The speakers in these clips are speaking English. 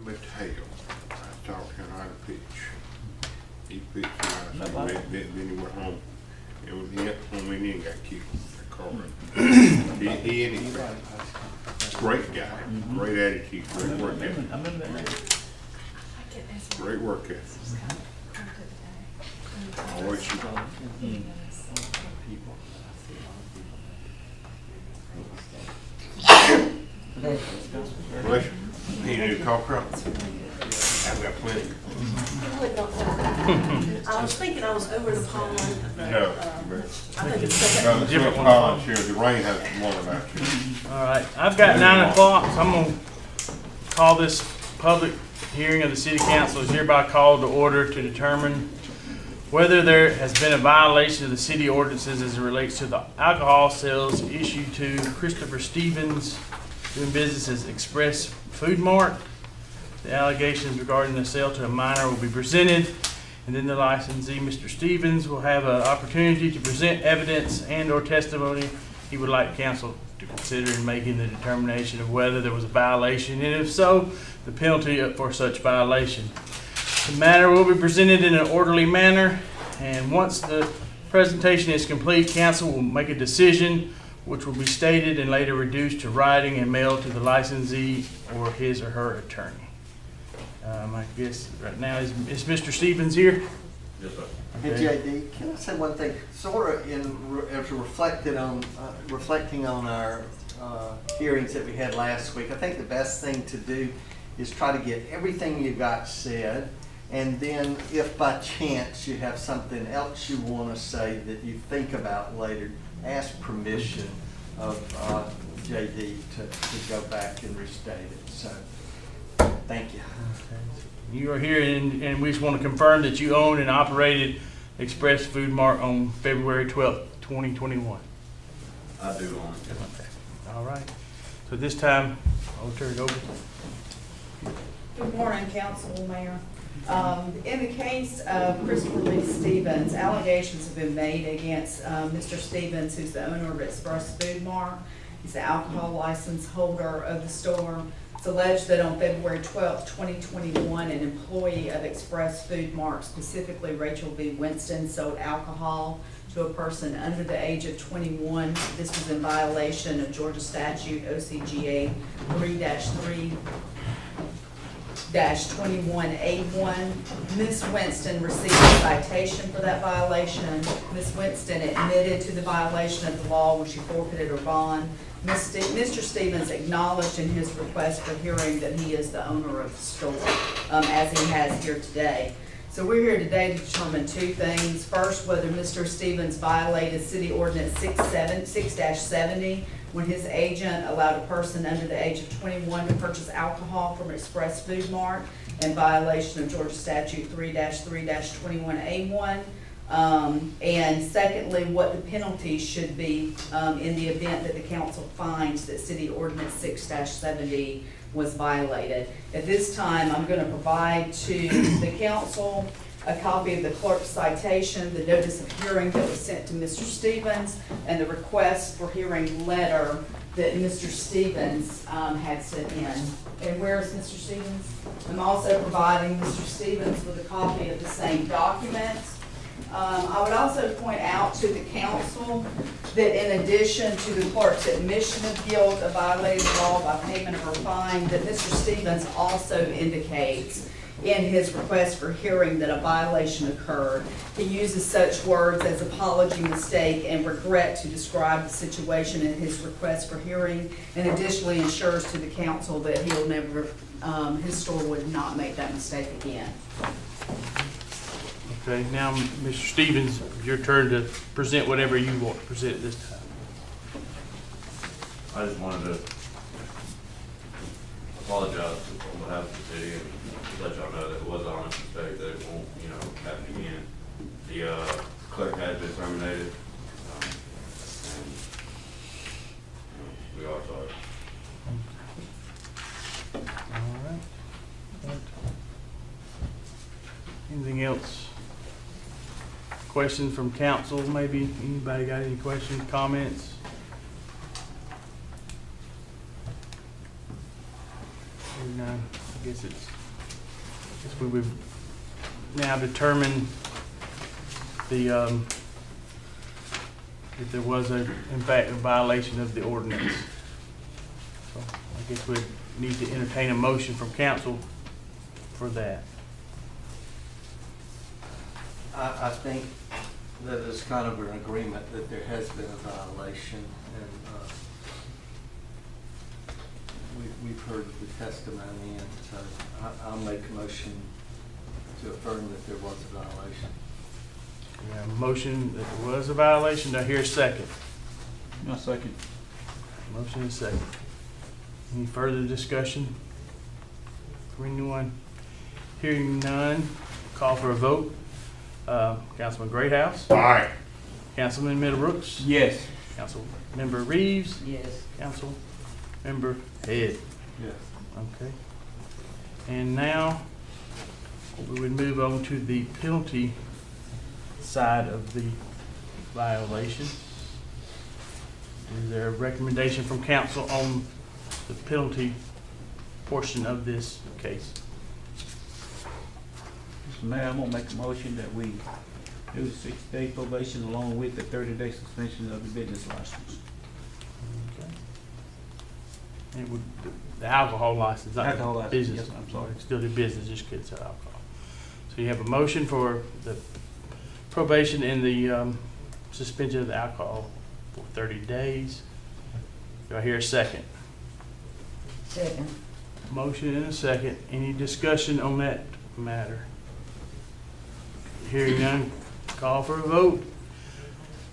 Mr. Hale, I taught him how to pitch. He pitched nice, then he went home. It was him, home and then got killed. That car wreck. He and his family. Great guy, great attitude, great work ethic. Great work ethic. Always shoot. Bless you. He need a cough drop? I've got plenty. I was thinking I was over the pond. No. I think it's second. No, different pond here. The rain has one about you. All right, I've got 9 o'clock, so I'm gonna call this public hearing of the city council is hereby called to order to determine whether there has been a violation of the city ordinances as it relates to the alcohol sales issued to Christopher Stevens, doing business as Express Food Mart. The allegations regarding the sale to a minor will be presented, and then the licensee, Mr. Stevens, will have an opportunity to present evidence and/or testimony he would like council to consider in making the determination of whether there was a violation, and if so, the penalty for such violation. The matter will be presented in an orderly manner, and once the presentation is complete, council will make a decision which will be stated and later reduced to writing and mailed to the licensee or his or her attorney. I guess right now is Mr. Stevens here? Yes, sir. Hey, JD, can I say one thing? Sort of as reflecting on our hearings that we had last week, I think the best thing to do is try to get everything you got said, and then if by chance you have something else you want to say that you think about later, ask permission of JD to go back and restate it. So, thank you. You are here, and we just want to confirm that you own and operated Express Food Mart on February 12th, 2021. I do own it. All right. So this time, I'll turn it over. Good morning, Council, Mayor. In the case of Christopher Lee Stevens, allegations have been made against Mr. Stevens, who's the owner of Express Food Mart. He's the alcohol license holder of the store. It's alleged that on February 12, 2021, an employee of Express Food Mart, specifically Rachel V. Winston, sold alcohol to a person under the age of 21. This was in violation of Georgia statute OCGA 3-3-21A1. Ms. Winston received a citation for that violation. Ms. Winston admitted to the violation of the law when she forfeited her bond. Mr. Stevens acknowledged in his request for hearing that he is the owner of the store, as he has here today. So we're here today to determine two things. First, whether Mr. Stevens violated City Ordinance 6-70 when his agent allowed a person under the age of 21 to purchase alcohol from Express Food Mart in violation of Georgia Statute 3-3-21A1. And secondly, what the penalty should be in the event that the council finds that City Ordinance 6-70 was violated. At this time, I'm going to provide to the council a copy of the clerk's citation, the notice of hearing that was sent to Mr. Stevens, and the request for hearing letter that Mr. Stevens had sent in. And where is Mr. Stevens? I'm also providing Mr. Stevens with a copy of the same document. I would also point out to the council that in addition to the clerk's admission of guilt of violating the law by payment of a fine, that Mr. Stevens also indicates in his request for hearing that a violation occurred. He uses such words as apology, mistake, and regret to describe the situation in his request for hearing, and additionally ensures to the council that he'll never, his store would not make that mistake again. Okay, now, Mr. Stevens, your turn to present whatever you want to present at this time. I just wanted to apologize on behalf of the city and let y'all know that it was an honest mistake, that it won't, happen again. The clerk has been terminated, and we are sorry. All right. Anything else? Questions from council, maybe? Anybody got any questions, comments? Hearing none, I guess it's guess we would now determine the, if there was in fact, a violation of the ordinance. So I guess we'd need to entertain a motion from council for that. I think that it's kind of an agreement that there has been a violation, and we've heard the testimony, and so I'll make a motion to affirm that there was a violation. We have a motion that there was a violation. Do I hear a second? No second. Motion and second. Any further discussion for anyone? Hearing none, call for a vote. Councilman Greathouse, Aye. Councilman Middlebrooks, Yes. Councilmember Reeves, Yes. Councilmember Head. Yes. Okay. And now we would move on to the penalty side of the violation. Is there a recommendation from council on the penalty portion of this case? Mr. Mayor, I'm gonna make a motion that we do 6-day probation along with the 30-day suspension of the business license. Okay. It would, the alcohol license, not Alcohol the license, business. yes, I'm sorry. Still the business, just gets alcohol. So you have a motion for the probation and the suspension of the alcohol for 30 days. Do I hear a second? Second. Motion and a second. Any discussion on that matter? Hearing none, call for a vote.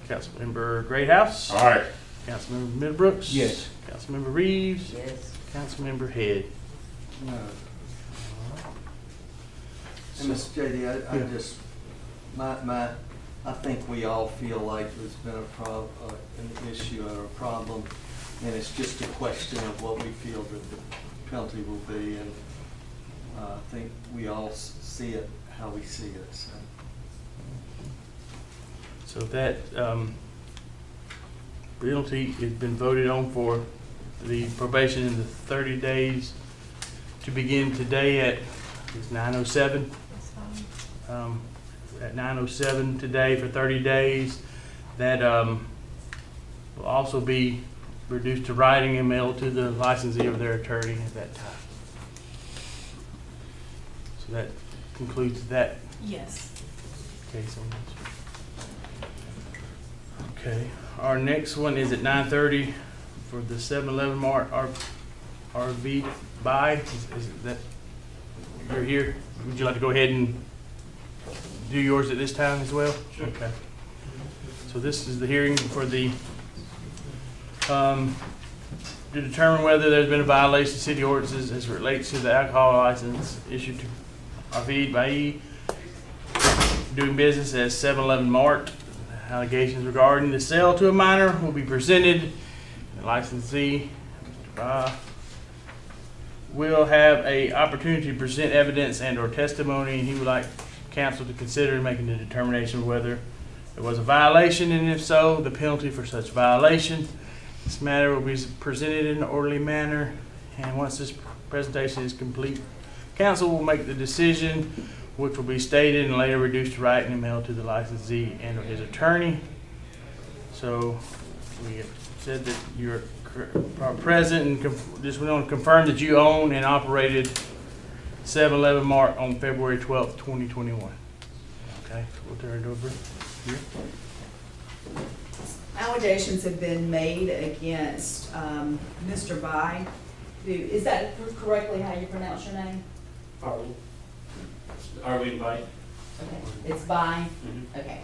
Councilmember Greathouse. Aye. Councilmember Middlebrooks. Yes. Councilmember Reeves. Yes. Councilmember Head. No. And Mr. JD, I Yeah. just, I think we all feel like there's been an issue or a problem, and it's just a question of what we feel that the penalty will be, and I think we all see it how we see it, so. So that penalty has been voted on for the probation in the 30 days to begin today at, it's 9:07. At 9:07 today for 30 days. That will also be reduced to writing and mailed to the licensee or their attorney at that time. So that concludes that Yes. case on this. Okay, our next one is at 9:30 for the 7-Eleven Mart RV buy. Is that, you're here? Would you like to go ahead and do yours at this time as well? Sure. Okay. So this is the hearing for the, to determine whether there's been a violation of city ordinances as it relates to the alcohol license issued to Arvid Bailly doing business as 7-Eleven Mart. Allegations regarding the sale to a minor will be presented. The licensee will have a opportunity to present evidence and or testimony, and he would like council to consider making the determination of whether there was a violation, and if so, the penalty for such violation. This matter will be presented in an orderly manner, and once this presentation is complete, council will make the decision, which will be stated and later reduced to writing and mailed to the licensee and or his attorney. So we have said that you're present, and just want to confirm that you own and operated 7-Eleven Mart on February 12th, 2021. Okay, so we'll turn it over here. Allegations have been made against Mr. Bai. Is that correctly how you pronounce your name? Arlene Bite. Okay, it's Bai? Okay.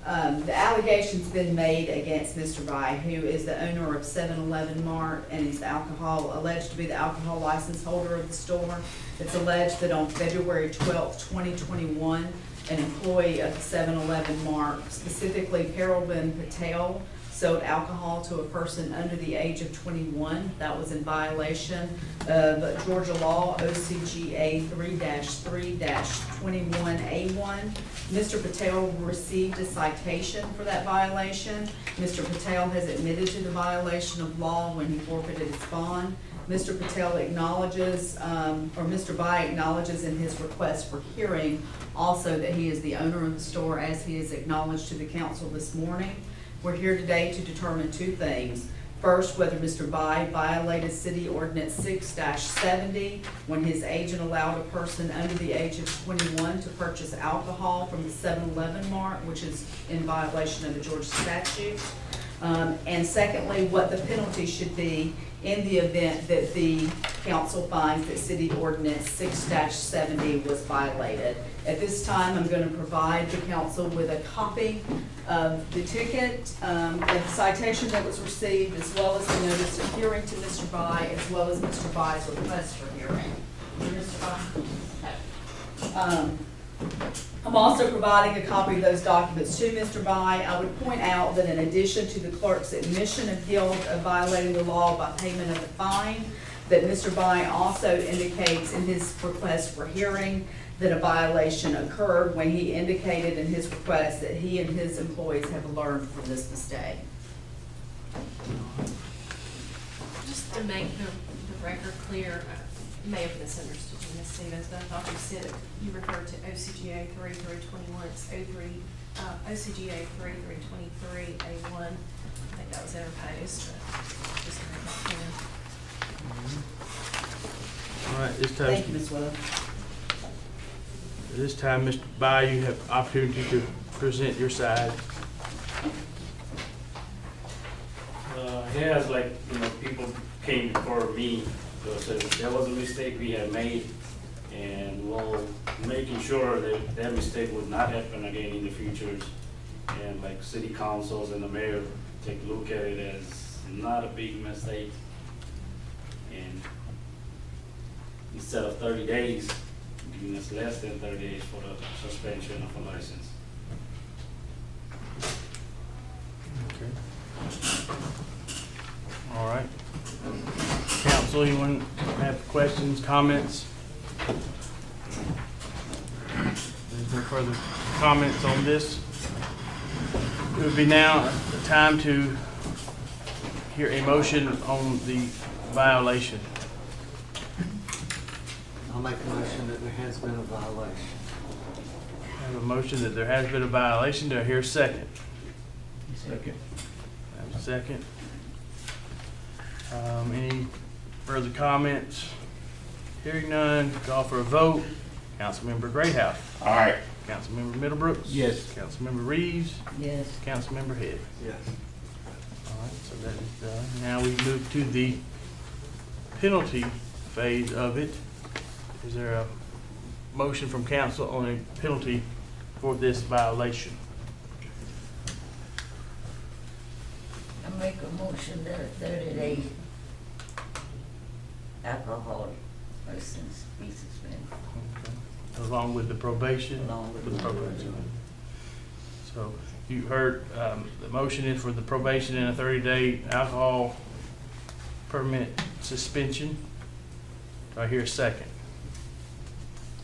The allegation's been made against Mr. Bai, who is the owner of 7-Eleven Mart, and he's alleged to be the alcohol license holder of the store. It's alleged that on February 12th, 2021, an employee of 7-Eleven Mart, specifically Paralbin Patel, sold alcohol to a person under the age of 21. That was in violation of Georgia law OCGA 3-3-21A1. Mr. Patel received a citation for that violation. Mr. Patel has admitted to the violation of law when he forfeited his bond. Mr. Patel acknowledges, or Mr. Bai acknowledges in his request for hearing also that he is the owner of the store, as he has acknowledged to the council this morning. We're here today to determine two things. First, whether Mr. Bai violated City Ordinance 6-70 when his agent allowed a person under the age of 21 to purchase alcohol from the 7-Eleven mart, which is in violation of the Georgia statute. And secondly, what the penalty should be in the event that the council finds that City Ordinance 6-70 was violated. At this time, I'm going to provide the council with a copy of the ticket, the citation that was received, as well as the notice of hearing to Mr. Bai, as well as Mr. Bai's request for hearing. Mr. Bai? I'm also providing a copy of those documents to Mr. Bai. I would point out that in addition to the clerk's admission of guilt of violating the law by payment of the fine, that Mr. Bai also indicates in his request for hearing that a violation occurred when he indicated in his request that he and his employees have learned from this mistake. Just to make the record clear, you may have misunderstood you, Ms. Stevens, but I thought you said, you referred to OCGA 3321, it's OCGA 3323A1. I think that was interposed, but just to make that clear. All right, this Thank time, you, Ms. Willis. this time, Mr. Bai, you have opportunity to present your side. Here's like, people came before me, so said there was a mistake we had made, and we'll making sure that that mistake would not happen again in the future. And like city councils and the mayor take a look at it as not a big mistake. And instead of 30 days, giving us less than 30 days for the suspension of a license. Okay. All right. Council, anyone have questions, comments? There's no further comments on this. It would be now time to hear a motion on the violation. I'll make a motion that there has been a violation. I have a motion that there has been a violation. Do I hear a second? Second. I have a second. Any further comments? Hearing none, call for a vote. Councilmember Greathouse. All right. Councilmember Middlebrooks. Yes. Councilmember Reeves. Yes. Councilmember Head. Yes. All right, so that is done. Now we move to the penalty phase of it. Is there a motion from council on a penalty for this violation? I make a motion that a 30-day alcohol license be suspended. Okay. Along with the probation? Along with the the probation. So you heard, the motion is for the probation and a 30-day alcohol permit suspension. Do I hear a second?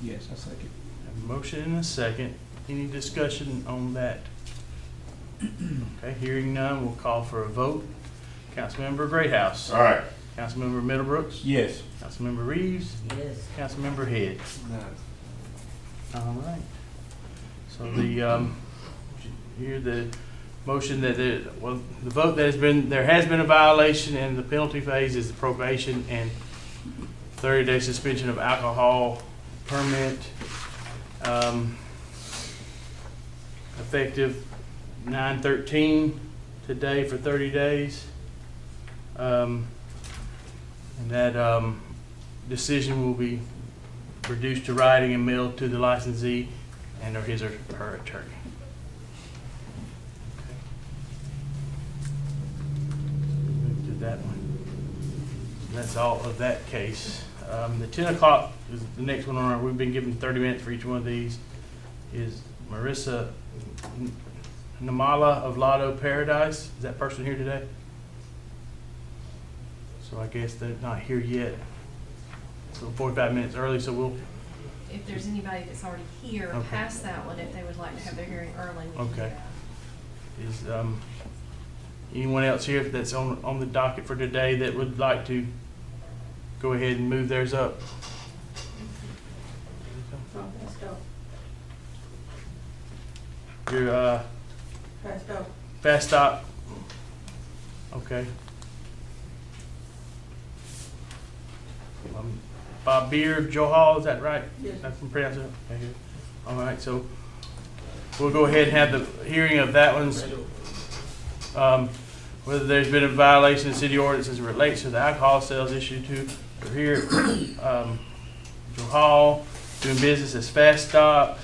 Yes, I second. Have a motion and a second. Any discussion on that? Okay, hearing none, we'll call for a vote. Councilmember Greathouse. All right. Councilmember Middlebrooks. Yes. Councilmember Reeves. Yes. Councilmember Head. No. All right. So the, hear the motion that the vote that there has been a violation, and the penalty phase is the probation and 30-day suspension of alcohol permit, effective 9/13 today for 30 days. And that decision will be reduced to writing and mailed to the licensee and or his or her attorney. Okay. Move to that one. That's all of that case. The 10 o'clock is the next one on our, we've been given 30 minutes for each one of these, is Marissa Namala of Lotto Paradise. Is that person here today? So I guess they're not here yet. So 45 minutes early, so we'll. If there's anybody that's already here Okay. past that one, if they would like to have their hearing early, we can do Okay. that. Is anyone else here that's on the docket for today that would like to go ahead and move theirs up. Your, Fast Stop. Okay. Bob Beer, Joe Hall, is that right? Yes. That's pronounced it? Okay, good. All right, so we'll go ahead and have the hearing of that one's, whether there's been a violation of city ordinance as it relates to the alcohol sales issue too. We're here, Joe Hall, doing business as Fast Stop.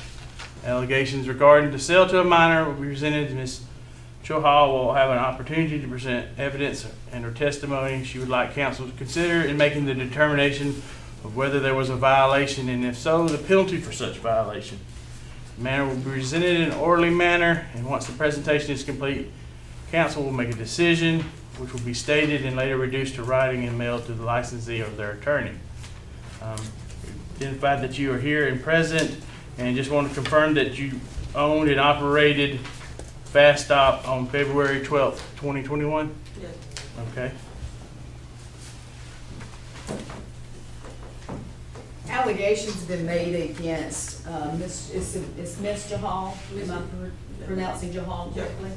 Allegations regarding the sale to a minor will be presented. Ms. Joe Hall will have an opportunity to present evidence and her testimony she would like council to consider in making the determination of whether there was a violation, and if so, the penalty for such violation. The matter will be presented in an orderly manner, and once the presentation is complete, council will make a decision which will be stated and later reduced to writing and mailed to the licensee or their attorney. Identified that you are here and present, and just want to confirm that you owned and operated Fast Stop on February 12th, 2021? Yes. Okay. Allegations have been made against, it's Ms. Jahal, am I pronouncing Jahal correctly?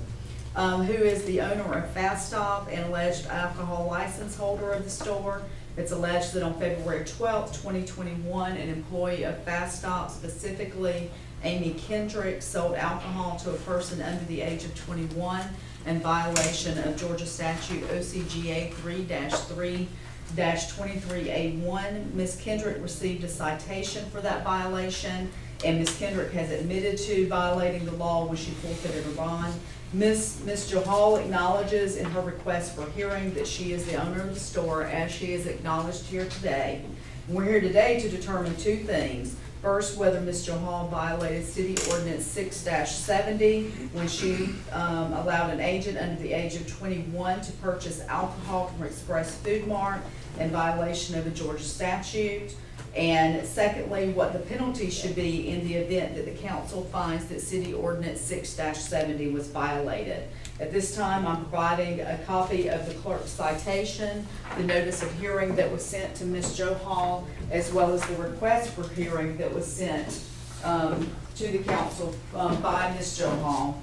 Who is the owner of Fast Stop and alleged alcohol license holder of the store. It's alleged that on February 12th, 2021, an employee of Fast Stop, specifically Amy Kendrick, sold alcohol to a person under the age of 21 in violation of Georgia statute OCGA 3-3-23A1. Ms. Kendrick received a citation for that violation, and Ms. Kendrick has admitted to violating the law when she forfeited her bond. Ms. Johal acknowledges in her request for hearing that she is the owner of the store, as she is acknowledged here today. And we're here today to determine two things. First, whether Ms. Johal violated City Ordinance 6-70 when she allowed an agent under the age of 21 to purchase alcohol from Express Food Mart in violation of a Georgia statute. And secondly, what the penalty should be in the event that the council finds that City Ordinance 6-70 was violated. At this time, I'm providing a copy of the clerk's citation, the notice of hearing that was sent to Ms. Joe Hall, as well as the request for hearing that was sent to the council by Ms. Joe Hall.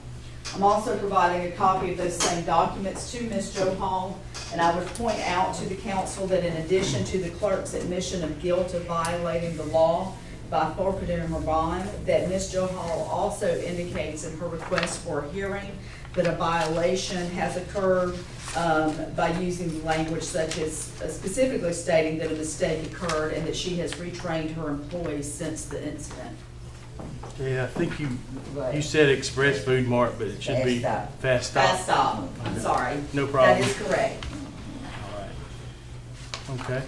I'm also providing a copy of those same documents to Ms. Joe Hall, and I would point out to the council that in addition to the clerk's admission of guilt of violating the law by forfeiting her bond, that Ms. Joe Hall also indicates in her request for a hearing that a violation has occurred by using the language such as specifically stating that a mistake occurred and that she has retrained her employees since the incident. Yeah, I think you said Express Food Mart, but it should be Fast Stop. Fast Stop, I'm sorry. No problem. That is correct. All right. Okay.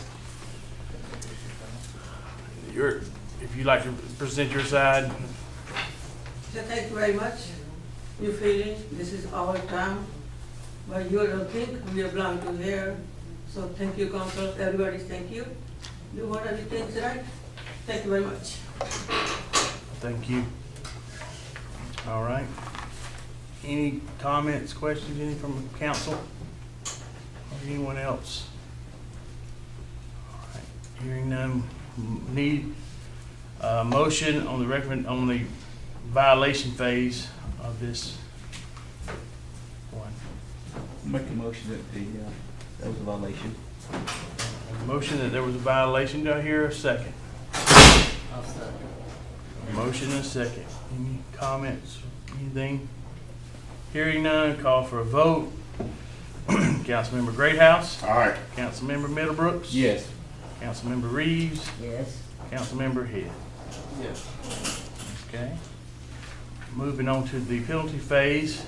If you'd like to present your side. So thank you very much. Your feeling, this is our time, but you don't think we are belong to here. So thank you, council, everybody, thank you. Do whatever you think is right. Thank you very much. Thank you. All right. Any comments, questions, any from the council? Or anyone else? All right. Hearing none, need a motion on the violation phase of this one. Make a motion that that was a violation. A motion that there was a violation. Do I hear a second? I'll second. A motion and a second. Any comments, anything? Hearing none, call for a vote. Councilmember Greathouse. All right. Councilmember Middlebrooks. Yes. Councilmember Reeves. Yes. Councilmember Head. Yes. Okay. Moving on to the penalty phase.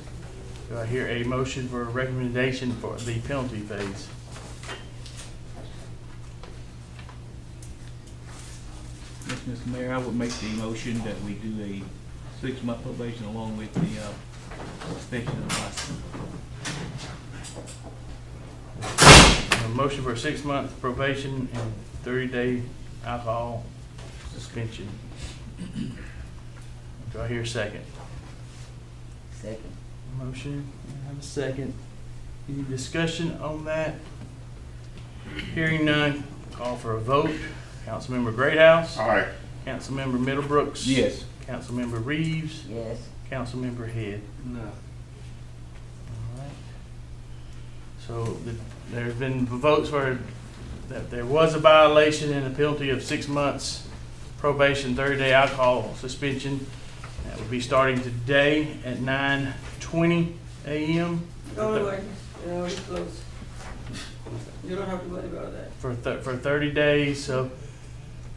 Do I hear a motion for a recommendation for the penalty phase? Yes, Mr. Mayor, I would make the motion that we do a 6-month probation along with the suspension of license. A motion for a 6-month probation and 30-day alcohol suspension. Do I hear a second? Second. Motion, I have a second. Any discussion on that? Hearing none, Call for a vote. Councilmember Greathouse. Aye. Councilmember Middlebrooks. Yes. Councilmember Reeves. Yes. Councilmember Head. No. Alright. So there's been votes for that there was a violation and a penalty of 6 months probation, 30-day alcohol suspension. That would be starting today at 9:20 a.m. Don't worry, you know, it's close. You don't have to worry about that. for 30 days. So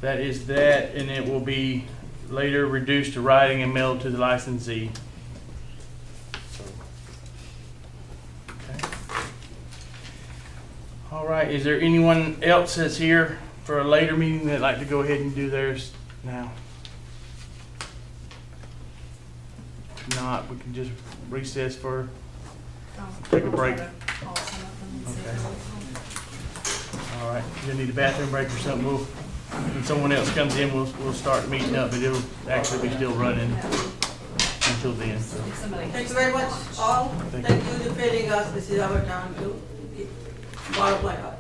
that is that, and it will be later reduced to writing and mailed to the licensee. So, okay. All right, is there anyone else that's here for a later meeting that'd like to go ahead and do theirs now? If not, we can just recess for, Take a break. Call some of them and see Okay. if all right, you'll need a bathroom break or something. When someone else comes in, we'll start meeting up, but it'll actually be still running until then, so. if somebody. Thank you very much, all. Thank Thank you for feeding us. This is our town too. Bottom of my heart.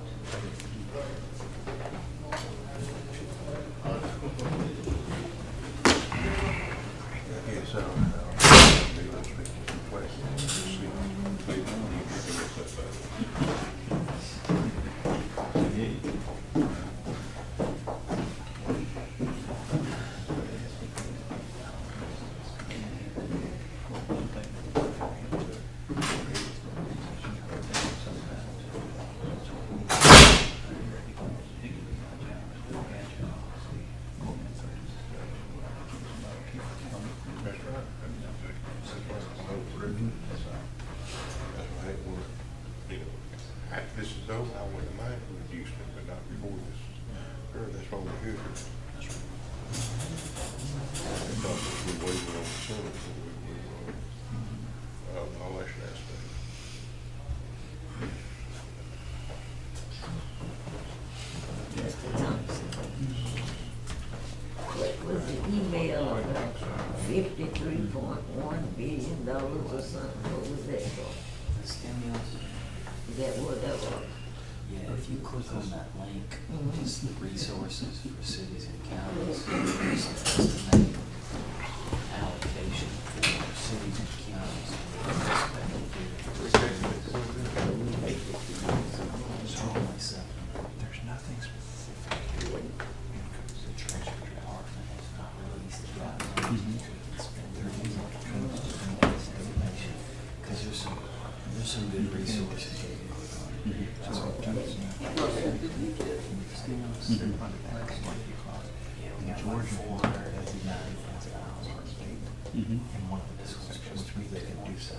This is over, I wouldn't mind reducing it, but not before this. Sure, that's why we're here. I thought we waited on the Senate for the election aspect. Mr. Thompson. What was the email of $53.1 billion or something? What was that for? The stimulus. Is that what that was? Yeah, if you click on that link, it's the resources for cities and counties. It's an estimated allocation for cities and counties. There's nothing specific. Because the Treasury Department has not released the guidelines. They're using estimation. Because there's some good resources. Georgia water is $90,000. And one of the sections they can do so.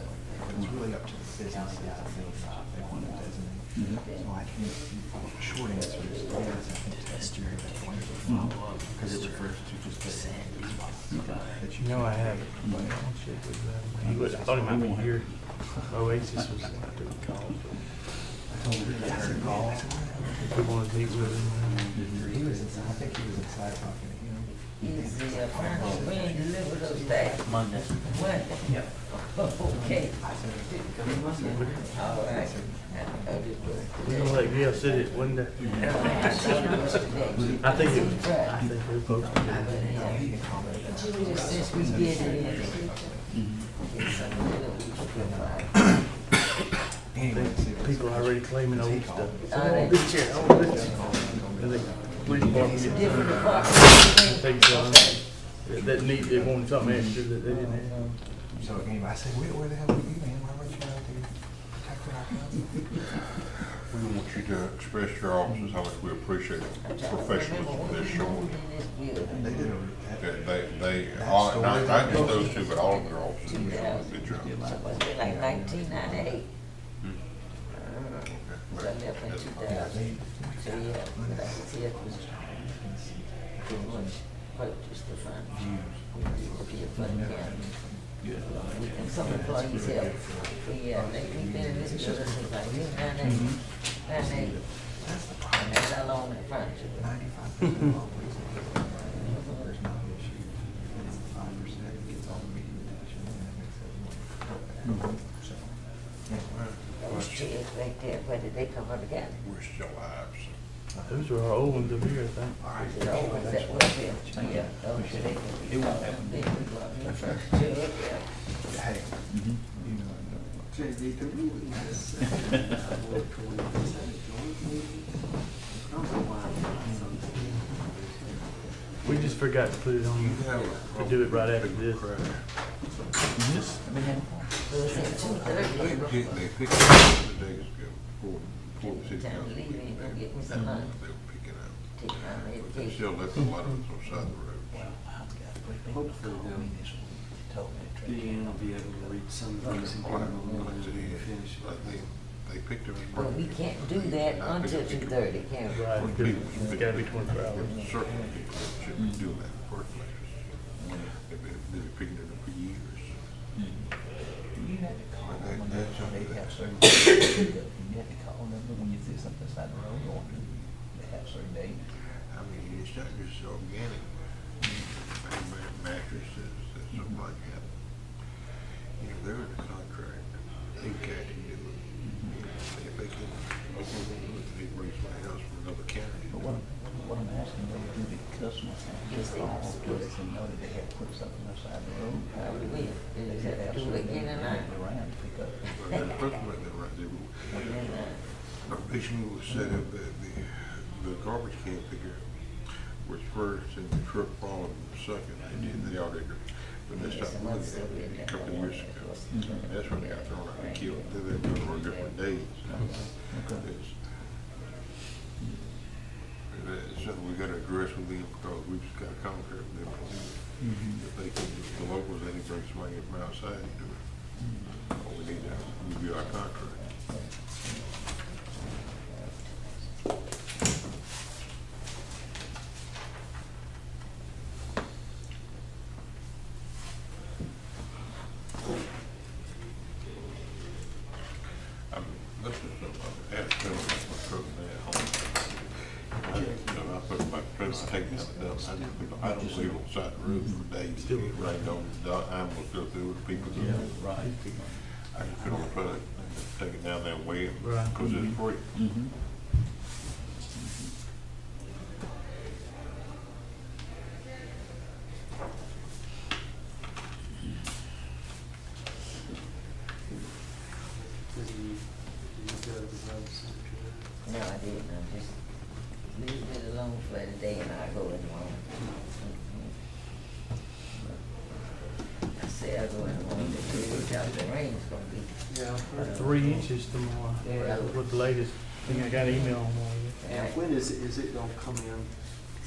It's really up to the business. They want to designate. So I think the short answer is yes, I think test your follow up because it refers to just the sand. You know I have it. I thought he might be here. Oasis was the one I took the call. I told him I heard a call. If we wanted to meet with him. He was inside, I think he was inside talking to him. Is the final being delivered those days? Monday. When? Yeah. Okay. I said, come in Monday. All right. We're gonna let Gail sit it one day. I think it was, I think they're supposed to do it. Since we get it People are already claiming old stuff. Are they? This chair, oh, this chair. And the police department gets different some. departments. Take some, that need, they wanted something extra that they didn't have. So anyway, I said, where the hell are you, man? Why weren't you out there protecting our council? We want you to express to your officers how much we appreciate the professionalism they're showing. They did a, They, all, not just those two, but all of their officers are doing a good job. Must be like 1998. Okay. So I left in 2000. So yeah, but I was here for purchase the fund. We did for the county. And some employees help. Yeah, we've been in this building since like 1998. And that's how long the furniture was. 95% of all police there's not an issue. And it's 5% gets all the media attention and that makes it so, yeah. Those chairs right there, where did they come from again? We're still live, so. Those are our old ones over here, I think. Is it over, is that what it is? Yeah, those are big. It won't happen. Big ones. That's right. Sure, yeah. Hey, Mhm. you know, JD, can we just, I don't know why. We just forgot to put it on, to do it right after this. Just, So it's at 2:30. They picked it up the days ago, before the city Time council. to leave, you gonna get me They some lunch. were picking up, Take my but they medication. still left a lot of us on the side of the road. hopefully they'll be able to reach some things and get them on and finish it. They picked them. Well, we can't do that until 2:30, can we? right, because it's gotta be 24 hours. Certainly people that shouldn't be doing that in the first place. They've been picking it up for years. You have to call them when That's they something have that- certain days. You have to call them when you see something beside the road or they have certain days. I mean, it's not just organic mattresses, something like that. You know, they're in a contract, they can't do it. If they can, they bring somebody else from another county. But what I'm asking, what do the customers have to call to let them know that they have to put something beside the road? How do we, They is have that, do it again tonight? around to pick up. The first one that right there, originally was set up that the garbage can picker was first and the truck followed was second. They did the auditor, but they stopped doing that a couple of years ago. And that's when they got thrown out and killed. They're on different days. It's something we gotta address with them because we just got a contract with them to do it. If they can, the locals, they can bring somebody in from outside and do it. All we need to review our contract. This is something I had to fill my truck at home. I put my truck, I take this stuff, I don't leave it on the side of the road for days. It rained on, the animals go through it, people go through it. Right. I just put it on the truck, and take it down there and weigh it, Right. because it's free. Mm-hmm. No, I didn't, I just leave it alone for today and I go in the morning. I say I go in the morning, to see how the rain's gonna be. Yeah. 3 inches tomorrow, Yeah. with the latest thing I got email on one. Yeah. When is it gonna come in?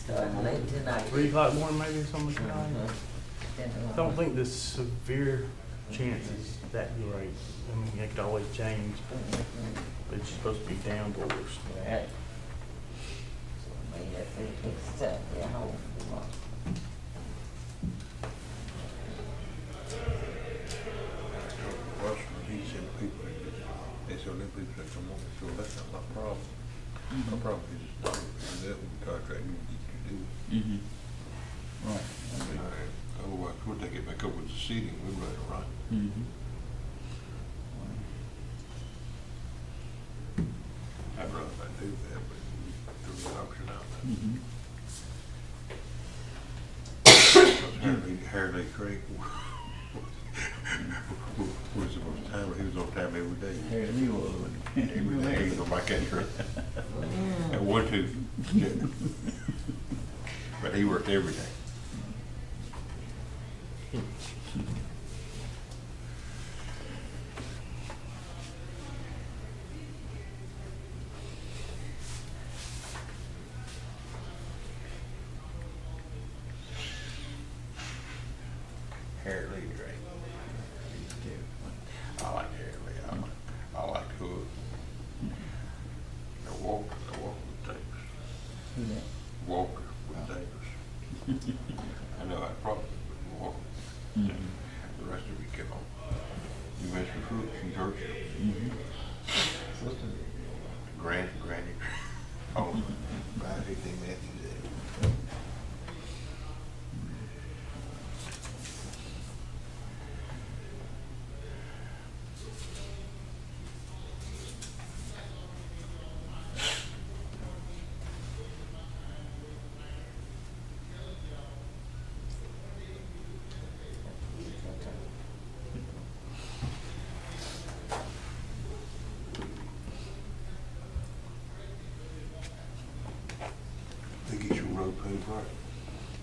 Starting late tonight. 3 o'clock morning maybe or something like that. Mhm. I don't think the severe chance is that great. I mean, it could always change, but it's supposed to be downpours. Right. So I may have to fix stuff at home tomorrow. Russell, he said people, they said them people that come on, so that's not my problem. My problem is just not, that with the contract, you need to do it. Mm-hmm. Right. Otherwise, we'll take it back up with the city and we'll let it run. Mm-hmm. I'd rather not do that, but throw that option out there. Harley Craig was the most time, he was on time every day. Harry Lee was. Every day, he was on my catcher. At 1-2. But he worked every day. Harry Lee, great. I like Harry Lee. I like Hood. Walker with Davis. Who's that? Walker with Davis. I know I probably with Walker. Mhm. The rest of you came on. You messed with Hood from Churchill. Mm-hmm. Granny. Oh, 515 Matthews Ave.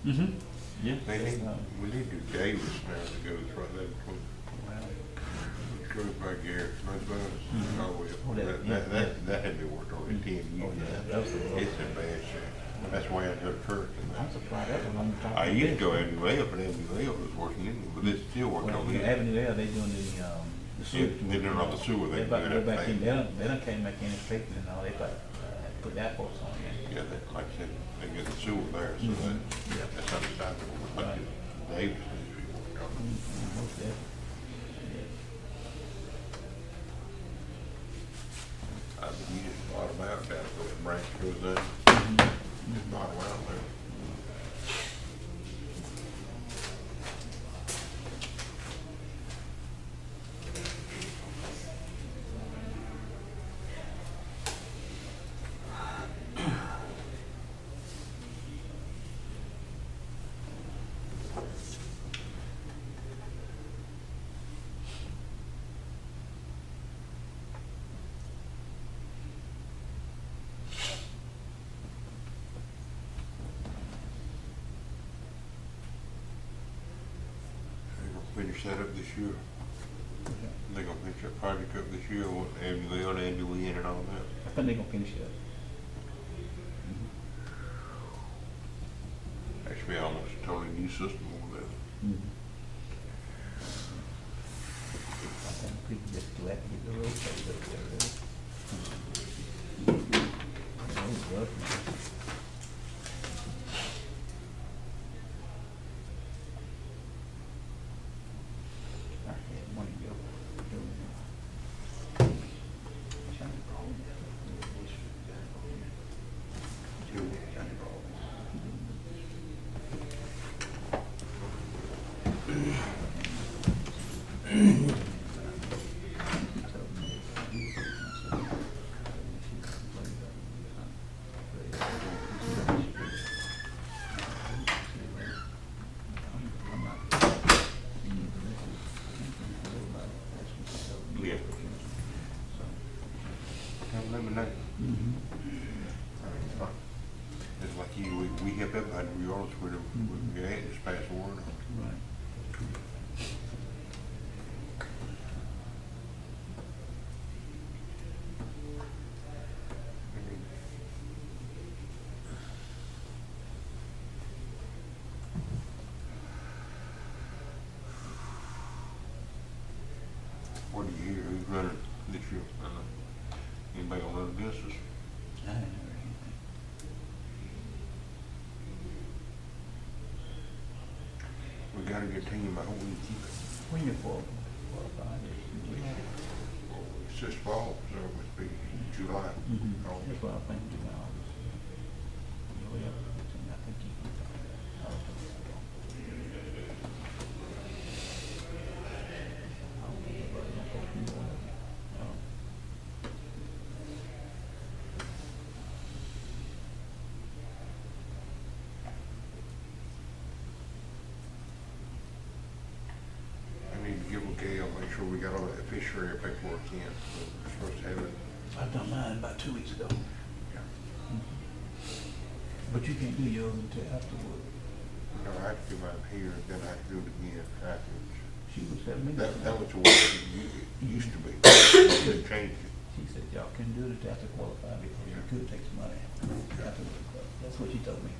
Mm-hmm. Yeah. They need, we need to do Davis now that goes right there between, goes by Garrett, right by us, all the way up. Oh, That had been worked on in 10 years. Oh, yeah, that was the road. It's in bad shape. That's why I took Kirk. I'm surprised that was on the top. I used to go Avenue L, but Avenue L was working in it, but it's still working Well, on the it. Avenue L, they doing the sewer. They're doing all the sewer, They they about do to go back in, that. they done came back in and fixed it and all, they about put the airports on again. Yeah, like I said, they get the sewer there, so that's understandable. But Right. Davis needs to be worked on. Most definitely. I mean, you just bottom out down where the branch goes in, just bottom out there. They're gonna finish that up this year. They're gonna finish that project up this year, what, Avenue L, Avenue N and all that. I think they gonna finish it up. Actually, almost a totally new system over there. I think people just glad to get the road paved up there, really. That was rough, man. I had money to go. Johnny Brawl. Johnny Brawl. Yeah. Come let me know. It's like you, we help everybody regardless where we're at, just pass the word on. Right. What do you hear, who's running this year? Anybody gonna run against us? I ain't heard anything. We got a good team, I hope we can keep it. When you're qualified, It's just fall, so it must be July. August. that's what I think you know. Yeah, I think you can. I need to give a Gail, make sure we got all that fishery paperwork in. We're supposed to have it. I've done mine about 2 weeks ago. Yeah. But you can't do yours until afterward. No, I have to do mine here, then I have to do it again afterwards. She was telling me. That was the way it used to be. They changed it. She said, y'all can do it after qualified because you could take some money afterwards. That's what she told me.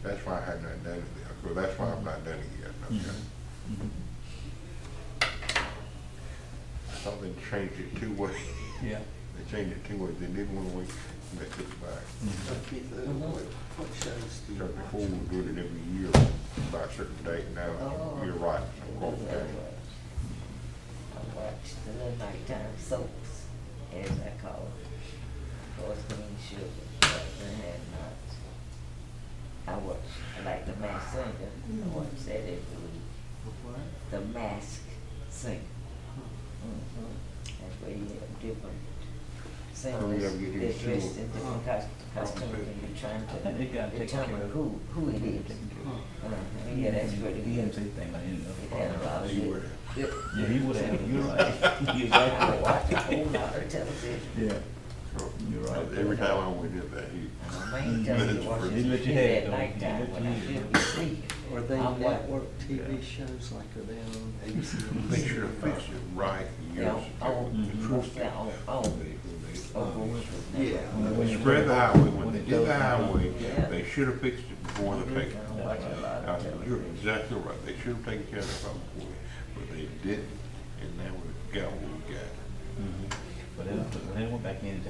That's why I had not done it yet. Well, that's why I've not done it yet. Okay. I thought they changed it 2 ways. Yeah. They changed it 2 ways. They did 1 way, and they took it back. So before we did it every year by a certain date, now you're right. So qualification. I watched the little nighttime soaps, as I call it. Of course, green sugar, but they had not. I watched, like the Masked Singer, I watched that every week. The Masked Singer. That's where you have different singers, yeah, we they're do dressed too. in different costumes, and you're trying I think they got to taken care determine of. who it is. Yeah, that's pretty He didn't good. say anything, I didn't know. It had a lot of You good. would. good- Yeah, he would have, you're right. He I exactly watch a right. whole lot of television. Yeah. You're right. Every time I went in there, he, And I may tell you what He you let you did have it, at though. He nighttime let when you I have it. should be sleeping. Are they I'm like, network TV shows like are they on ABC? they should have fixed it right years Yeah, ago. The truth yeah, on, They spread the highway, when they did the highway, they should have fixed it before they take it. You're exactly right, they should have taken care of the problem before, but they didn't, and now we've got what we got. But when they went back in,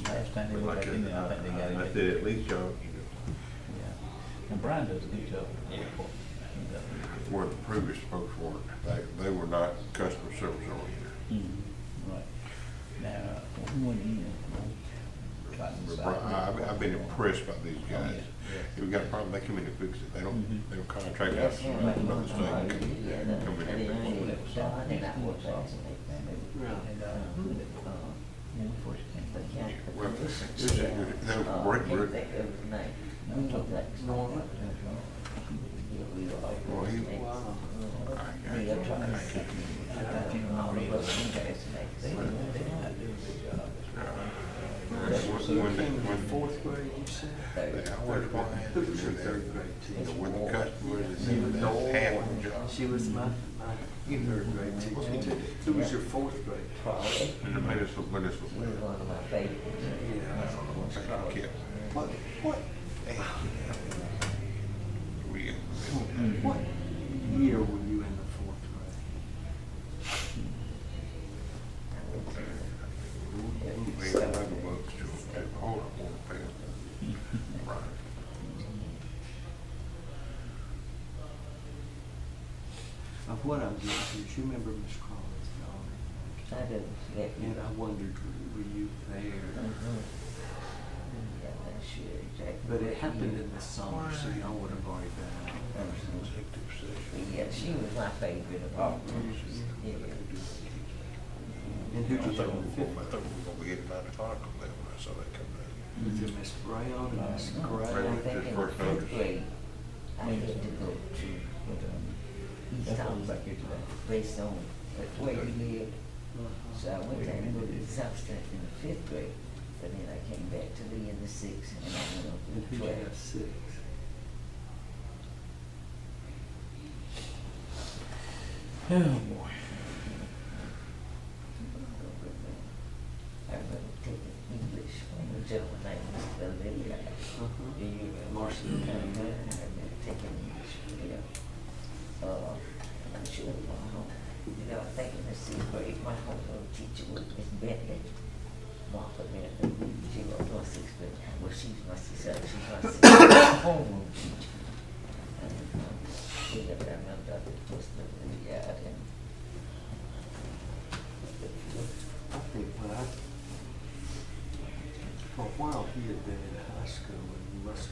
last time they went back in there, I think they got it. I said, at least y'all, Yeah. And Brian does a good job. where the previous folks weren't, they were not customer service oriented. Right. Now, we went in, I've been impressed by these guys. If we got a problem, they come in and fix it. They don't contract out That's to him, another like, state, come in and fix it. Well, they were great, Norman? well, he, when Fourth grade, you said? they always want to Who was your third grade teacher? with the customers, and half the job. She was my third grade teacher. Who was your fourth grade? And the municipal One of my favorites. Yeah. What? We, What year were you in the fourth grade? we have a books to hold up on the pen. Right. What I'm getting to is, you remember Miss Crawley's daughter? I didn't forget you. And I wondered, were you there? Yeah, that's sure, exactly. But it happened in the summer, so y'all would have already been out. Yeah, she was my favorite of all. Yeah. And who I did you thought in we the were fifth? gonna be getting 9 o'clock on that when I saw that come down. Was it Miss Brown and Miss I Gray? think in the fifth grade, I had to go to East Thompson based on where you lived. So I went there and go to Substance in the fifth grade, but then I came back to Lee in the sixth, and I went up And to who 12. did you have six? Oh, boy. I remember taking English from a gentleman named Mr. Olivia. Do you remember? Marcel. I remember taking English, I'm sure, I think in the sixth grade, my homeroom teacher was Miss Bentley. Martha Bentley. She was my sixth grade. Well, she's my sixth grade homeroom teacher. And, I remember that was the, and I think for a while he had been in high school and must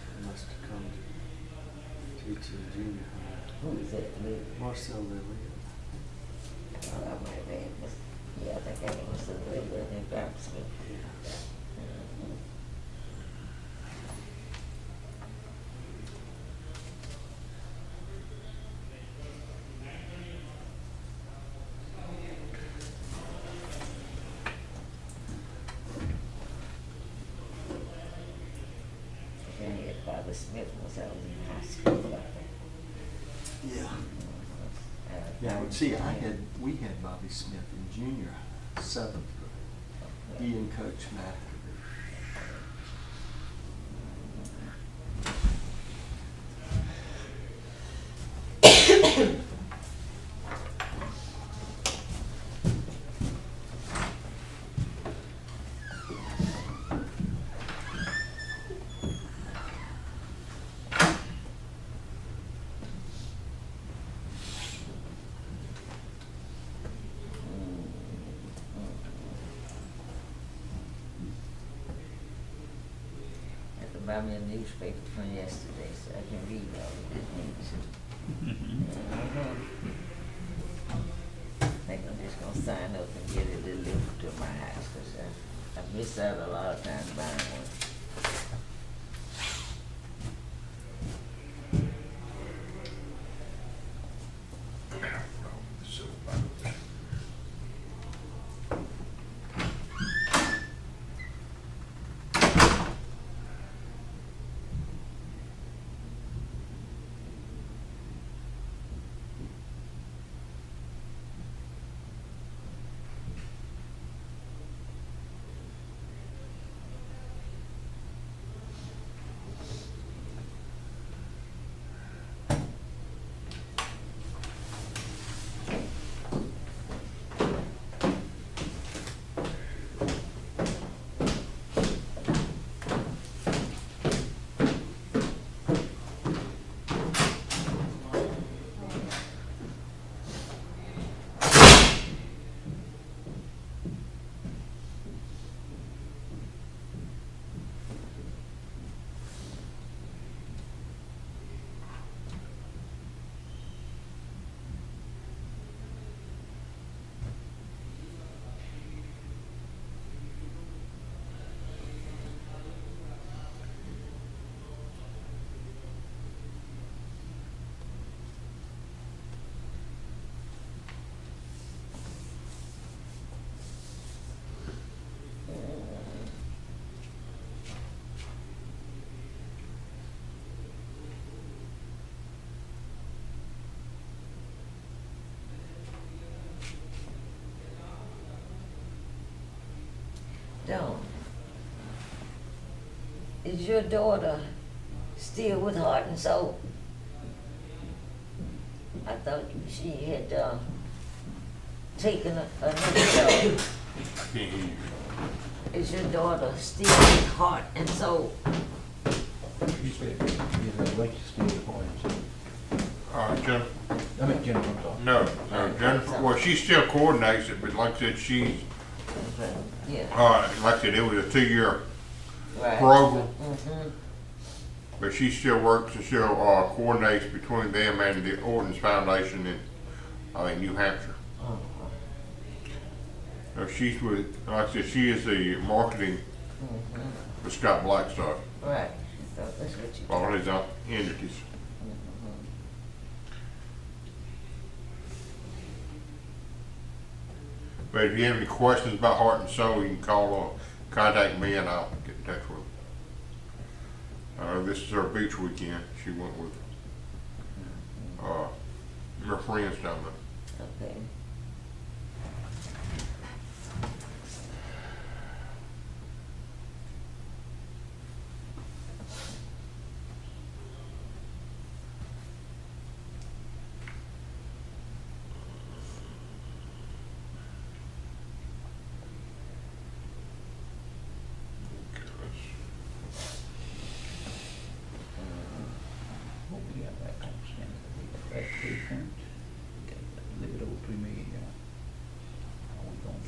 have come to teach in junior high. who is that? Marcel Lilly. I might have been, yeah, I think I was the regular in Baptist. Bobby Smith was out in high school, I think. Yeah. Yeah, see, we had Bobby Smith in junior high, seventh grade. He and Coach Matt. Buy me a newspaper from yesterday so I can read all the good news. I think I'm just gonna sign up and get it delivered to my house, cause I missed out a lot of times buying one. is your daughter still with Heart and Soul? I thought she had, taken another job. I can't hear you. Is your daughter still with Heart and Soul? You said, yeah, Rachel's still the point, Jennifer? I mean, Jennifer, I'm sorry. No, Jennifer, well, she still coordinates it, but like I said, she's, Yeah, like I said, it was a 2-year right. program, Mm-hmm. but she still works and still, coordinates between them and the Ordinance Foundation in, I think, New Hampshire. No, she's with, like I said, she is the marketing for Scott Blackstock, Right, so that's what you. all his entities. But if you have any questions about Heart and Soul, you can call or contact me and I'll get in touch with them. This is her beach weekend. She went with her friends down there. Okay. What we got back on standard, that's 2 point, a little bit over 3 million, yeah. How we going?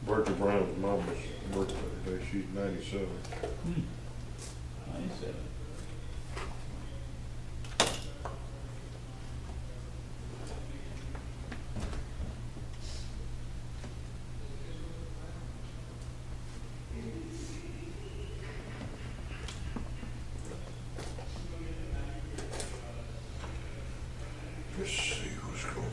Bertha Brown's mama's birthday today. She's 97. 97. Let's see what's going on.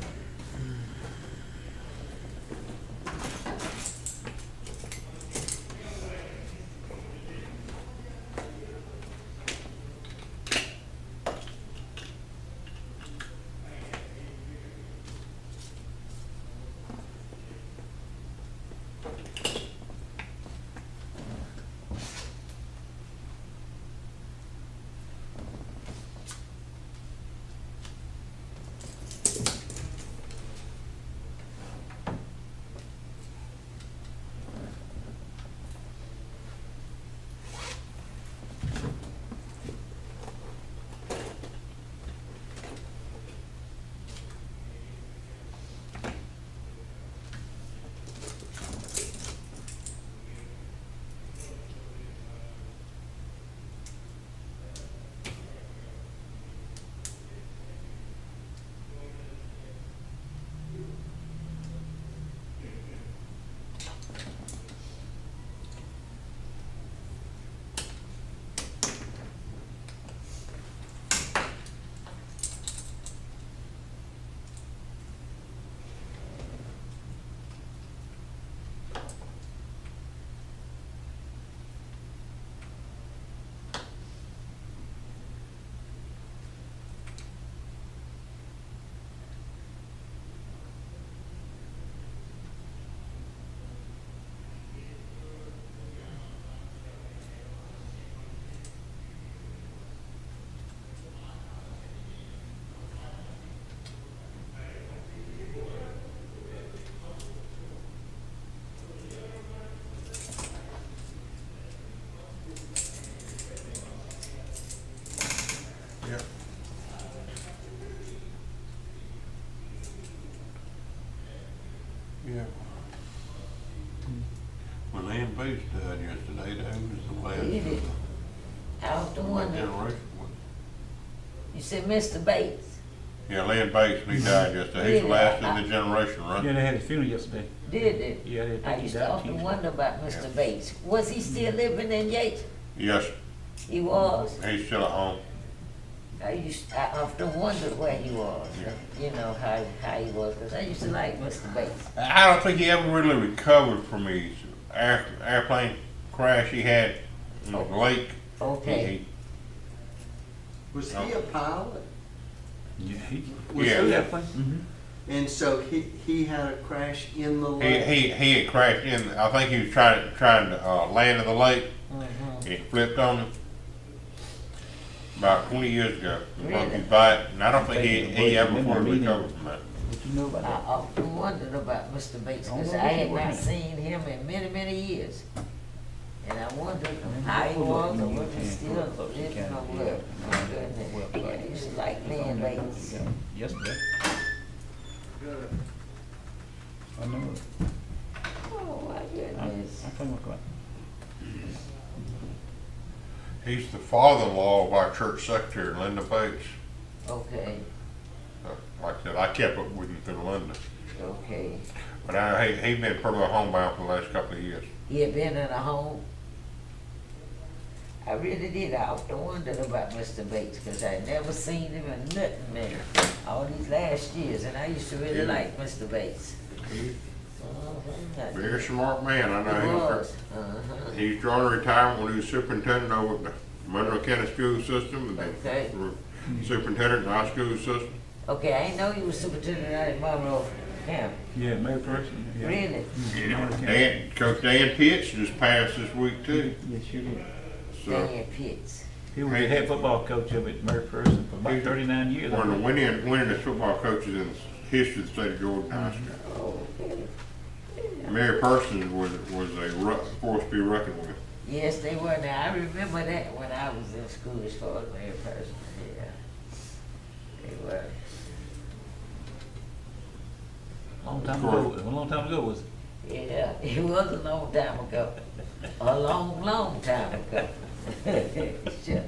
You said Mr. Bates? Yeah, Lynn Bates, he died yesterday. He's the last in the generation, Yeah, right? they had his funeral yesterday. Did it? Yeah, they I think he used to died often Tuesday. wonder about Mr. Bates. Was he still living in Yates? Yes, He was. he's still at home. I often wondered where he was, you know, how he was, because I used to like Mr. Bates. I don't think he ever really recovered from his airplane crash he had in the lake. Okay. Was he a pilot? Yeah, Was Yeah. he? Mm-hmm. And so he had a crash in the He, lake? he had crashed in, I think he was trying to land in the lake, Mhm. and he flipped on him about 20 years ago. Broke Really? his back, and I don't think he ever fully recovered from that. What you know about I that? often wondered about Mr. Bates, because Oh, I had what not you seen him in many, many years. And I wondered how he was, or was he still living or what. My goodness. Yeah, I used to like Lynn Bates. Yesterday. I know it. Oh, my goodness. I think we're He's the father-in-law of our church secretary, Linda Bates. Okay, Like I said, I kept up with him through Linda. okay. But he's been pretty well homebound for the last couple of years. He had been in a home. I really did. I often wondered about Mr. Bates, because I never seen him in nothing there all these last years, and I used to really like Mr. Bates. Mhm. Very smart man, I He know. was. Uh-huh. He's drawing retirement when he was superintendent over the Monroe County school system, and then Okay. superintendent in our school system. Okay, I didn't know he was superintendent out in Monroe County. Yeah, Mary Person. Yeah. Really? Dan, Coach Dan Pitts just passed this week too. Yes, you did. So Dan Pitts. He was the head football coach of it, Mary Person, for about 39 years. one of the winningest football coaches in the history of the state of Georgia High School. Oh, okay. Mary Parsons was a force to be reckoned with. Yes, they were. Now, I remember that when I was in school as far as Mary Person. Yeah. They were. Long time ago. A long time ago was it? Yeah, it was a long time ago. A long, long time ago. Sure.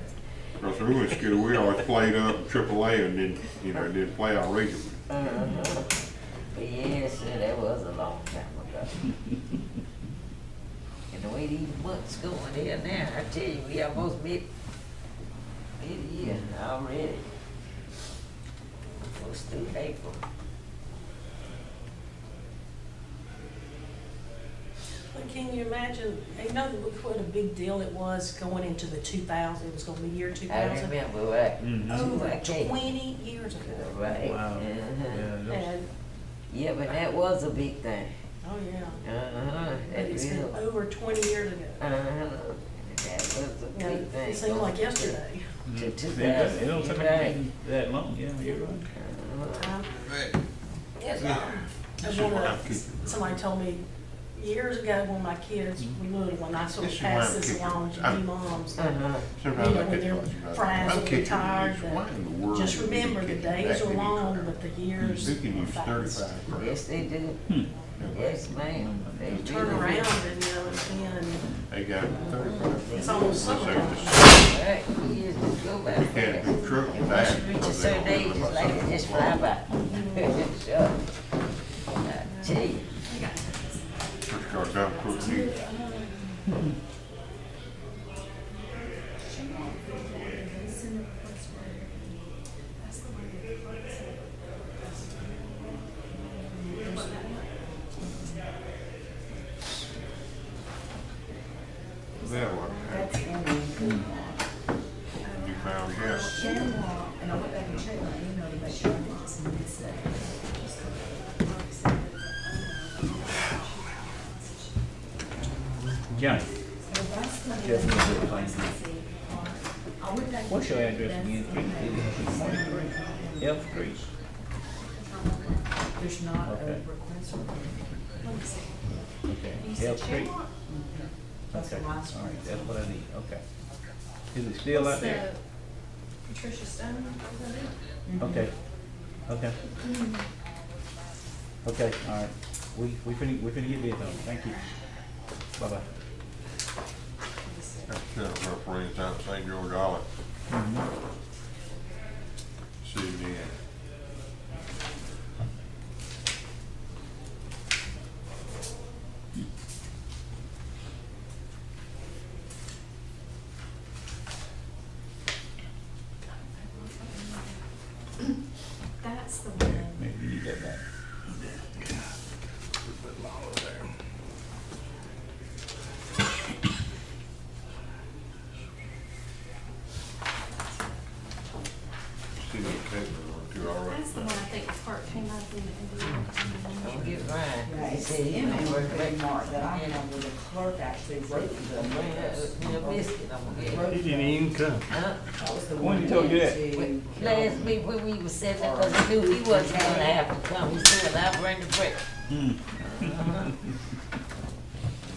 Because when we went to school, we always played up in AAA and then, didn't play our region. Uh-huh. But yes, sir, that was a long time ago. And the way these months going here now, I tell you, we almost mid-year already. Almost through April. But can you imagine, you know what a big deal it was going into the 2000, it was gonna be year I 2000? remember, right? Over Okay. 20 years ago. Right. Wow. Uh-huh. Yeah, those- And, Yeah, but that was a big thing. oh yeah, Uh-huh. but That it's been really- over 20 years ago. Uh-huh. That was a You know, big thing. it seemed like yesterday. To It 2000, don't you're take right. that long, yeah, you're right. Uh-huh. Yes, This is one why I'm of, keeping. somebody told me years ago when my kids were little, when I sort This of is why passed I'm this keeping- along to I'm- you moms, that, Uh-huh. Sometimes You know, I when get they're thoughts fries I'm will be kicking tired, these. Why in the world just would you remember the kick days that are many long, cars? but the years You can are use fast. 35 cars. Yes, they do. Yes, ma'am. They You turn really do. around and, it's been, They got 35. it's almost Let's say summer. this- Right, years to go by. You can't do truck And and once that. you reach a certain age, it's like it just fly by. Sure. I tell you. First car down quick news. That one. You found yes. And I went back and checked my email to make sure I didn't just miss it. Johnny, I went back and what's your checked. address again? 23 Elm Street. There's not a Okay. request for. Okay, Elm Street. That's the Okay, last all one. right, that's what I need, okay. Is it still out there? Patricia Stone, is that it? Okay, okay. Okay, all right. We finna get this on, thank you. Bye-bye. That's referees out St. George Island. That's the one. Maybe you need that back. Put them all over there. City of Cleveland, weren't you all right? That's the one I think the clerk came up in Don't get Ryan. Yeah, He it's said the he image gonna work ring back. mark that I have where the clerk actually wrote the Bring a biscuit, I'm gonna get. He didn't even come. Huh? That was the When one he told you that? Last week when we was sitting there, cause he knew he wasn't gonna have to come, he said, I'll bring the bread.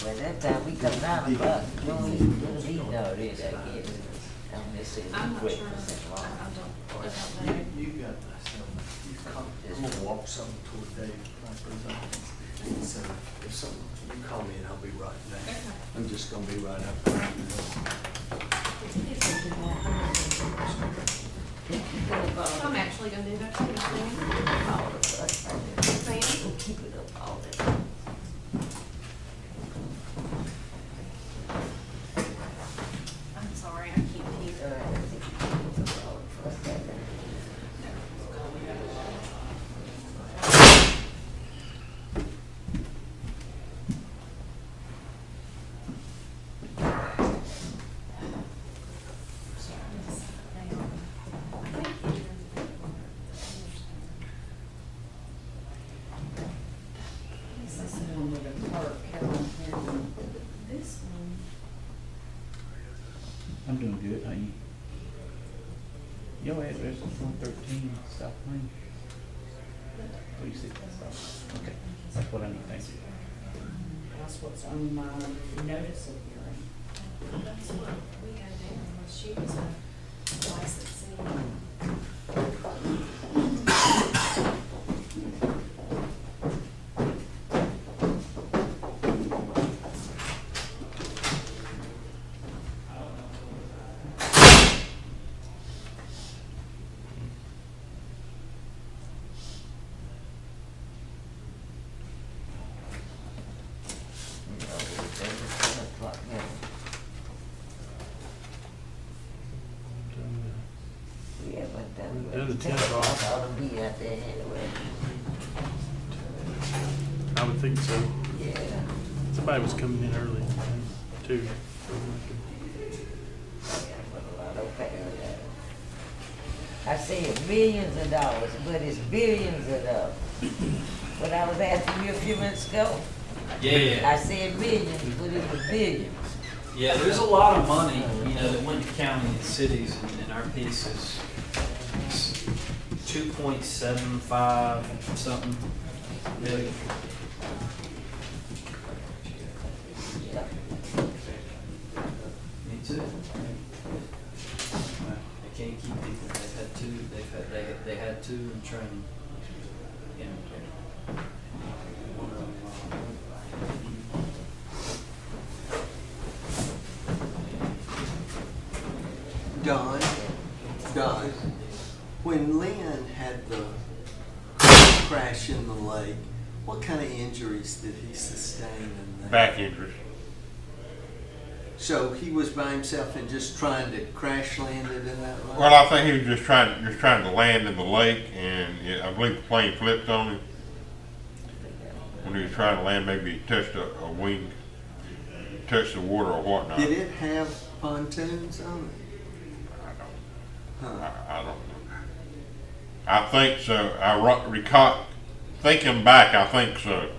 By that time, we come down about, when we know this, I guess. I'm just saying, I'm not quick. sure. I don't know. You got some, I'm gonna walk something toward Dave, like those items. So if something, you call me and I'll be right back. Okay. I'm just gonna be right up there. I'm actually gonna do that too. All of us, we'll keep it up all the time. I'm sorry, I can't hear. This is the one with the clerk, Carol Henry. This one. I'm doing good, how you? Your address is 113 South Main. 36 South. Okay, that's what I need, thank you. That's what's on my notice of hearing. That's what we had down, was she was a licensee. Yeah, but then. We're doing the 10 o'clock. I ought to be out there anyway. I would think so. Yeah. Somebody was coming in early, too. I said millions of dollars, but it's billions of dollars. But I was asking you a few minutes ago, Yeah, I said millions, but it was billions. yeah, there's a lot of money, you know, that went to county and cities, and our piece is 2.75 something million. Me too. They can't keep people, they had two in training. Yeah. One of them, Don, when Lynn had the crash in the lake, what kind of injuries did he sustain in that? Back injuries. So he was by himself and just trying to crash landed in that lake? Well, I think he was just trying to land in the lake, and I believe the plane flipped on him. When he was trying to land, maybe he touched a wing, touched the water or whatnot. Did it have pontoons on it? Huh. I don't know. I think so. I recall, thinking back, I think so.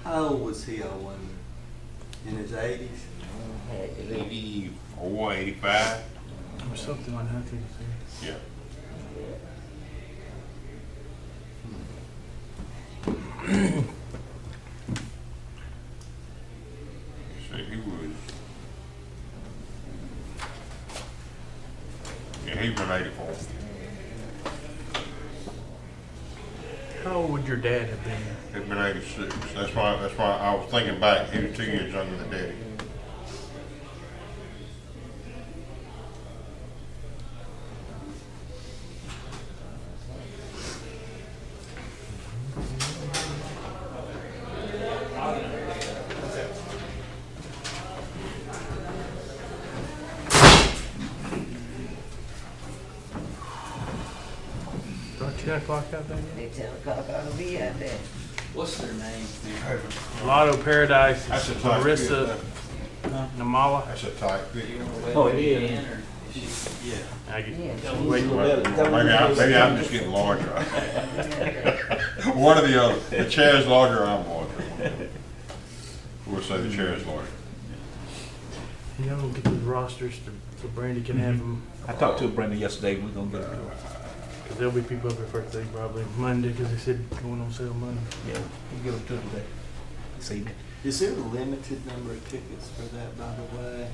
How old was he, I wonder? In his 80s? 84, 85. Or something like that. Yeah. See, he was. Yeah, he was 84. How old would your dad have been? He'd been 86. That's why I was thinking back. He was 2 years younger than Daddy. Thought 10 o'clock out there? At 10 o'clock, I'll be out there. What's their name? Lotto Paradise, That's a tight Marissa fit. Namala. That's a tight fit. Oh, it is. I get, Yeah. wait, Maybe I'm just getting larger. One or the other. The chair's larger, I'm larger. We'll say the chair is larger. you know, get those rosters so Brandy can have them. I talked to Brenda yesterday, we're gonna get it. Because there'll be people up there first thing probably Monday, because they said going on sale Monday. Yeah, we'll get them to today. This evening. Is there a limited number of tickets for that, by the way?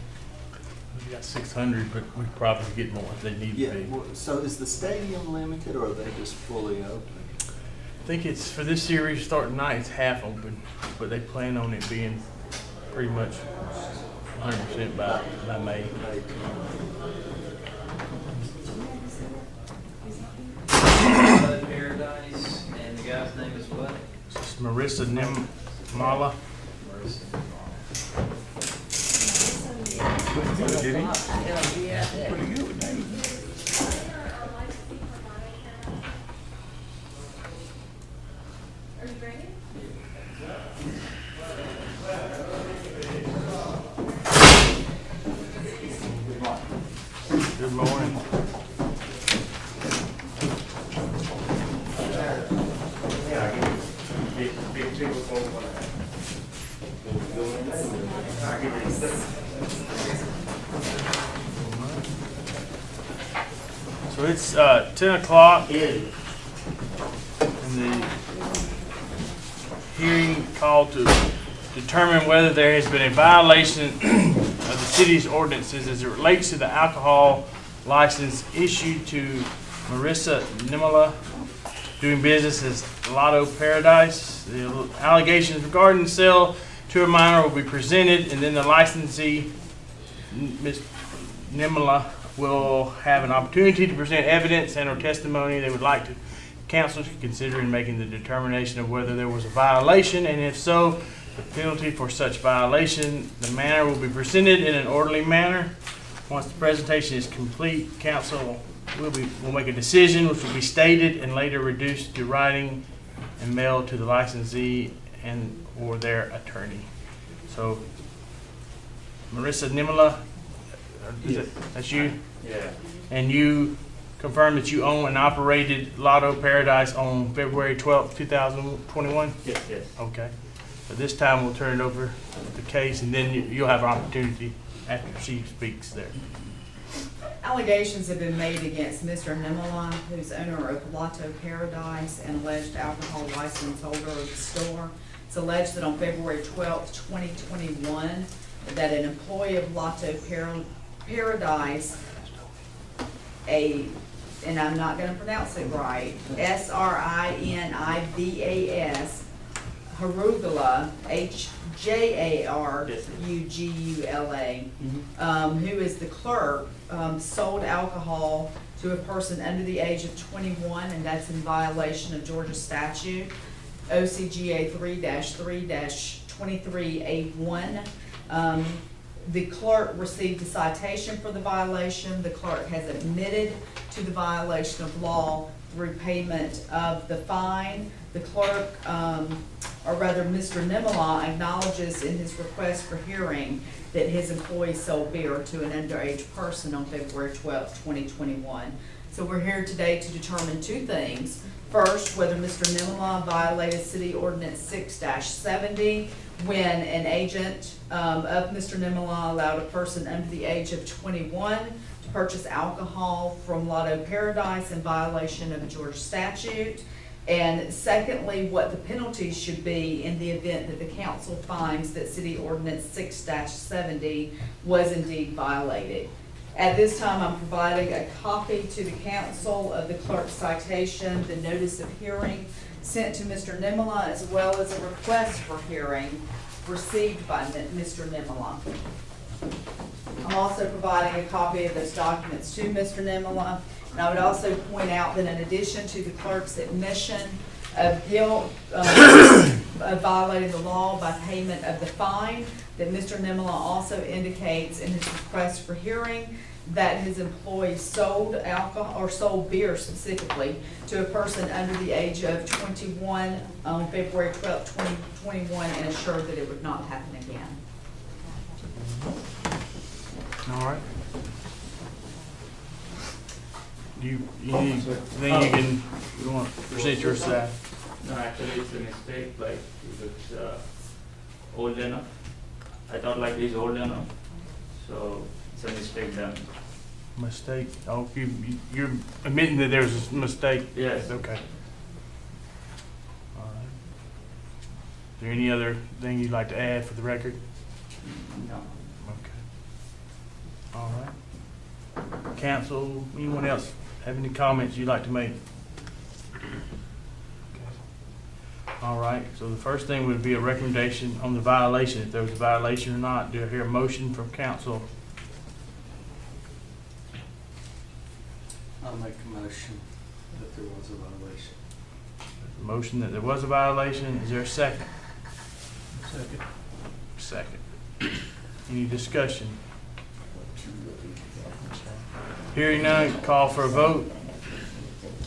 We got 600, but we probably get more if they need Yeah, to be. so is the stadium limited or are they just fully open? I think it's, for this series starting tonight, it's half open, but they plan on it being pretty much 100% by May. Paradise, and the guy's name is what? It's Marissa Nimala. Did he? I'll be out there. Pretty good, man. Are you ready? Good morning. So it's 10 o'clock. And the hearing called to determine whether there has been a violation of the city's ordinances as it relates to the alcohol license issued to Marissa Nimala doing business as Lotto Paradise. The allegations regarding the sale to a minor will be presented, and then the licensee, Ms. Nimala, will have an opportunity to present evidence and or testimony they would like to council to consider in making the determination of whether there was a violation, and if so, the penalty for such violation. The matter will be presented in an orderly manner. Once the presentation is complete, council will make a decision which will be stated and later reduced to writing and mailed to the licensee and or their attorney. So, Marissa Nimala, that's you? Yeah. And you confirm that you own and operated Lotto Paradise on February 12th, 2021? Yes, yes. Okay. At this time, we'll turn it over the case, and then you'll have an opportunity after she speaks there. Allegations have been made against Mr. Nimala, who's owner of Lotto Paradise and alleged alcohol license holder of the store. It's alleged that on February 12th, 2021, that an employee of Lotto Paradise, and I'm not gonna pronounce it right, SRINIVAS, Harugula, HJARUGULA, who is the clerk, sold alcohol to a person under the age of 21, and that's in violation of Georgia statute, OCGA 3-3-23A1. The clerk received a citation for the violation. The clerk has admitted to the violation of law through payment of the fine. The clerk, or rather Mr. Nimala, acknowledges in his request for hearing that his employee sold beer to an underage person on February 12th, 2021. So we're here today to determine two things. First, whether Mr. Nimala violated City Ordinance 6-70 when an agent of Mr. Nimala allowed a person under the age of 21 to purchase alcohol from Lotto Paradise in violation of a Georgia statute. And secondly, what the penalties should be in the event that the council finds that City Ordinance 6-70 was indeed violated. At this time, I'm providing a copy to the council of the clerk's citation, the notice of hearing sent to Mr. Nimala, as well as a request for hearing received by Mr. Nimala. I'm also providing a copy of those documents to Mr. Nimala. And I would also point out that in addition to the clerk's admission of guilt of violating the law by payment of the fine, that Mr. Nimala also indicates in his request for hearing that his employee sold alcohol, or sold beer specifically, to a person under the age of 21 on February 12th, 2021, and assured that it would not happen again. All right. You think you want to present your side? No, actually, it's a mistake, like, it's old enough. I thought like he's old enough, so it's a mistake done. Mistake? Oh, you're admitting that there's a mistake? Yes. Okay. All right. Is there any other thing you'd like to add for the record? No. Okay. All right. Council, anyone else have any comments you'd like to make? All right, so the first thing would be a recommendation on the violation, if there was a violation or not. Do I hear a motion from council? I'll make a motion that there was a violation. A motion that there was a violation. Is there a second? Second. Second. Any discussion? Hearing none, call for a vote.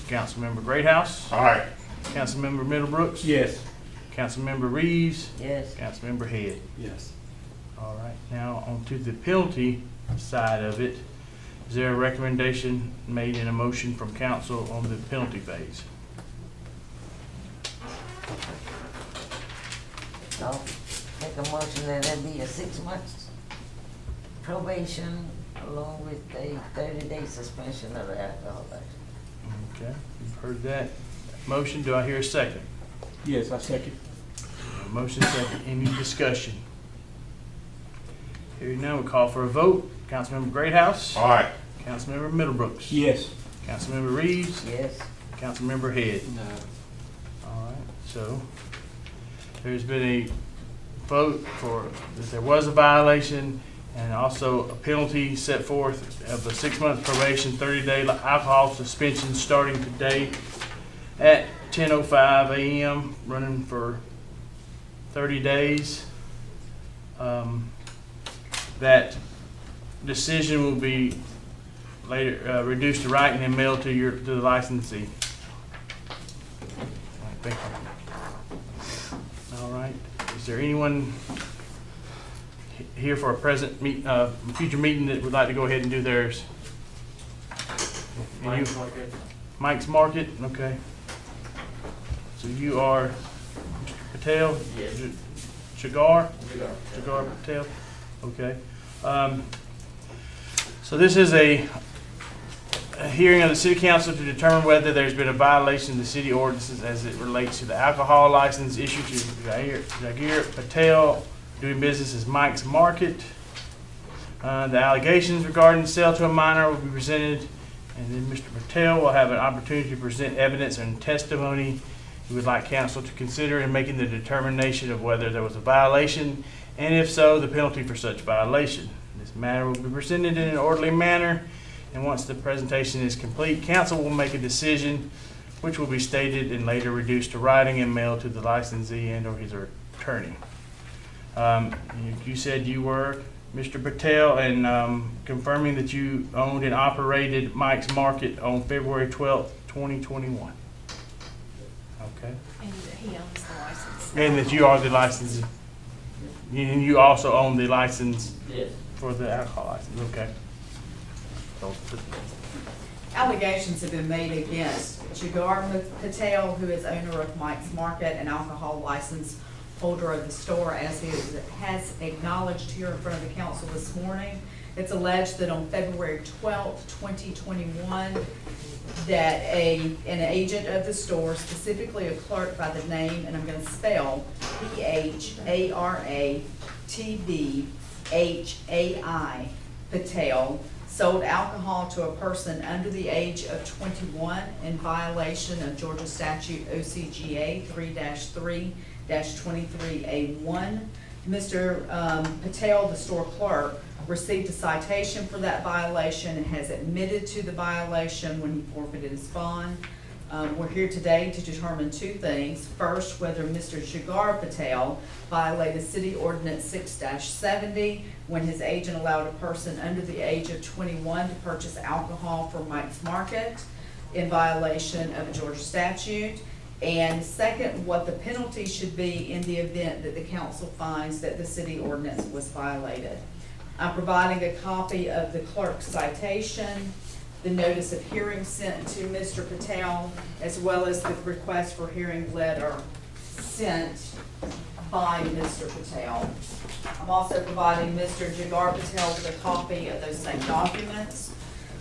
Councilmember Greathouse? All right. Councilmember Middlebrooks? Yes. Councilmember Reeves? Yes. Councilmember Head? Yes. All right, now on to the penalty side of it. Is there a recommendation made in a motion from council on the penalty phase? I'll make a motion that there be a 6 months probation along with a 30-day suspension of the alcohol license. Okay, you've heard that motion. Do I hear a second? Yes, I second. Motion second. Any discussion? Hearing none, we call for a vote. Councilmember Greathouse? All right. Councilmember Middlebrooks? Yes. Councilmember Reeves? Yes. Councilmember Head? No. All right, so there's been a vote for that there was a violation and also a penalty set forth of a 6 month probation, 30-day alcohol suspension starting today at 10:05 a.m., running for 30 days. That decision will be later reduced to writing and mailed to the licensee. Thank you. All right. Is there anyone here for a future meeting that would like to go ahead and do theirs? Mike's Market. Mike's Market, okay. So you are Mr. Patel? Yes. Jagar Patel, okay. So this is a hearing of the city council to determine whether there's been a violation of the city ordinances as it relates to the alcohol license issued to Jagar Patel doing business as Mike's Market. The allegations regarding the sale to a minor will be presented, and then Mr. Patel will have an opportunity to present evidence and testimony he would like council to consider in making the determination of whether there was a violation, and if so, the penalty for such violation. This matter will be presented in an orderly manner, and once the presentation is complete, council will make a decision which will be stated and later reduced to writing and mailed to the licensee and or his attorney. You said you were Mr. Patel, and confirming that you owned and operated Mike's Market on February 12th, 2021. Okay. And that he owns the license. And that you are the licensee. And you also own the license Yes. for the alcohol license, okay. So, Allegations have been made against Jagar Patel, who is owner of Mike's Market and alcohol license holder of the store, as he has acknowledged here in front of the council this morning. It's alleged that on February 12th, 2021, that an agent of the store, specifically a clerk by the name, and I'm going to spell P-H-A-R-A-T-B-H-A-I, Patel, sold alcohol to a person under the age of 21 in violation of Georgia statute OCGA 3-3-23A1. Mr. Patel, the store clerk, received a citation for that violation and has admitted to the violation when he forfeited his bond. We're here today to determine two things. First, whether Mr. Jagar Patel violated City Ordinance 6-70 when his agent allowed a person under the age of 21 to purchase alcohol from Mike's Market in violation of a Georgia statute. And second, what the penalty should be in the event that the council finds that the city ordinance was violated. I'm providing a copy of the clerk's citation, the notice of hearing sent to Mr. Patel, as well as the request for hearing letter sent by Mr. Patel. I'm also providing Mr. Jagar Patel with a copy of those same documents.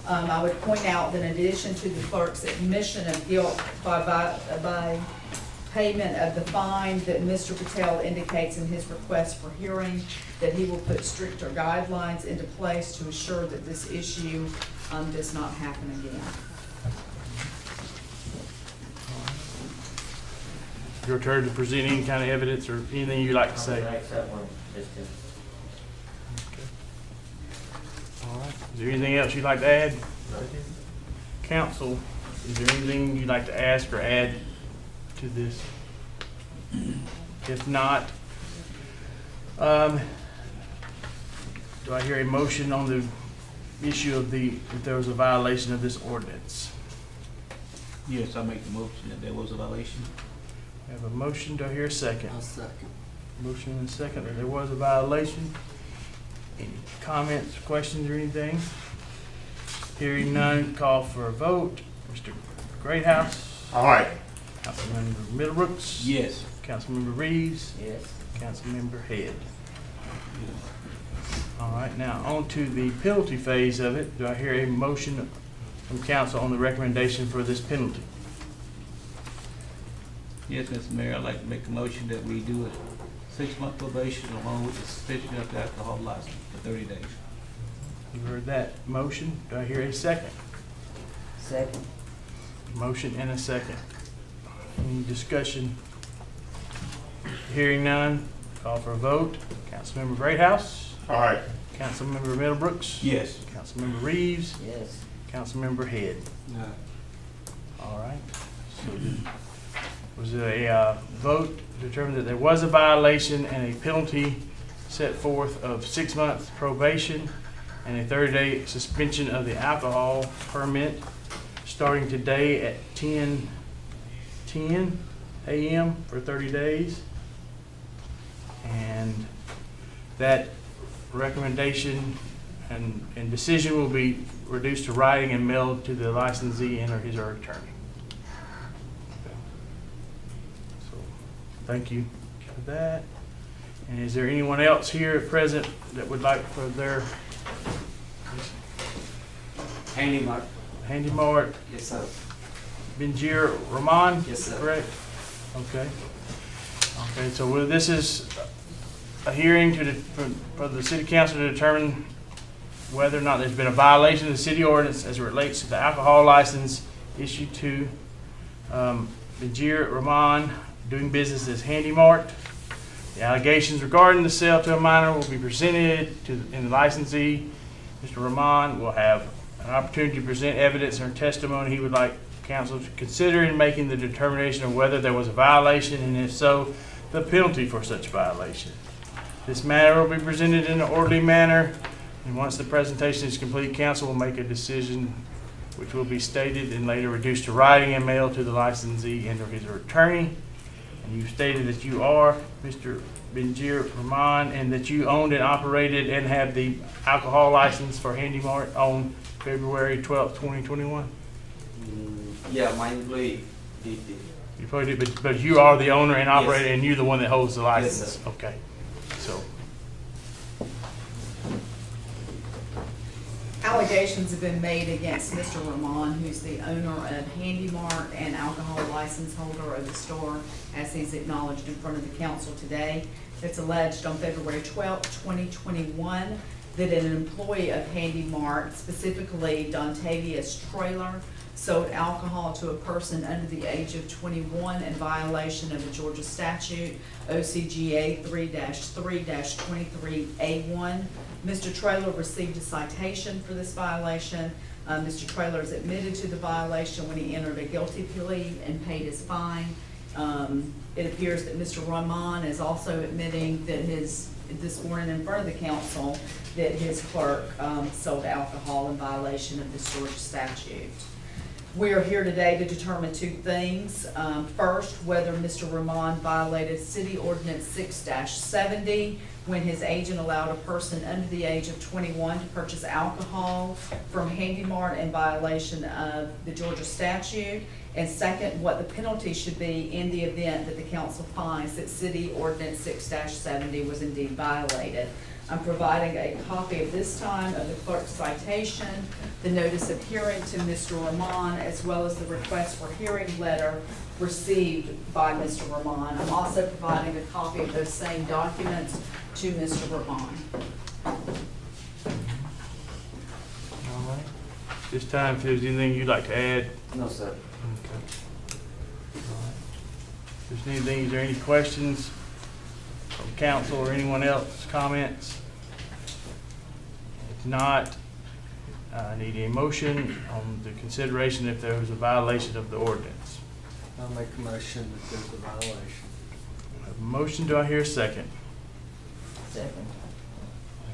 I would point out that in addition to the clerk's admission of guilt by payment of the fine, that Mr. Patel indicates in his request for hearing that he will put stricter guidelines into place to assure that this issue does not happen again. Your turn to present any kind of evidence or anything you'd like to say. All right. Is there anything else you'd like to add? Council, is there anything you'd like to ask or add to this? If not, do I hear a motion on the issue of if there was a violation of this ordinance? Yes, I make the motion that there was a violation. I have a motion. Do I hear a second? I'll second. Motion and a second that there was a violation. Any comments, questions, or anything? Hearing none, call for a vote. Mr. Greathouse. All right. Councilmember Middlebrooks. Yes. Councilmember Reeves. Yes. Councilmember Head. All right, now on to the penalty phase of it. Do I hear a motion from council on the recommendation for this penalty? Yes, Mr. Mayor, I'd like to make a motion that we do a 6-month probation along with the suspension of the alcohol license for 30 days. You heard that motion. Do I hear a second? Second. Motion and a second. Any discussion? Hearing none, call for a vote. Councilmember Greathouse. All right. Councilmember Middlebrooks. Yes. Councilmember Reeves. Yes. Councilmember Head. No. All right. So was it a vote to determine that there was a violation and a penalty set forth of 6 months probation and a 30-day suspension of the alcohol permit starting today at 10:10 a.m. for 30 days. And that recommendation and decision will be reduced to writing and mailed to the licensee and or his or her attorney. Okay. So, thank you for that. And is there anyone else here at present that would like for their Handy Mark. Handy Mart, Yes, sir. Benjir Rahman? Yes, sir. Correct? Okay. Okay, so this is a hearing for the city council to determine whether or not there's been a violation of the city ordinance as it relates to the alcohol license issued to Benjir Rahman doing business as Handy Mart. The allegations regarding the sale to a minor will be presented in the licensee. Mr. Rahman will have an opportunity to present evidence or testimony he would like council to consider in making the determination of whether there was a violation, and if so, the penalty for such violation. This matter will be presented in an orderly manner, and once the presentation is complete, council will make a decision which will be stated and later reduced to writing and mailed to the licensee and or his attorney. And you stated that you are Mr. Benjir Rahman and that you owned and operated and have the alcohol license for Handy Mart on February 12th, 2021? Yeah, my employee did it. You probably did, but you are the owner and operator, Yes. and you're the one that holds the license? Yes, sir. Okay, so. Allegations have been made against Mr. Rahman, who's the owner of Handy Mart and alcohol license holder of the store, as he's acknowledged in front of the council today. It's alleged on February 12th, 2021, that an employee of Handy Mart, specifically Dontavius Trailer, sold alcohol to a person under the age of 21 in violation of the Georgia statute, OCGA 3-3-23A1. Mr. Trailer received a citation for this violation. Mr. Traylor's admitted to the violation when he entered a guilty plea and paid his fine. It appears that Mr. Rahman is also admitting that this morning in front of the council, that his clerk sold alcohol in violation of this Georgia statute. We are here today to determine two things. First, whether Mr. Rahman violated City Ordinance 6-70 when his agent allowed a person under the age of 21 to purchase alcohol from Handy Mart in violation of the Georgia statute. And second, what the penalty should be in the event that the council finds that City Ordinance 6-70 was indeed violated. I'm providing a copy of this time of the clerk's citation, the notice of hearing to Mr. Rahman, as well as the request for hearing letter received by Mr. Rahman. I'm also providing a copy of those same documents to Mr. Rahman. All right. This time, if there's anything you'd like to add? No, sir. Okay. All right. If there's anything, is there any questions from council or anyone else, comments? If not, I need a motion on the consideration if there was a violation of the ordinance. I'll make a motion that there's a violation. I have a motion, do I hear a second? Second.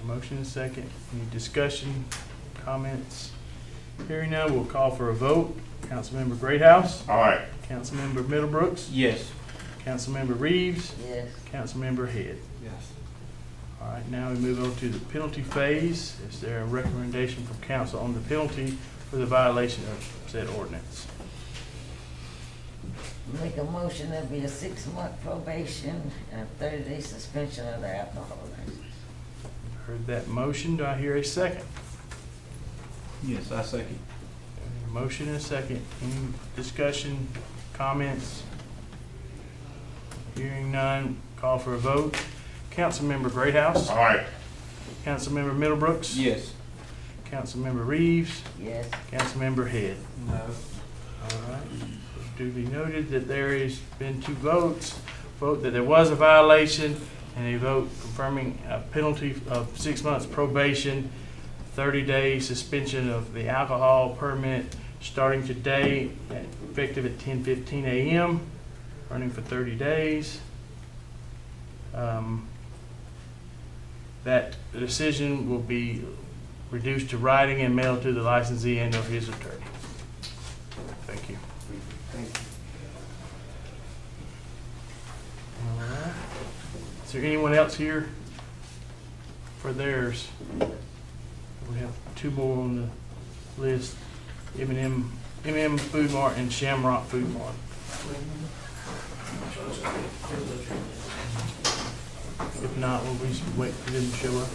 A motion and a second. Any discussion, comments? Hearing none, we'll call for a vote. Councilmember Greathouse. Aye. Councilmember Middlebrooks. Yes. Councilmember Reeves. Yes. Councilmember Head. Yes. All right, now we move on to the penalty phase. Is there a recommendation from council on the penalty for the violation of said ordinance? Make a motion that be a 6-month probation and a 30-day suspension of the alcohol license. Heard that motion. Do I hear a second? Yes, I second. A motion and a second. Any discussion, comments? Hearing none, call for a vote. Councilmember Greathouse. Aye. Councilmember Middlebrooks. Yes. Councilmember Reeves. Yes. Councilmember Head. No. All right. Duly noted that there has been 2 votes. Vote that there was a violation and a vote confirming a penalty of 6 months probation, 30-day suspension of the alcohol permit starting today, effective at 10:15 a.m., running for 30 days. That decision will be reduced to writing and mailed to the licensee and or his attorney. Thank you. Thank you. All right. Is there anyone else here for theirs? We have 2 more on the list. M&M Food Mart and Shamrock Food Mart. If not, we'll just wait for them to show up.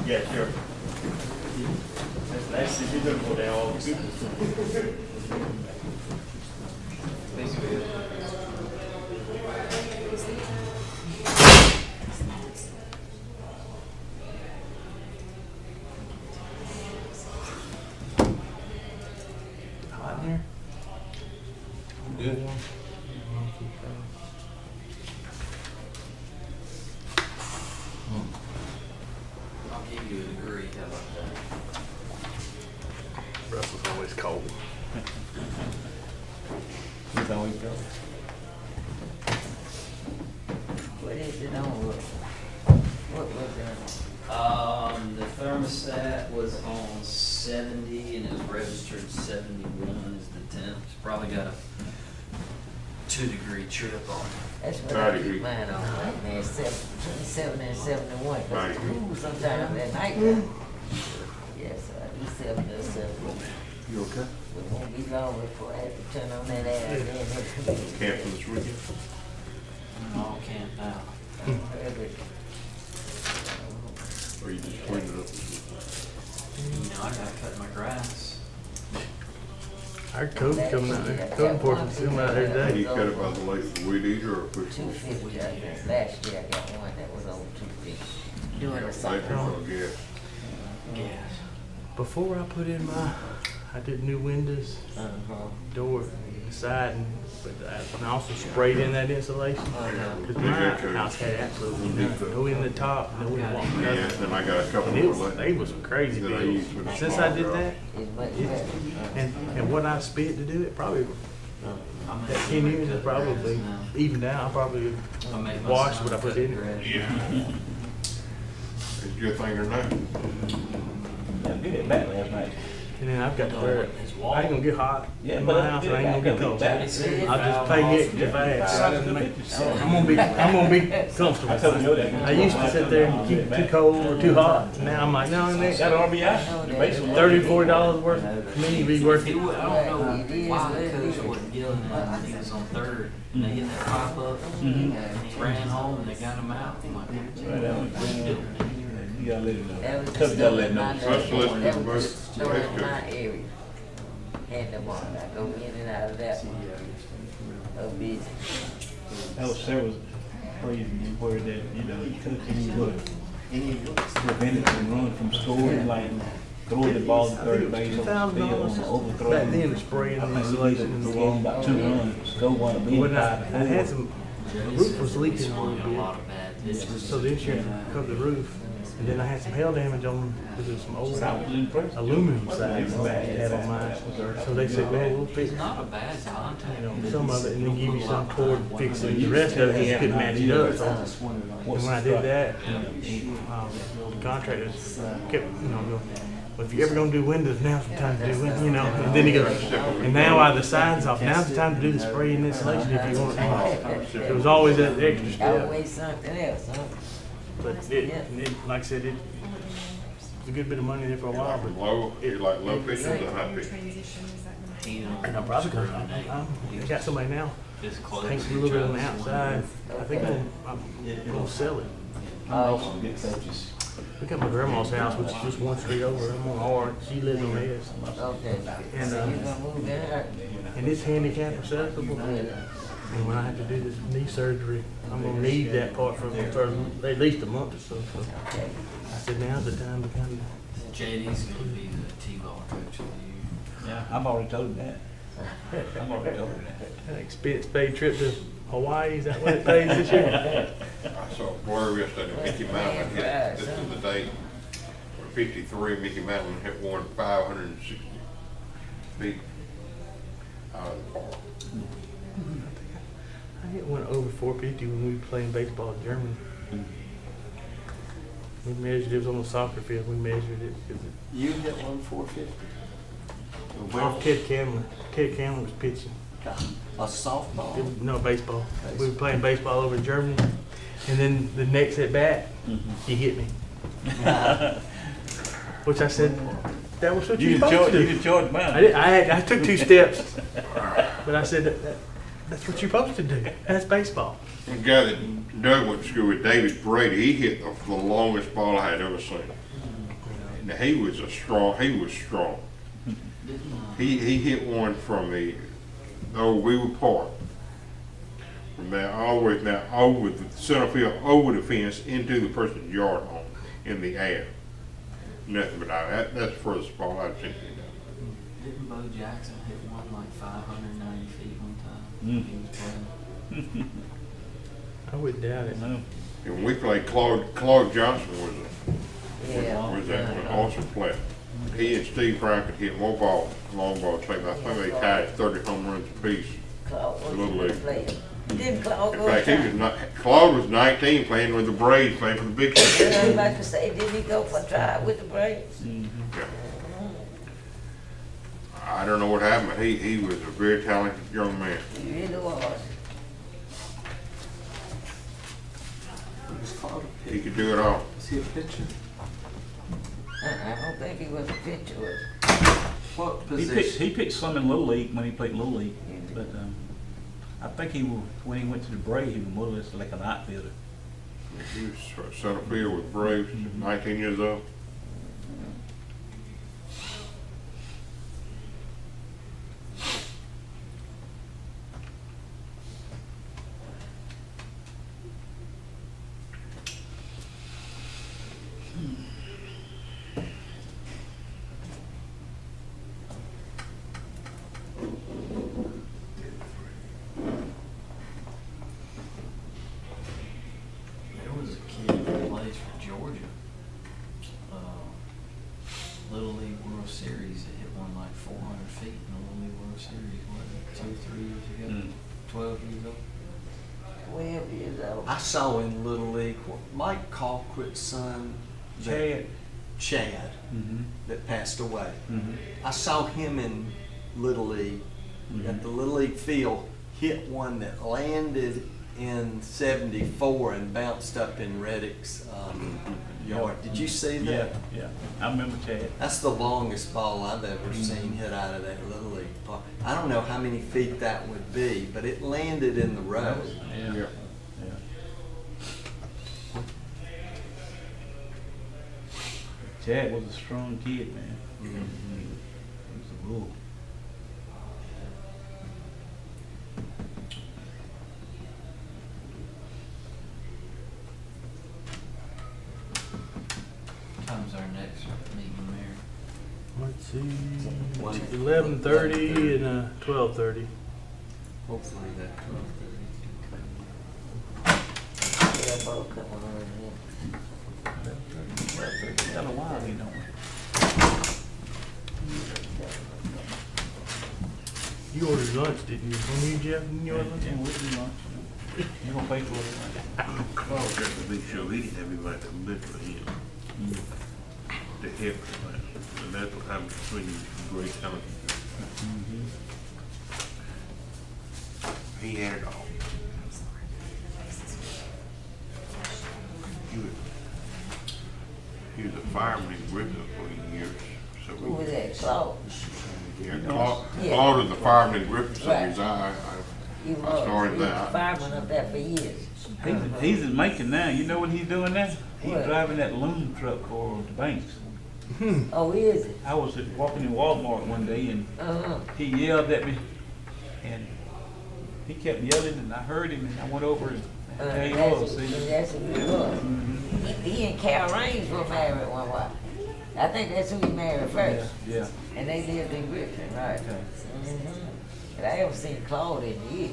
Yeah, sure. Hot in here? Good. I'll give you a degree, how about that? Russell's always cold. He's always go. What is it on? What was it? The thermostat was on 70 and it was registered 71 is the temp. It's probably got a 2-degree trip on it. That's what 90 I keep degrees. mine on, right now, 27 and 71, 90 cause it's degrees. cool sometimes at night. Yes, I do 7 and 71. You okay? It won't be long before I have to turn on that air again. Camping this weekend? I'm all camped out. Or you just cleaned it up? You know, I gotta cut my grass. Our code coming out there, code enforcement's coming out there Did today. you cut it by the length of weed eater or put some? 250, I think. Last year I got one that was over 250 during the summer. Thank you for the gas. Gas. Before I put in I did new windows, Uh-huh. door, the side, and I also sprayed in that insulation. Cause my house had absolutely nothing, no in the top, no in the wall, Yeah, nothing. then I got a couple And it was, more. they was crazy That I bills. used with a Since small I did job. that, It's much it's, better. and what I spent to do it, probably, that 10 years is probably evened out. I probably washed what I put in it. Yeah. It's a good thing or not. Yeah, did it back last night. And then I've got to where I ain't gonna get hot Yeah, in but my house, and I ain't gonna get cold. I'll back. just pay extra fast. I'm gonna be comfortable. I told you that. I used to sit there and keep it too cold or too hot. Now I'm like, no, it ain't got Got an RBI. The base was $30, $40 worth. For me, it'd be worth He it. would, I don't know why the coach wasn't yelling at him, he was on third, and they hit that pop up, and he ran home, and they got him out. I'm like, what are you doing? You gotta let it know. That was the Coach gotta store let it in know. my Let's listen to that was both- the store both in my area. Had them on, I go in and out of that one. So busy. That was Sarah's crazy where that, you know, coaching would prevent it from running from scoring, like throwing the ball to third base on the field on the overthrow. Back then, the spraying the insulation in the wall. About 2 runs, go one, being When I 5-4. had some, the roof was leaking a little A lot bit. of bad business. So the insurance covered the roof. And then I had some hail damage on, because of some old I was impressed. aluminum sides that I had on mine. So they said, well, we'll fix, It's not a bad contact. you know, some of it, and then give you some toward fixing the rest of it, you couldn't match it up. So and when I did that, the contractors kept, you know, going, well, if you're ever gonna do windows, now's the time to do windows, you know. And then he goes, and now while the side's off, now's the time to do the spray and insulation if you want it. It was always that extra step. Always something else, huh? But it, like I said, it was a good bit of money there for a while, but Low, you like low pitch or the high pitch? Transition, is that gonna? He don't and I'm probably gonna, I got somebody now, It's close. paints a little bit on the outside. I think I'm gonna sell it. Also good coaches. Look at my grandma's house, which is just one street over. I'm on R. She lives on this. Okay. And, So you gonna move in her? And it's handicap accessible. And when I have to do this knee surgery, I'm gonna need that part for at least a month or so. So Okay. I said, now's the time to kind of. JD's gonna be the T-ball coach of the year. Yeah, I've already told him that. I've already told him that. An expense paid trip to Hawaii, is that what it pays this year? I saw a blur yesterday, Mickey Mountain hit, this is the day, where 53, Mickey Mountain hit one 560 feet out of the park. I hit one over 450 when we were playing baseball in Germany. We measured, it was on the soccer field, we measured it. You hit 1/450? Off Kid Camler. Kid Camler was pitching. A softball? It was- No, baseball. We were playing baseball over in Germany. And then the next at bat, he hit me. Which I said, that was what You you're can supposed charge, to you do. can charge mine. I took 2 steps, but I said, that's what you're supposed to do. That's baseball. The guy that Doug went to school with, David Brady, he hit the longest ball I had ever seen. Now, he was strong. He hit one from the old Weaver Park, from there all the way now over the center field, over the fence, into the person's yard home, in the air. Nothing but that's the furthest ball I've seen. Didn't Bo Jackson hit one like 590 feet one time? Mm. He was playing. I wouldn't doubt it. No. And when we played, Claude Johnson Yeah. was an awesome player. He and Steve Brown could hit more balls, long ball tape. I think they tied 30 home runs apiece. Claude was Little league. playing. Didn't Claude In go? fact, he was not, Claude was 19 playing with the Braves, playing for the Big I was Six. about to say, didn't he go for a drive with the Braves? I don't know what happened, but he was a very talented young man. He really was. He could do it all. Is he a pitcher? I don't think he was a pitcher. What He position? picked some in Little League when he played Little League, but I think when he went to the Braves, he was more or less like an outfielder. He was center field with Braves, 19 years old. Georgia. Little League World Series, it hit one like 400 feet in the Little League World Series, what, 2 or 3 years ago? 12 years ago? 12 years old. I saw in Little League, Mike Colquitt's son, Chad, that passed away. I saw him in Little League, at the Little League field, hit one that landed in 74 and bounced up in Reddick's yard. Did you see that? Yeah, I remember Chad. That's the longest ball I've ever seen hit out of that Little League park. I don't know how many feet that would be, but it landed in the road. Yeah. Chad was a strong kid, man. He was a bull. Time's our next meeting, Mayor? Let's see, 11:30 and 12:30. Hopefully that. Yeah, both come on in. Tell him why we don't. You ordered lunch, didn't you? When you, Jeff, when you ordered lunch? And we'll do lunch. You gonna pay for it? Carl got to be sure he didn't have anybody to live for him, to help him. And that's what happened between great talent. He had it all. He was a fireman in Griffin for years. So Who was that, Claude? Yeah, Claude is a fireman in Griffin, so Right. I started that. Fireman up there for years. He's in Macon now. You know what he's doing now? He's What? driving that loom truck for the banks. Oh, is it? I was walking in Walmart one day and Uh-huh. he yelled at me, and he kept yelling, and I heard him, and I went over and there he was. See? That's who he was. He and Cal Raines were married one while. I think that's who he married first. Yeah. And they lived in Griffin, right? Okay. But I haven't seen Claude in years.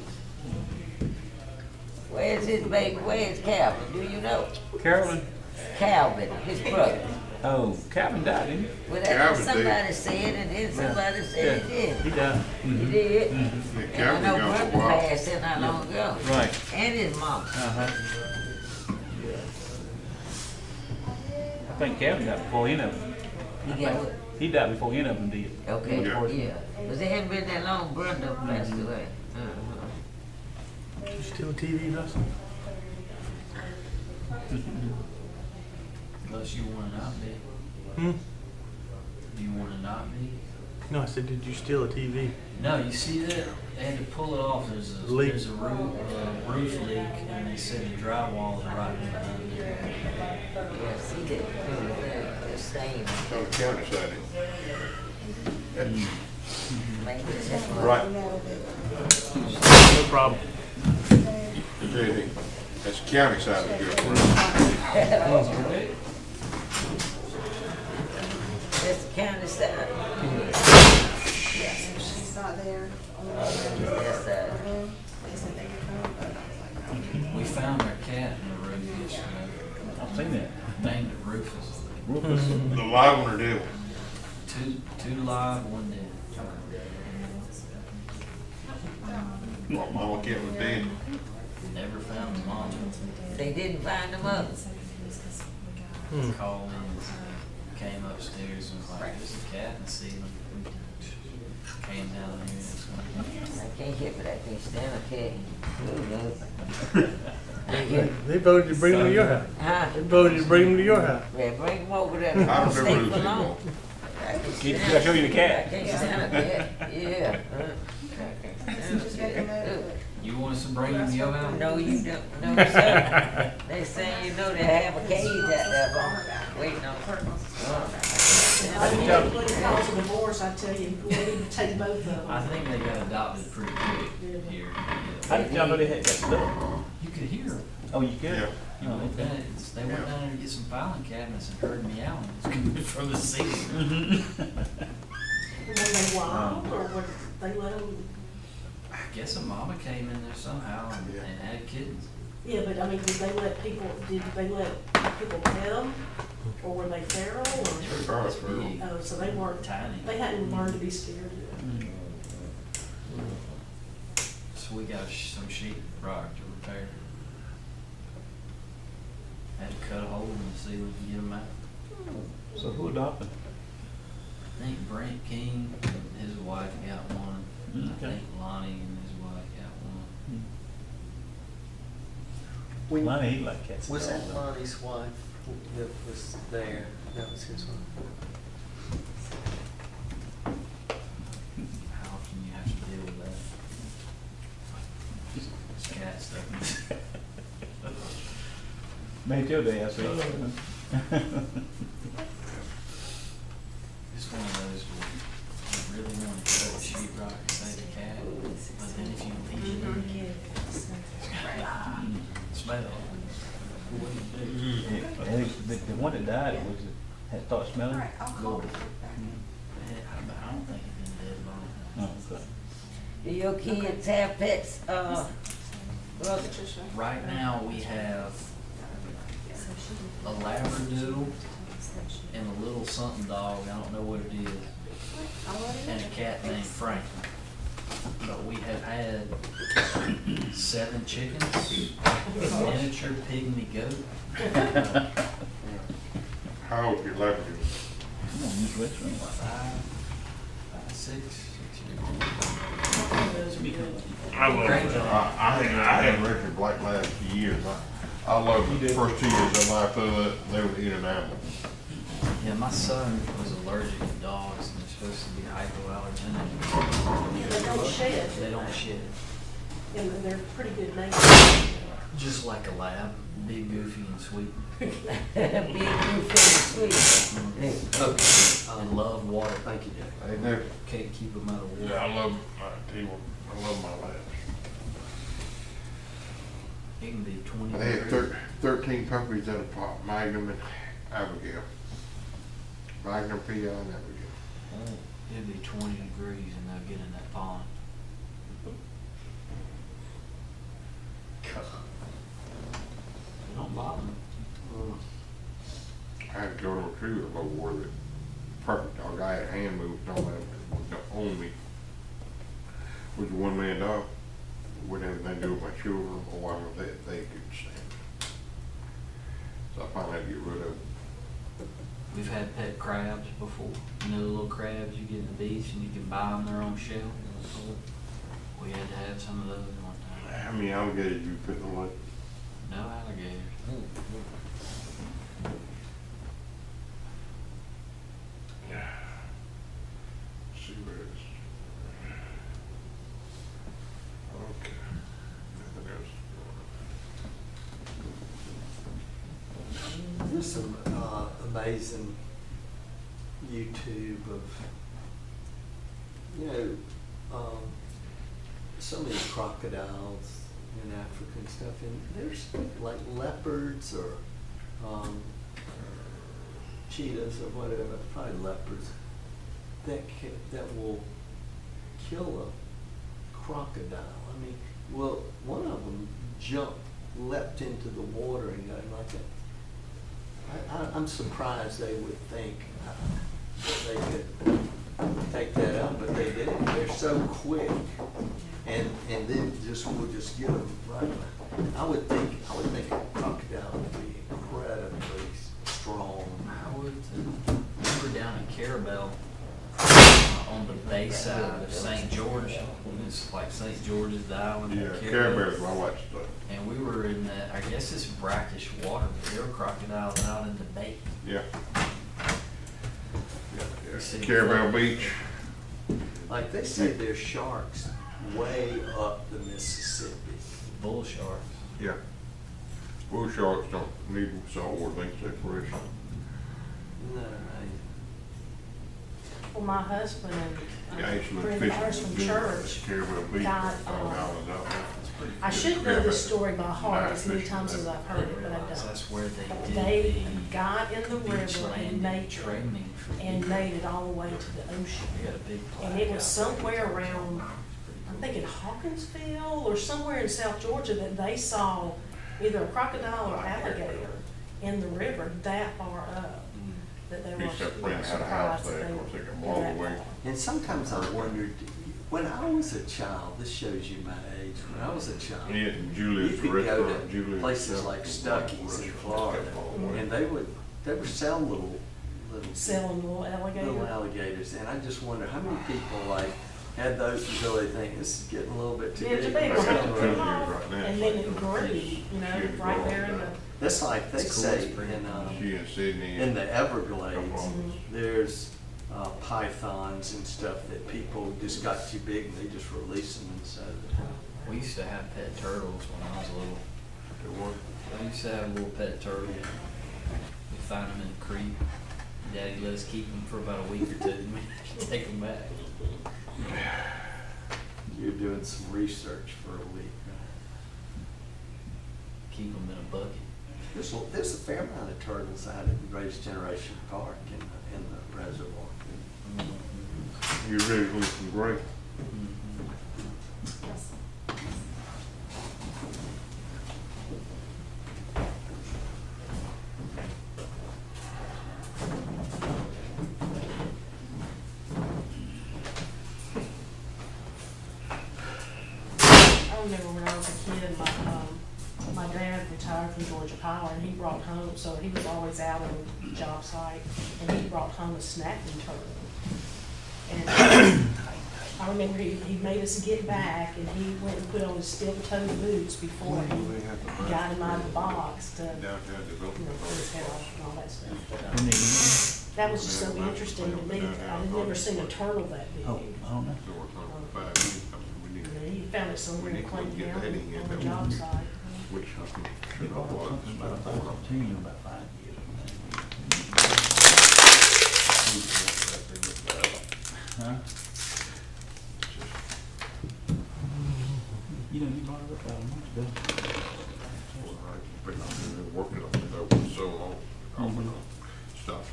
Where's his baby? Where's Calvin? Do you know? Carolyn. Calvin, his brother. Oh, Calvin died, didn't he? Well, that's what Calvin somebody did. said, and then somebody said he did. He died. He did. Yeah, And I Calvin know got Brenda a while. passed in not long ago. Right. And his mom. Uh-huh. I think Calvin died before any of them. You got what? He died before any of them did. Okay, Yeah. yeah. But it hadn't been that long, Brenda passed away. Uh-huh. You still TV, Russell? Unless you want to not be. Hmm? Do you want to not be? No, I said, did you steal a TV? No, you see that? They had to pull it off. There's a Leak. roof leak, and they said the drywall is right behind there. Yeah, see that, the stain. On the county side. Maybe that's Right. No problem. JD, that's the county side of it. That's the county side. Yes, she's not there. That's They said they could come, but I was like, We found our cat in the roof yesterday. I've seen that. Named it Rufus. Rufus. The live one or deal? Two live, one dead. What, mama cat was dead? Never found the mom. they didn't find them up. Called in, came upstairs and was like, there's a cat in the ceiling. Came down here and it's like, I can't hit, but I can't stand a cat. Ooh, no. They voted to bring them to your house. Huh? They voted to bring them to your house. Yeah, bring them over there. I don't Stay remember for who long. it was. I can't Can stand I show you the I cat? can't stand a cat. Yeah. I can't stand a cat. you want us to bring him to your house? No, you don't. No, sir. They say you know they have a cage out there, but waiting on her. Because of divorce, I tell you, we need to take both of them. I think they got adopted pretty quick here. How did y'all know they had that stuff? You could hear them. Oh, you could? Yeah. You went down, they went down there to get some filing cabinets and heard me out. It's coming from the ceiling. Were they wild, or were they let them? I guess a mama came in there somehow and had kittens. Yeah, but I mean, did they let people pet them? Or were they feral or? That's big. Oh, so they weren't, Tiny. they hadn't learned to be scared. So we got some sheet rock to repair. Had to cut a hole in the ceiling to get them out. So who adopted? I think Brent King, and his wife got one. I Okay. think Lonnie and his wife got one. When- Lonnie, he like cats. and Was that dogs, though. Lonnie's wife that was there? That was his wife? How often you have to deal with that? It's cat stuff. Made your day, I see. It's one of those where you really want to cut the sheet rock and save the cat, but then if you leave it, smell. What do you do? And the one that died, was it, had started smelling? Man, I don't think it's been dead long. Oh, okay. Do your kids have pets, well, Right now, we have a Labradoodle and a little something dog, I don't know what it is, and a cat named Frank. But we have had 7 chickens, a miniature pygmy goat, How old your Labrador? Come on, this restaurant. 6 years. I love Great it. job. I hadn't read Black Labs for years. I loved it. The first 2 years of life, they were eating animals. Yeah, my son was allergic to dogs, and they're supposed to be hypoallergenic. Yeah, they don't shed. They don't shed. And they're pretty good neighbors. Just like a lab, big, goofy, and sweet. big, goofy, and sweet. Okay. And love water. Thank you, Jack. They do. Can't keep them out of water. Yeah, I love my labs. It can be 20 They had degrees. 13 puppies at a pop, Magnum and Abigail. Magnum, P.I. and Abigail. It'd be 20 degrees and they'll get in that pond. They don't bother them. I had to go to a tree with a low water that perfect dog. I had a hand moved on that on me. Was a one-man dog. Wouldn't have anything to do with my children or whatever they could stand. So I finally had to get rid of it. We've had pet crabs before. You know the little crabs you get in the beach and you can buy them their own shell? We had to have some of those one time. How many alligators you put in the lake? No alligators. See where it is. Okay. Nothing else. There's some amazing YouTube of, so many crocodiles in Africa and stuff, and there's like leopards or cheetahs or whatever, probably leopards, that will kill a crocodile. I mean, well, one of them leapt into the water and got him like that. I'm surprised they would think that they could take that out, but they didn't. They're so quick, and then we'll just get them right. I would think a crocodile would be incredibly strong. I would, we were down in Carabel on the bay side of St. George. And it's like St. George is the island. Yeah, of Carabel's my wife's stuff. And we were in that, I guess it's brackish water, but there were crocodiles out in the bay. Yeah. You see Carabel the- Beach. Like they say, there's sharks way up the Mississippi. Bull sharks. Yeah. Bull sharks don't need salt water, they stay fresh. Isn't that amazing? Well, my husband Yeah, I used to and look friend of ours from fishing. church Carabel Beach. got, $5 out there. I should know this story by heart as many times as I've heard Didn't it, but I realize don't. that's where they did They the got in the beach river and landing made training for and people. made it all the way to the ocean. They got a big And it plaque was out there. somewhere around, I'm thinking Hawkinsville or somewhere in South Georgia that they saw either a crocodile or alligator in the river that far up, that they were Except Brent had a house surprised there, that of course, they they can were blow that away. far. And sometimes I wondered, when I was a child, this shows you my age, when I was a child, Yeah, and you Julius could go restaurant, to Julius. places like Stuckey's in Florida, and they would sell little Selling little little alligator. alligators, and I just wonder how many people like had those until they think this is getting a little bit too Yeah, big. too big. I got for the me." two right now. And then it grew, you know, right there in the, That's like they It's cool, say it's pretty She in Sydney. in the Everglades, Mhm. there's pythons and stuff that people just got too big and they just release them inside the town. We used to have pet turtles when I was little. I used to have a little pet turtle. We find them in the creek. Daddy let us keep them for about a week or two, and we had to take them back. You're doing some research for a week. Keep them in a bucket. There's a fair amount of turtles out at Grace Generation Park in the reservoir. You ready to lose some grape? I remember when I was a kid, my dad retired from Georgia Power, and he brought home, so he was always out on the job site, and he brought home a snacking turtle. And I remember he made us get back, and he went and put on his steel-toed boots before he got him out of the box to, Downtown put his head off and all that stuff. And then- That was just so interesting to me. I'd never seen a turtle that big. Oh, I don't know. So we're talking 5 years, we need, And he found it somewhere in Clayton get that County in, on the that job one. site. which should If I have was was. talking about, I thought I was telling you about 5 years. Huh? You know, you brought it up about a month ago. But I've been working on it over so long, off and on, stop.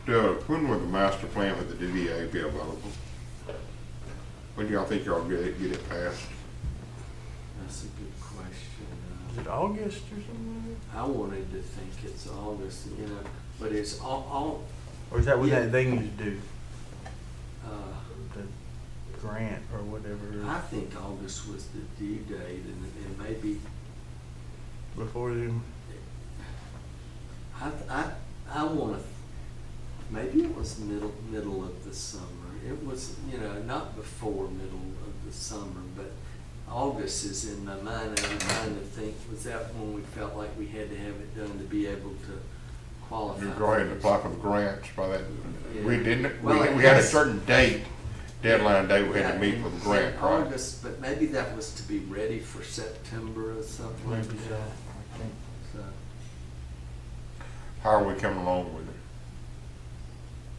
Doug, when will the master plan with the DDA be available? When do y'all think y'all get it passed? That's a good question. Is it August or something? I wanted to think it's August, you know, but it's all Or is that what Yeah. that thing is due, uh, the grant or whatever, I think August was the due date, and maybe, before then? I wanna, maybe it was middle of the summer. It was, you know, not before middle of the summer, but August is in my mind, and I'm trying to think, was that when we felt like we had to have it done to be able to qualify? You go ahead and apply for the grants by that, we Yeah. didn't, Well, we had a yes. certain date, deadline date we had to Yeah, meet for the grant, right? August, but maybe that was to be ready for September or something like Maybe that. so. So, How are we coming along with it?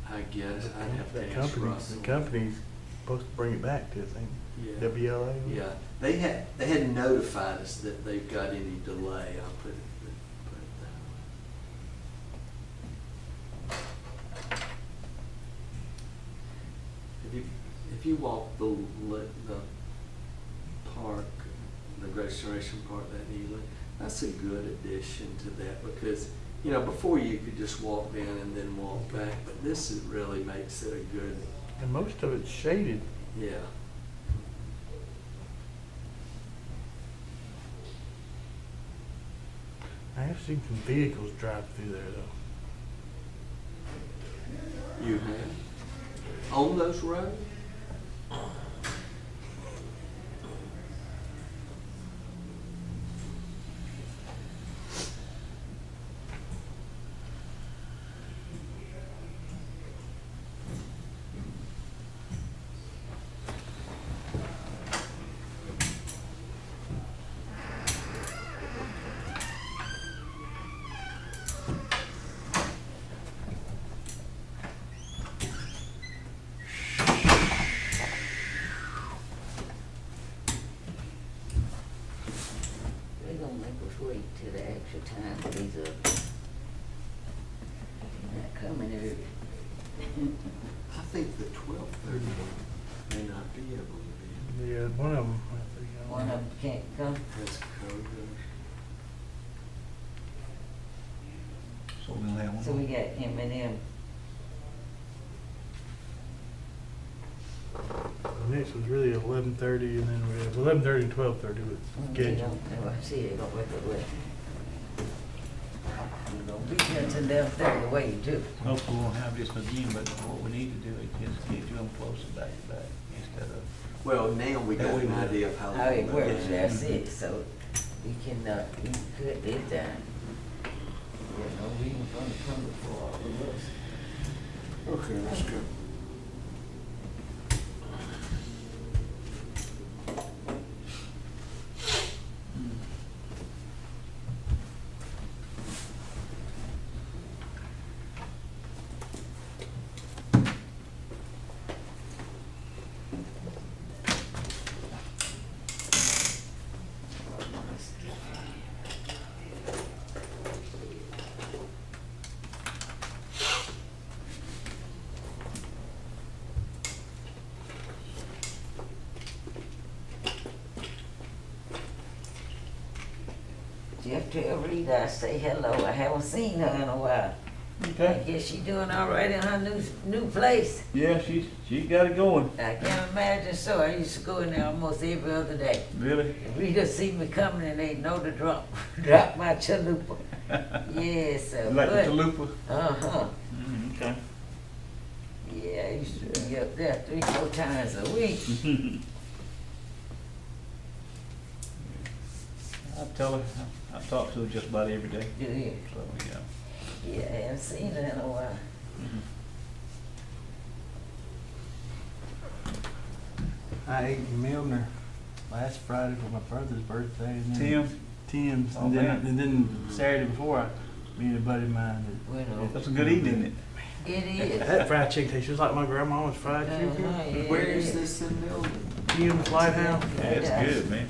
I guess I'd have to That ask company, Russell. the company's supposed to bring it back to, I think, Yeah. WLA. Yeah, they had notified us that they've got any delay, I'll put it that way. If you walk the park, the Grace Generation Park that evening, that's a good addition to that, because, you know, before you could just walk down and then walk back, but this really makes it a good, And most of it's shaded. yeah. I have seen some vehicles drive through there though. You have? On those roads? They're gonna make us wait till the extra time for these not coming early. I think the 12th Yeah, one of them. One of them can't come. That's code. So we'll have one. So we got M&M. The next was really 11:30, and then we have 11:30 and 12:30 with They schedule. don't, I see they don't work it with. We're gonna be here till 11:30 away too. Hopefully we won't have this again, but what we need to do is just get them closer back to back instead of. Well, now we got an idea of how. How it works, Yeah. that's it, so we can, we could this time. There's no reason for them to come before all of us. Okay, let's go. Jeff, tell Rita I say hello. I haven't seen her in a while. I guess she doing all right in her new place. Yeah, she got it going. I can't imagine so. I used to go in there almost every other day. Really? If Rita see me coming and they know to drop my chalupa. Yes, sir. Like the chalupa? Uh-huh. Okay. Yeah, I used to be up there 3-4 times a week. I tell her, I talk to her just about every day. Do you? So, yeah. Yeah, I haven't seen her in a while. I ate in Milner last Friday for my brother's birthday. And then Tim's, and then, man. and then Saturday before, me and a buddy of mine. Well, That's a good eating, isn't it? it is. That fried chicken tastes just like my grandma's fried chicken. Yeah, Where it is this in Milton? Tim's Lighthouse. Yeah, it's good, man.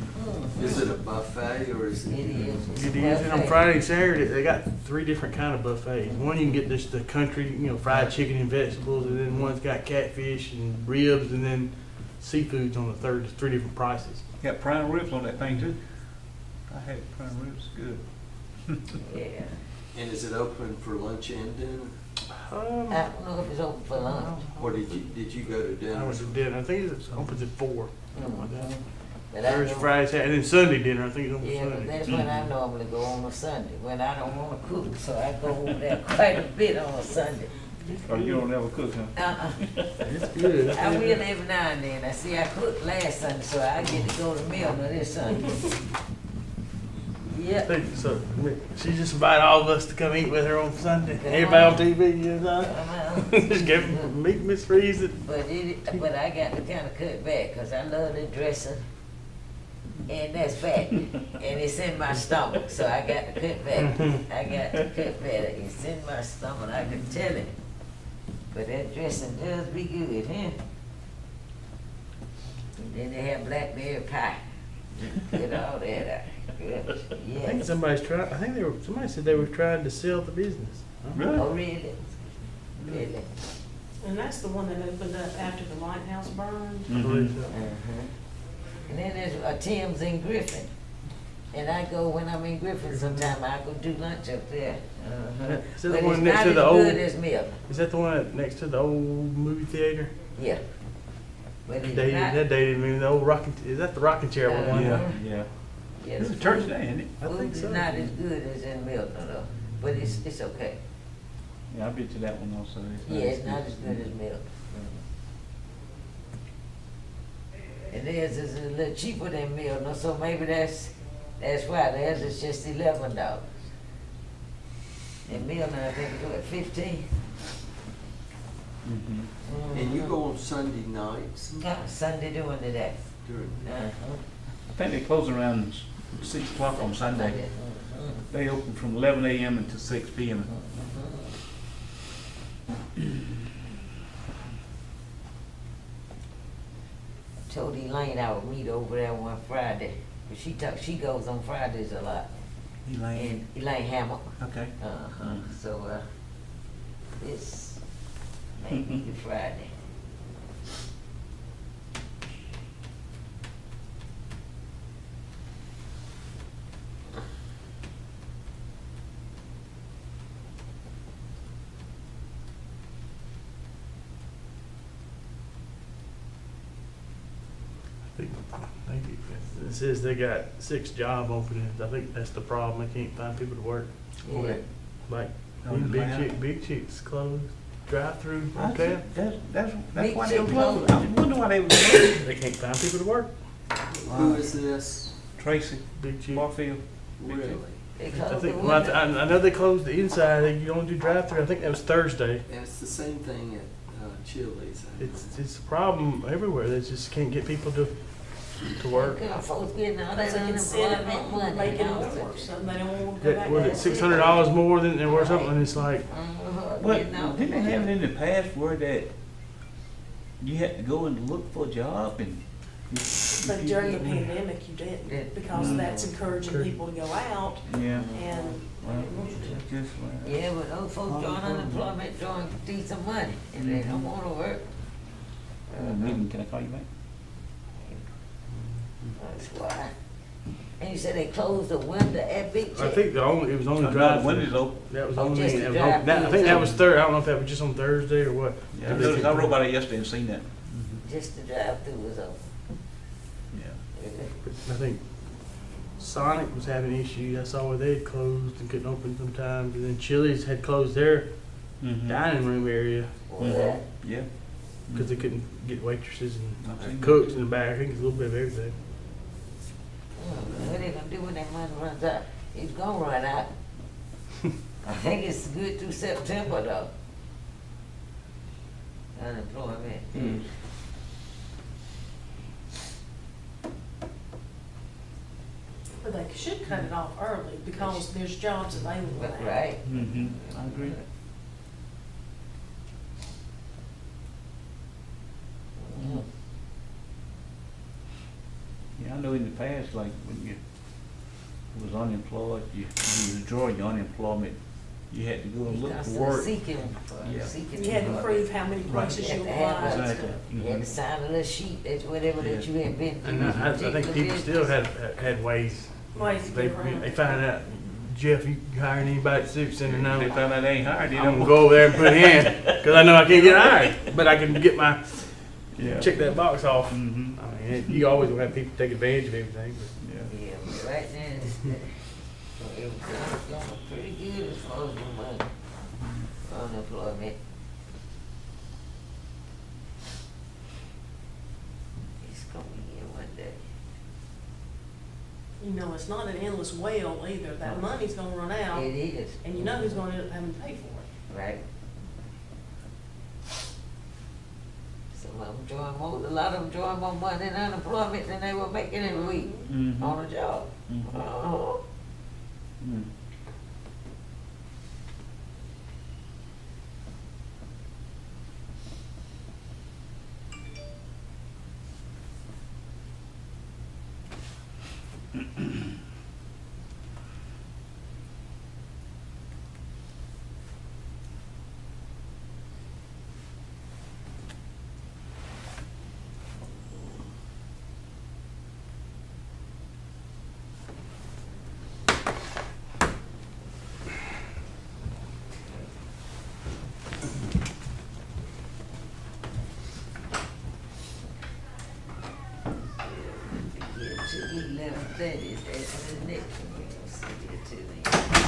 Is it a buffet or is It it? is. It's It a is, and on buffet. Friday and Saturday, they got 3 different kind of buffets. One you can get just the country, fried chicken and vegetables, and then one's got catfish and ribs, and then seafood's on the third. There's 3 different prices. Got prime ribs on that thing too. I had prime ribs, good. Yeah. And is it open for lunch and dinner? I don't know if it's open for lunch. Or did you go to I dinner? went to dinner. I think it's open at 4. Something like that. But I Thursday, know- Friday, Saturday, and then Sunday dinner. I think it's open Yeah, but Sunday. that's when I normally go on a Sunday, when I don't wanna cook, so I go over there quite a bit on a Sunday. Oh, you don't ever cook, huh? It's good. I will every now and then. I see I cooked last Sunday, so I get to go to Milner this Sunday. Yeah. So she just invited all of us to come eat with her on Sunday. Everybody on TV, you know. Just give them meet Miss Reeves. But I got to kind of cut back, cause I love the dressing, and that's fat, and it's in my stomach, so I got to cut back. I got to cut back. It's in my stomach, I can tell it. But that dressing does be good, huh? And then they have blackberry pie. Get all that out. Good. I think Yes. somebody's trying. I think somebody said they were trying to sell the business. Really? Oh, really? Really? And that's the one that opened up after the lighthouse burned. I believe so. And then there's a Tim's in Griffin. And I go, when I'm in Griffin sometime, I go do lunch up there. Is that the But one it's next not to as the old? good as Milton. Is that the one next to the old movie theater? Yeah. But it's Dated, not, that dated me. The old rocking. Is that the rocking chair one? Yeah. Yeah. yeah, It's the a church food- day, isn't it? I food think is so. not as good as in Milton though, but it's okay. Yeah, I've been to that one also. Yeah, it's not as good as Milton. And theirs is a little cheaper than Milton, so maybe that's why theirs is just $11. And Milton, I think, is what, 15? And you go on Sunday nights? Sunday doing today. During- I think they close around 6 o'clock on Sunday. They open from 11 a.m. until 6 p.m. Told Elaine I would meet over there one Friday, but she goes on Fridays a lot. Elaine. And Elaine Hammock. Okay. So, this may be the Friday. It says they got 6 job openings. I think that's the problem. They can't find people to work. Yeah. Like, On the ground. Big Chick's closed. Drive-through I hotel. said, that's Big why they were Chick closed. I wonder why they were closed. They can't find people to work. Who is this? Tracy, Big Chick. Barfield. Really? They I closed the think, well, window. I know they closed the inside. You only do drive-through. I think that was Thursday. And it's the same thing at Chili's. It's a problem everywhere. They just can't get people to work. Look how folks getting all that Because they can sit at unemployment home money. making you know. more, something they don't want to go back. Was to it that $600 more than or something? And it's like, But Getting out. didn't they have it in the past where that you had to go and look for a job and? But during the pandemic, you didn't, because that's encouraging people to go out Yeah. and Well, it's just, Yeah, but those folks drawing unemployment, drawing decent money, and they don't wanna work. meeting, can I call you back? That's why. And you said they closed the window at Big Chick? I think it was only No, the drive-through. windows open. That was Oh, only, just the that was on- that- I think that was Thursday. I don't know if that was just on Thursday or what. Yeah, I noticed, I rode by there yesterday and seen that. Just the drive-through was open. Yeah. I think Sonic was having issues. I saw where they had closed and couldn't open sometimes. And then Chili's had closed their dining room area Well, Yeah. because they couldn't get waitresses I've seen and that. cooks in the back. I think it's a little bit of everything. what they gonna do when that money runs out? It's gonna run out. I think it's good through September though. Unemployment. but they should cut it off early because there's jobs available now. Right. I agree. Yeah, I know in the past, like when you was unemployed, you withdraw your unemployment, you had to go and look for work. Seeking, Yeah. seeking. You had to employment. prove how many places you You had to have applied. Exactly. You had to sign a little sheet, that's whatever that you had been through. And I think people still had ways. Ways to They get around. found out, Jeff, you hiring anybody at Civic Center now? They found out they ain't hired, they I'm don't gonna go over there and put in, cause I know I can't get hired, but I can get my, Yeah. check that box off. Mm-hmm. I mean, you always will have people take advantage of everything, but. Yeah. Yeah, but right now, it's going pretty good as far as the money. Unemployment. It's coming in one day. You know, it's not an endless well either. That money's gonna run out, It is. and you know who's gonna end up having to pay for it. Right. Some of them drawing more, a lot of them drawing more money in unemployment than they were making every week Mhm. on a job. Mhm. Uh-huh. Mm. Get to 11:30, that's the next one, we're gonna see it to the.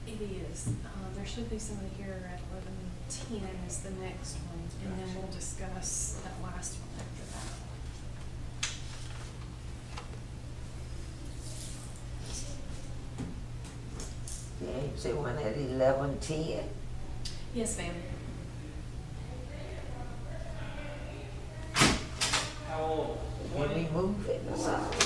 It is. There should be somebody here at 11:10 is the next one, and then we'll discuss that last one after that. Yeah, you say one at 11:10? Yes, ma'am. Can we move it or something?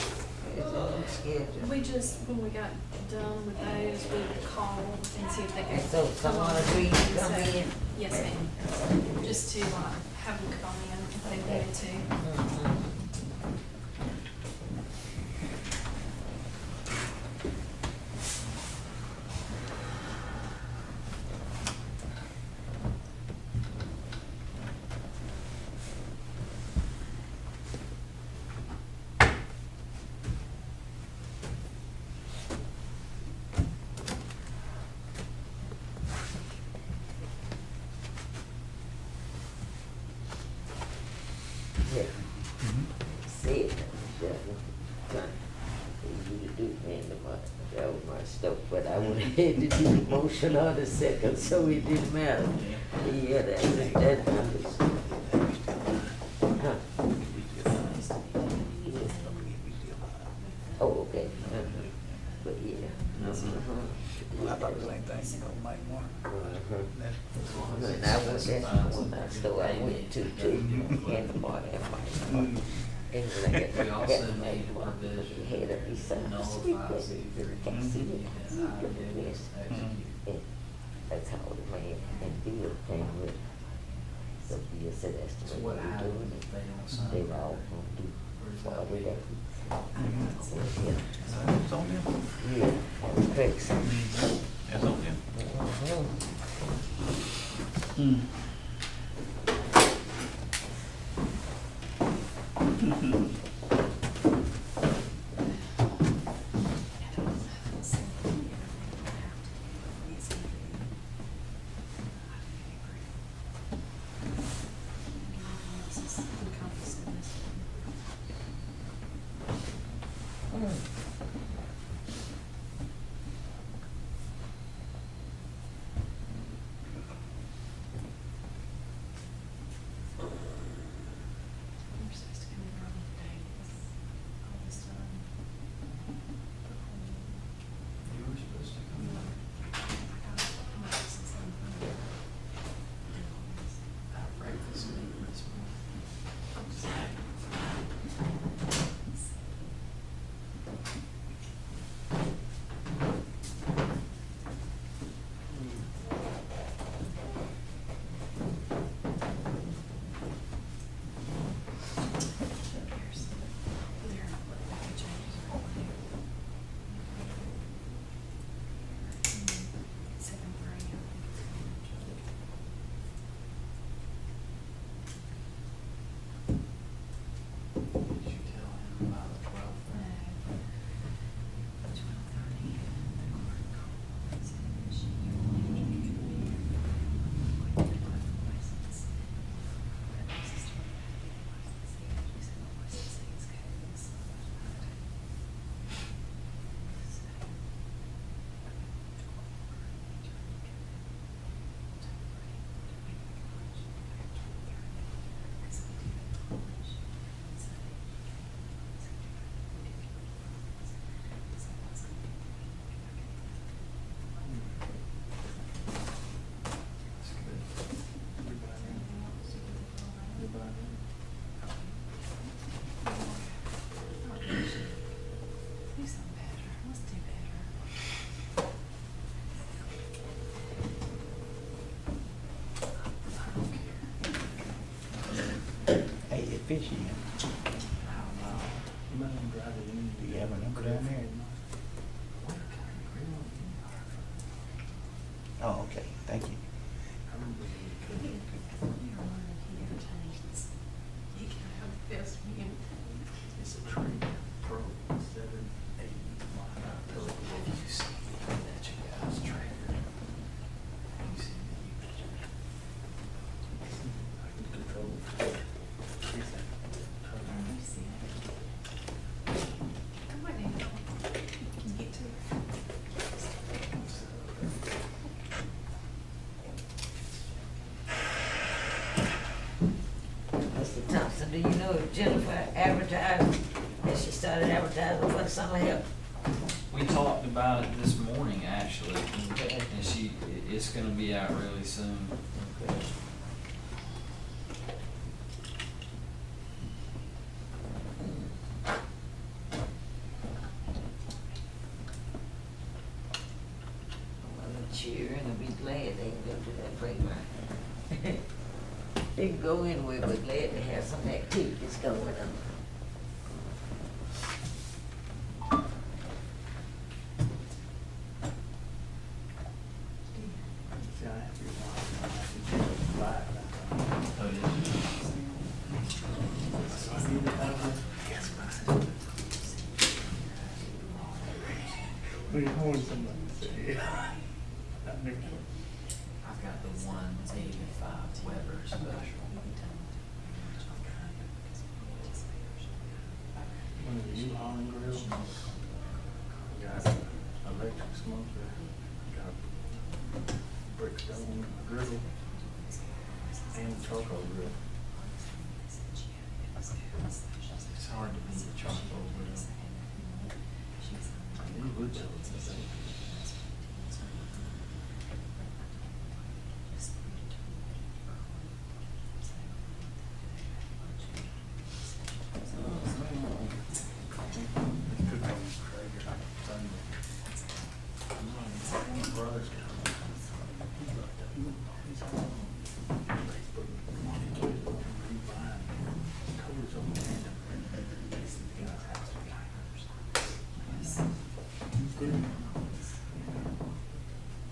Is it on schedule? We just, when we got done with those, we would call and see if they could. So someone agreed to come in? Yes, ma'am. Just just to, have them come in if they wanted to. Mhm. Yeah. See it, definitely. Trying for you to do, man, that was my stuff, but I went ahead to do the motion on the second, so it didn't matter. Yeah, that matters. Huh? Oh, okay. But yeah. Well, I thought the same thing, you know, Mike Moore. And I went there, when I store I went to and the bar and Mike. And when I We also got need made to one, provision he had a beside the street, nullify but city he can't see it. and IDA execute. And that's how the man and Bill came with. So Bill said that's So the what way we're happens doing if it. they don't sign? They were all gonna do Where's that 40 days. It's on them. Yeah, that was crazy. It's on them. Mhm. We're supposed to come in early today, because all this time. You were supposed to come in. Our breakfast meeting this morning. Did you tell him about the 12th? That's good. Do something better, let's do better. Hey, it's fishy. Do you have a number down there? Oh, okay, thank you. You're learning, he entertains. He can have the best meal. It's a tree, pro, 780. You see that you guys trailer. You see that you control. You see it? I might need that one. Can you get to it? Mr. Thompson, do you know if Jennifer advertised, has she started advertising for the summer help? We talked about it this morning, actually, Okay. and it's gonna be out really soon. Okay. Well, they'll cheer and they'll be glad they can go to that playground. they can go anywhere, we're glad to have some activities going on. I've got the 185 Weber special. One of the U-Haul grills. Got electric smoker. Got a brick stone griddle. And charcoal grill. It's hard to beat the charcoal grill. You would tell us the same.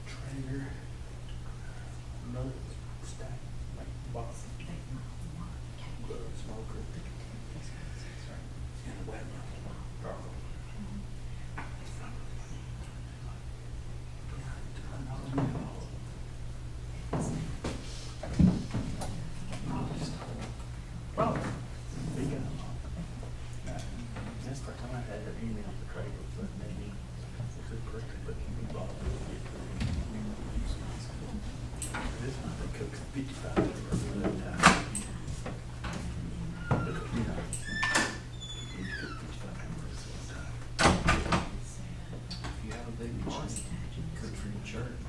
Traeger, another stack, like box, smoker, and a Weber. Probably. Big enough. That's the first time I had an email to Traeger, but maybe it's correct, but we bought it. This one they cook 55 hours at a time. Because, you know, you cook 55 hours at a time. If you have a big party, cook for your church.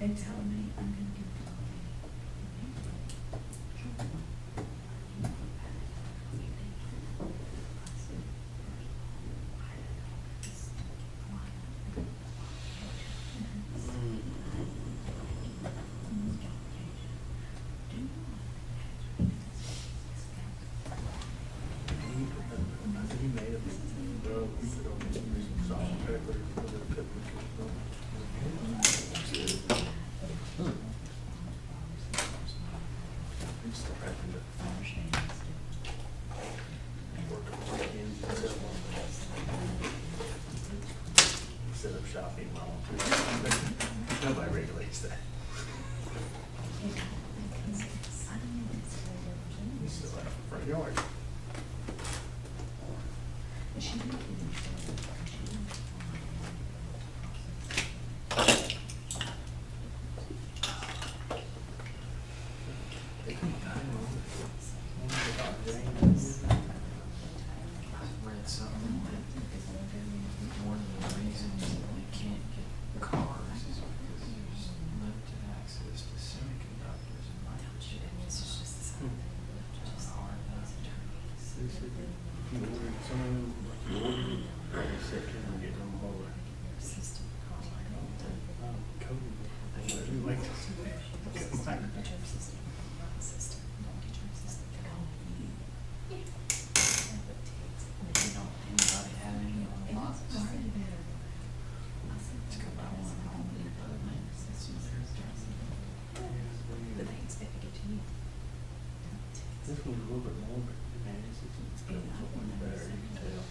And tell me, I'm gonna give He made a big bro, he put on some salt and pepper, put a little pepper. He's still having to work on weekends and stuff. Set up shop in my own. Nobody regulates that. He's still out in the front yard. I've read something that one of the reasons they can't get cars is because there's limited access to semiconductors and microchips. It's just hard enough. They said that if you ordered some of them, like you ordered it, they said you would get them over. Cody, they let you make this. Anybody have any on the lot? Let's go buy one at Home Depot, man. This one's a little bit more, but man, it's so much better, you can tell.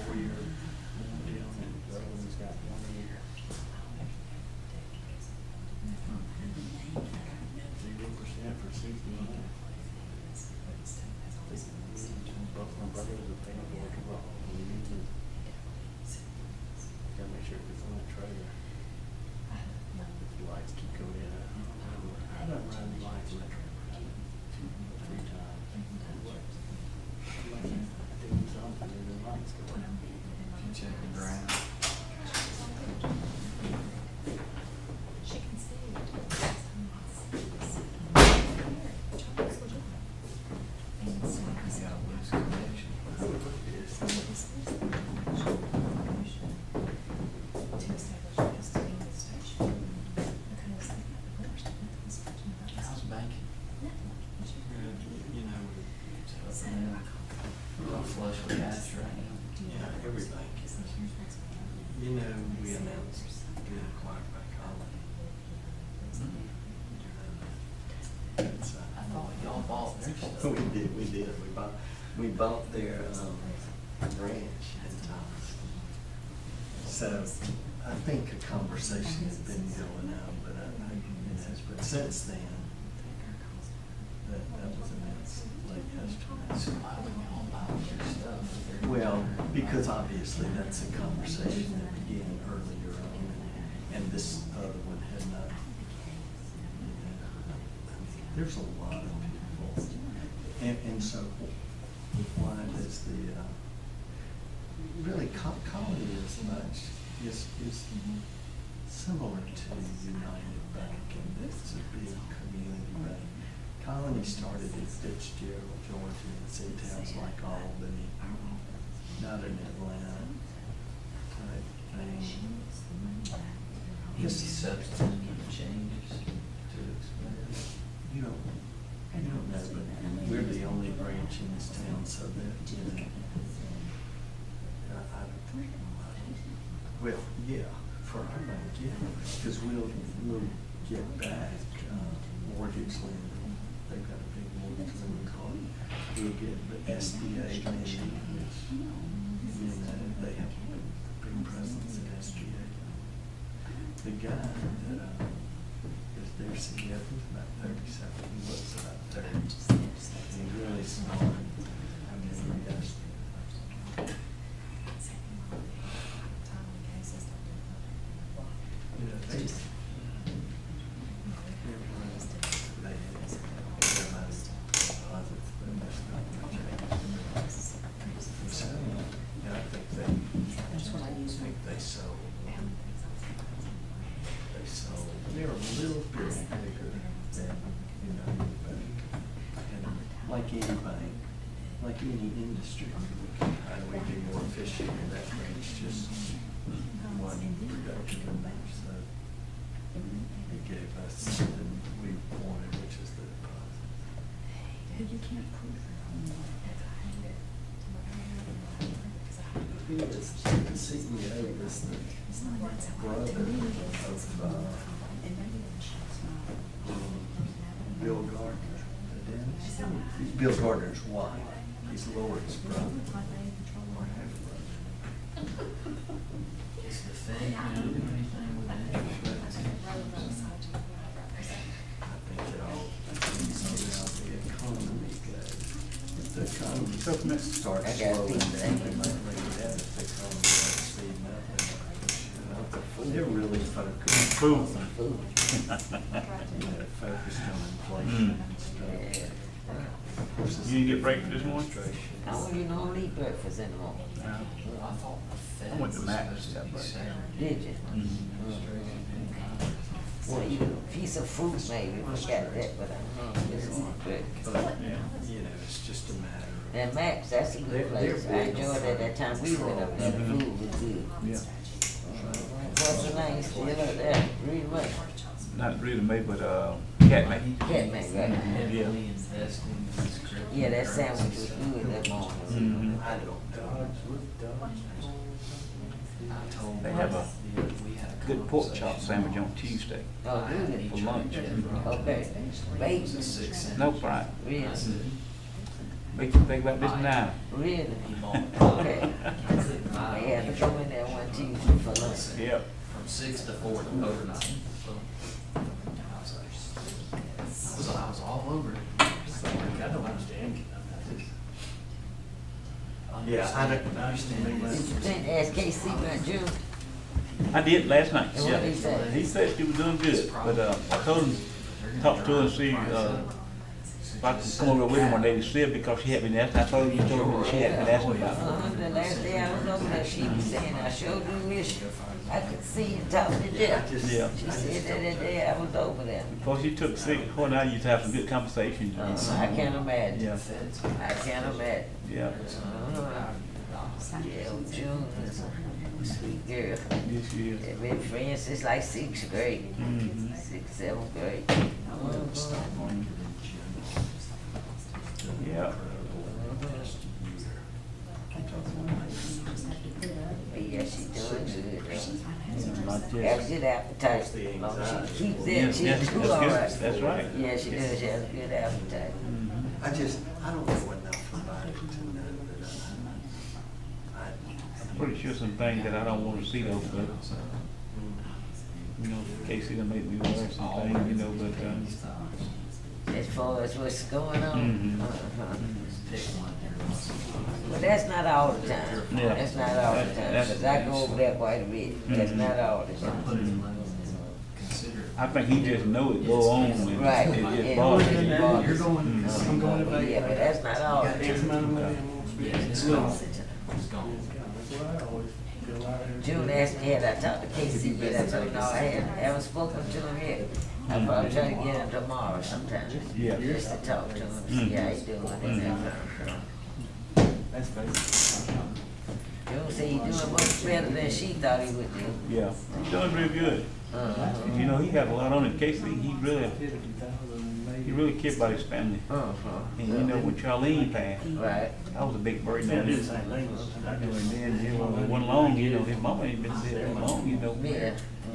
4-year warranty on it, the other one's got 1 year. 0% for 6 months. Both my brothers are paying for it, well, we need to, gotta make sure it's on that trailer. The lights keep going in, I don't run the lights in that trailer, 2-3 times. We did. We bought their ranch in Thomas. So I think a conversation has been going on, but but since then, that was announced late yesterday. Well, because obviously that's a conversation that began earlier on, and this other one had not. There's a lot of people, and so why does the really Colony is similar to United Bank, and it's a big community bank. Colony started in Fitzgerald, Georgia, in city towns like Albany, not in Atlanta. Easy substantive changes to explain. You don't know, but we're the only branch in this town, so that, well, yeah, for our bank, yeah, because we'll get back mortgage lending. They've got a big mortgage lending card. We'll get the SBA lending, which, they have a big presence in SBA. The guy that is their CEO, he's about 37, he looks about 30. He's really smart. I mean, yes. They're a little bit bigger than United Bank, and like any bank, like any industry, how do we be more efficient in that range? Just one production, so it gave us something we wanted, which is the deposit. You can't prove he was the CEO, was the brother of Bill Gardner, the dentist. He's Bill Gardner's wife. He's Lori's brother. Or half-brother. Is the Fed gonna do anything with that? I think it all depends on how the economy goes. If the economy starts slowing down, they might bring it down. If the economy starts speeding up, they might push it up. They're really focused on food. Focused on inflation and stuff. Of course, You didn't get breakfast this morning? No, you don't eat breakfast in the morning. Well, I thought the Fed I went to was Max supposed to that be breakfast. selling Did you? Well, eat a piece of fruit maybe, we got that, but I'm hungry this morning. But, it's just a matter of. And Max, that's a good place. I enjoyed it that time we went up there, the food was good. Yeah. What's the name still up there? Reed Way. Not really me, but, Catman. Catman, right. heavily investing in this crypto. Yeah, that sandwich was good that morning. Mhm. I don't I told They have a we had a good pork chop conversation. sandwich on Tuesday Oh, good. for lunch. Okay. Bacon. 6 cents. No fry. Really? Make you think about this now. Really? He bought Okay. I had to go in there one Tuesday for lunch. Yep. from 6 to 4 overnight. So I was all over it. I don't understand. Yeah, I don't understand. Did you think to ask KC about June? I did last night. And what did he say? He said she was doing good, but, I told him, talk to her and see, if I could come over with him one day to see her because she had been asking. I told her, she had been asking about her. The last day I was over there, she was saying, I sure do wish I could see you talk to Jeff. Yeah. She said that day I was over there. Before she took sick, her and I used to have some good conversations. I can't imagine. Yeah. I can't imagine. Yeah. Yeah, June is a sweet girl. Yes, she is. They've been friends since like 6th grade, Mhm. 6th, 7th grade. Yeah. But yeah, she's doing good. Not Got just. good appetite. As long as she keeps that, Yes, she's yes, do that's all good. right. That's right. Yeah, she does. She has good appetite. Mhm. I don't know enough about it to know that I'm pretty sure some things that I don't wanna see though, but, you know, Casey done make me aware of some things, you know, but, As far as what's going on. Mhm. But that's not all the time. Yeah. That's not all the time, because I go over there quite a bit. That's not all the time. I think he just know it go on and Right. it just And bothers it him. bothers Mhm. him. Yeah, but that's not all the time. June asked me, had I talked to Casey yet? I told her, no, I haven't spoken to him yet. I'll probably try to get him tomorrow sometime. Yeah. Just to talk to him, see how he doing and that kind of stuff. June said he doing much better than she thought he would do. Yeah, he's doing real good. You know, he had a lot on his case. He really cared about his family. And you know, when Charlene passed, Right. that was a big burden on him. And then, you know, it wasn't long, you know, his mama ain't been dead that long, you know. Yeah.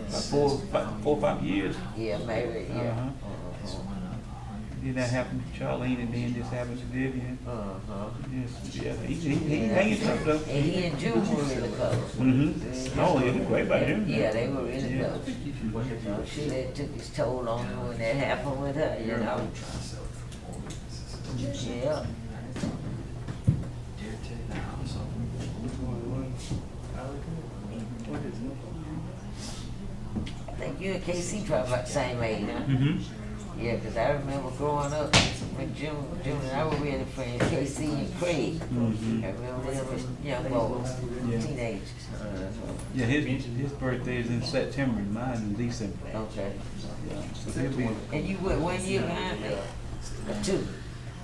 About 4 or 5 years. Yeah, maybe, yeah. Uh-huh. Then that happened to Charlene, and then this happened to Vivian. Yes, yeah, he hanging tough though. And he and June were really close. Mm-hmm. Oh, yeah, great about him. Yeah, they were really Yeah. close. She that took his toll on her when that happened with her, you know. Yeah. I think you and KC probably about the same age, huh? Mm-hmm. Yeah, 'cause I remember growing up when June and I were really friends, KC and Craig. Mm-hmm. I remember them as young boys, Yeah. teenagers. Yeah, his birthday is in September, and mine in December. Okay. Yeah, so he'll be, And you what, 1 year behind me? Or 2?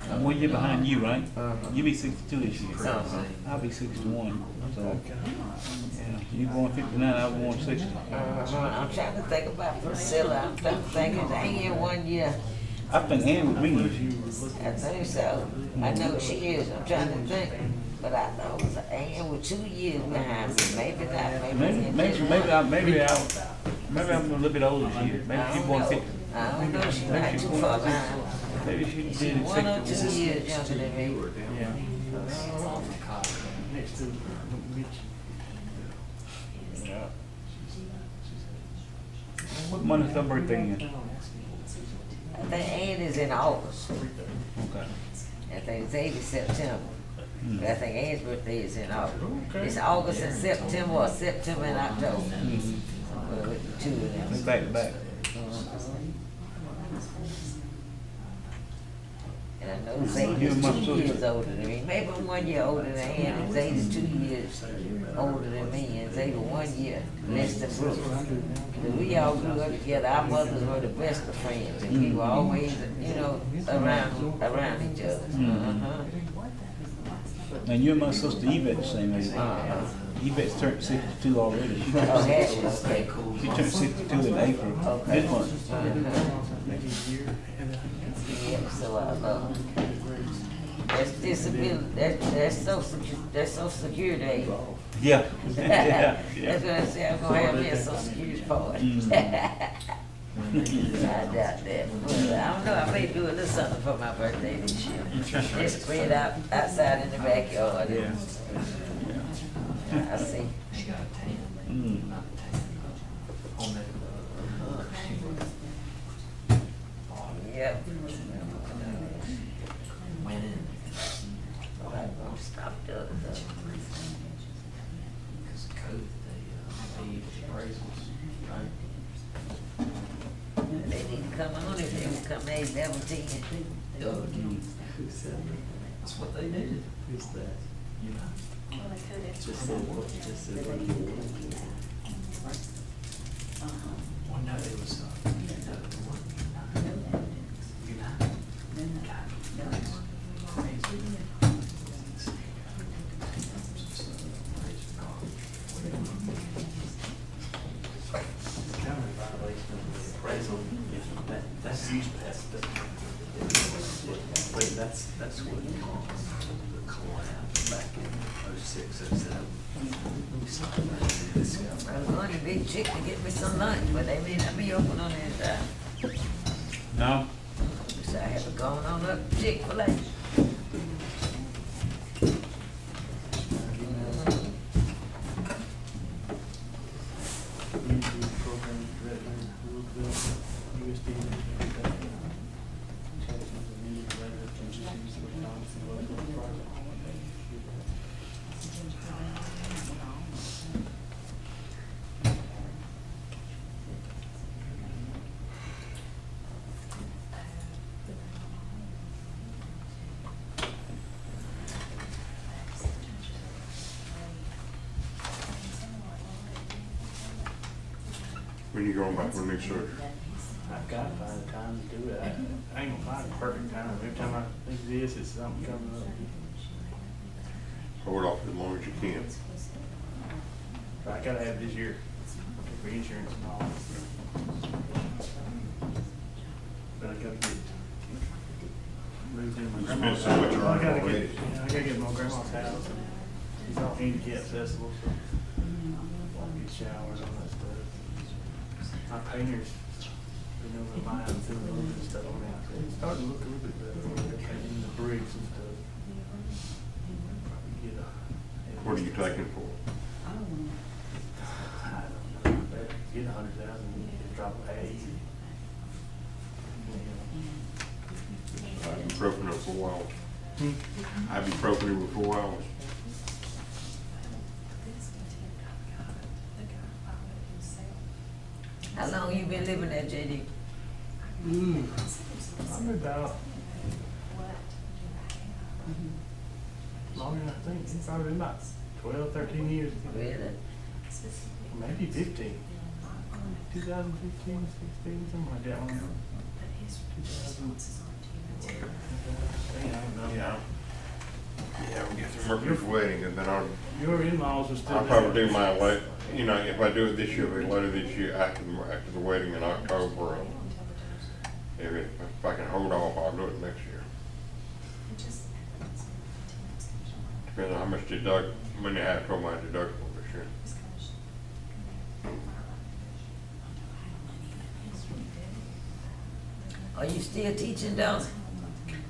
I'm 1 year behind you, right? Uh-huh. You be 62 this year. Uh-huh. I'll be 61. So, yeah, you born 59, I was born 60. I'm trying to think about Priscilla. I'm trying to think if they in 1 year. I think Ann would be with you. I think so. I know she is. I'm trying to think. But I know Ann was 2 years behind me. Maybe not. Maybe I'm a little bit older than she is. Maybe she born 50. I don't know. She's not too far behind. Maybe she She's did 1 or 2 60. years younger than me. Yeah. What month is her birthday in? I think Ann is in August. Okay. I think Xavier's September. But I think Ann's birthday is in August. It's August and September, or September and October. With the 2 of them. Let's back to back. And I know Xavier's 2 years older than me. Maybe I'm 1 year older than Ann, and Xavier's 2 years older than me, and Xavier 1 year less than Brooks. But we all grew up together. Our mothers were the best of friends, and we were always, you know, around each other. And you and my sister Yvette the same age. Yvette's turned 62 already. She Oh, turned has 62. she? Okay, cool. She turned 62 in April. Okay. This month. Yeah, so that's disability, that's social security. Yeah. Yeah. That's what I said, I'm gonna have me a social security card. I doubt that, but I don't know, I may do a little something for my birthday this year. Just spread out outside in the backyard. Yeah. I see. Yep. Went in. I'm gonna stop doing that. Because of COVID, they paid appraisals, right? They need to come on if they will come age 17. That's what they did. Who's that? You know. Well, no, it was, that's what caused the collapse back in 06, 07. I was going to Big Chick to get me some lunch, but they may not be open on that time. No? So I have to go on up to Chick-fil-A. When you going back for a new surgery? I've got to find a time to do it. I ain't gonna find a perfect time. Every time I think this, it's something coming up. Hold off as long as you can. But I gotta have it this year for insurance and all. But I gotta get moved in my You grandma's spent so much house. on I it gotta get, already. yeah, I gotta get my grandma's house. And she's all handicap accessible, so I get showers and all that stuff. My painters, you know, the line, doing a little bit of stuff on the outside. It's starting to look a little bit better. They're painting the bricks and stuff. Probably get a. What are you taking for? I don't know, but get 100,000, just drop a hay. Ibuprofen for 4 hours. Hmm. Ibuprofen for 4 hours. How long you been living there, JD? I'm about longer than I think. It's probably been about 12, 13 years. Really? Maybe 15. 2015, 16, something like that one. 2000. I don't know. Yeah. Yeah, we'll get some Mercury's wedding and then Your in-laws are still I'll there. probably do my late, you know, if I do it this year, it'll be later this year after the wedding in October. If I can hold off, I'll do it next year. Depends on how much when you have to my deductible this year. Are you still teaching, Don?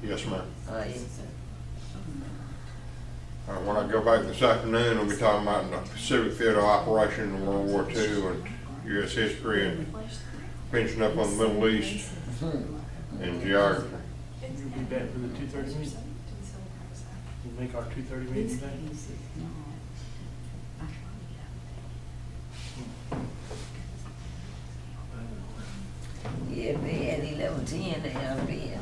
Yes, ma'am. Yeah. When I go back this afternoon, we'll be talking about the Pacific Theater operation in World War II and U.S. history and finishing up on the Middle East and geography. You'll be back for the 2:30 meeting? We'll make our 2:30 meeting today? Yeah, they at 11:10, they have been.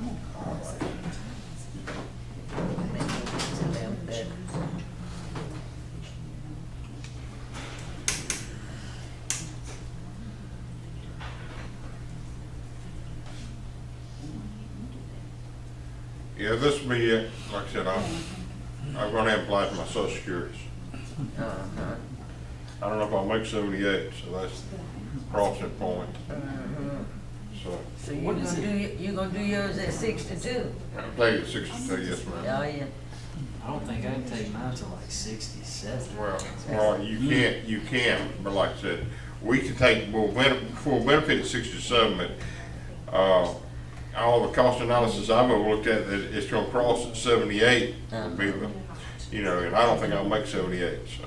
Yeah, this will be it. Like I said, I'm gonna have to apply for my Social Security. Uh-huh. I don't know if I'll make 78, so that's crossing point. So you gonna do yours at 62? I'll take it 62, yes, ma'am. Oh, yeah. I don't think I can take mine till like 67. Well, you can, but like I said, we can take, full benefit at 67, but, all the cost analysis I've ever looked at, it's gonna cross at 78, would be the, you know, and I don't think I'll make 78, so.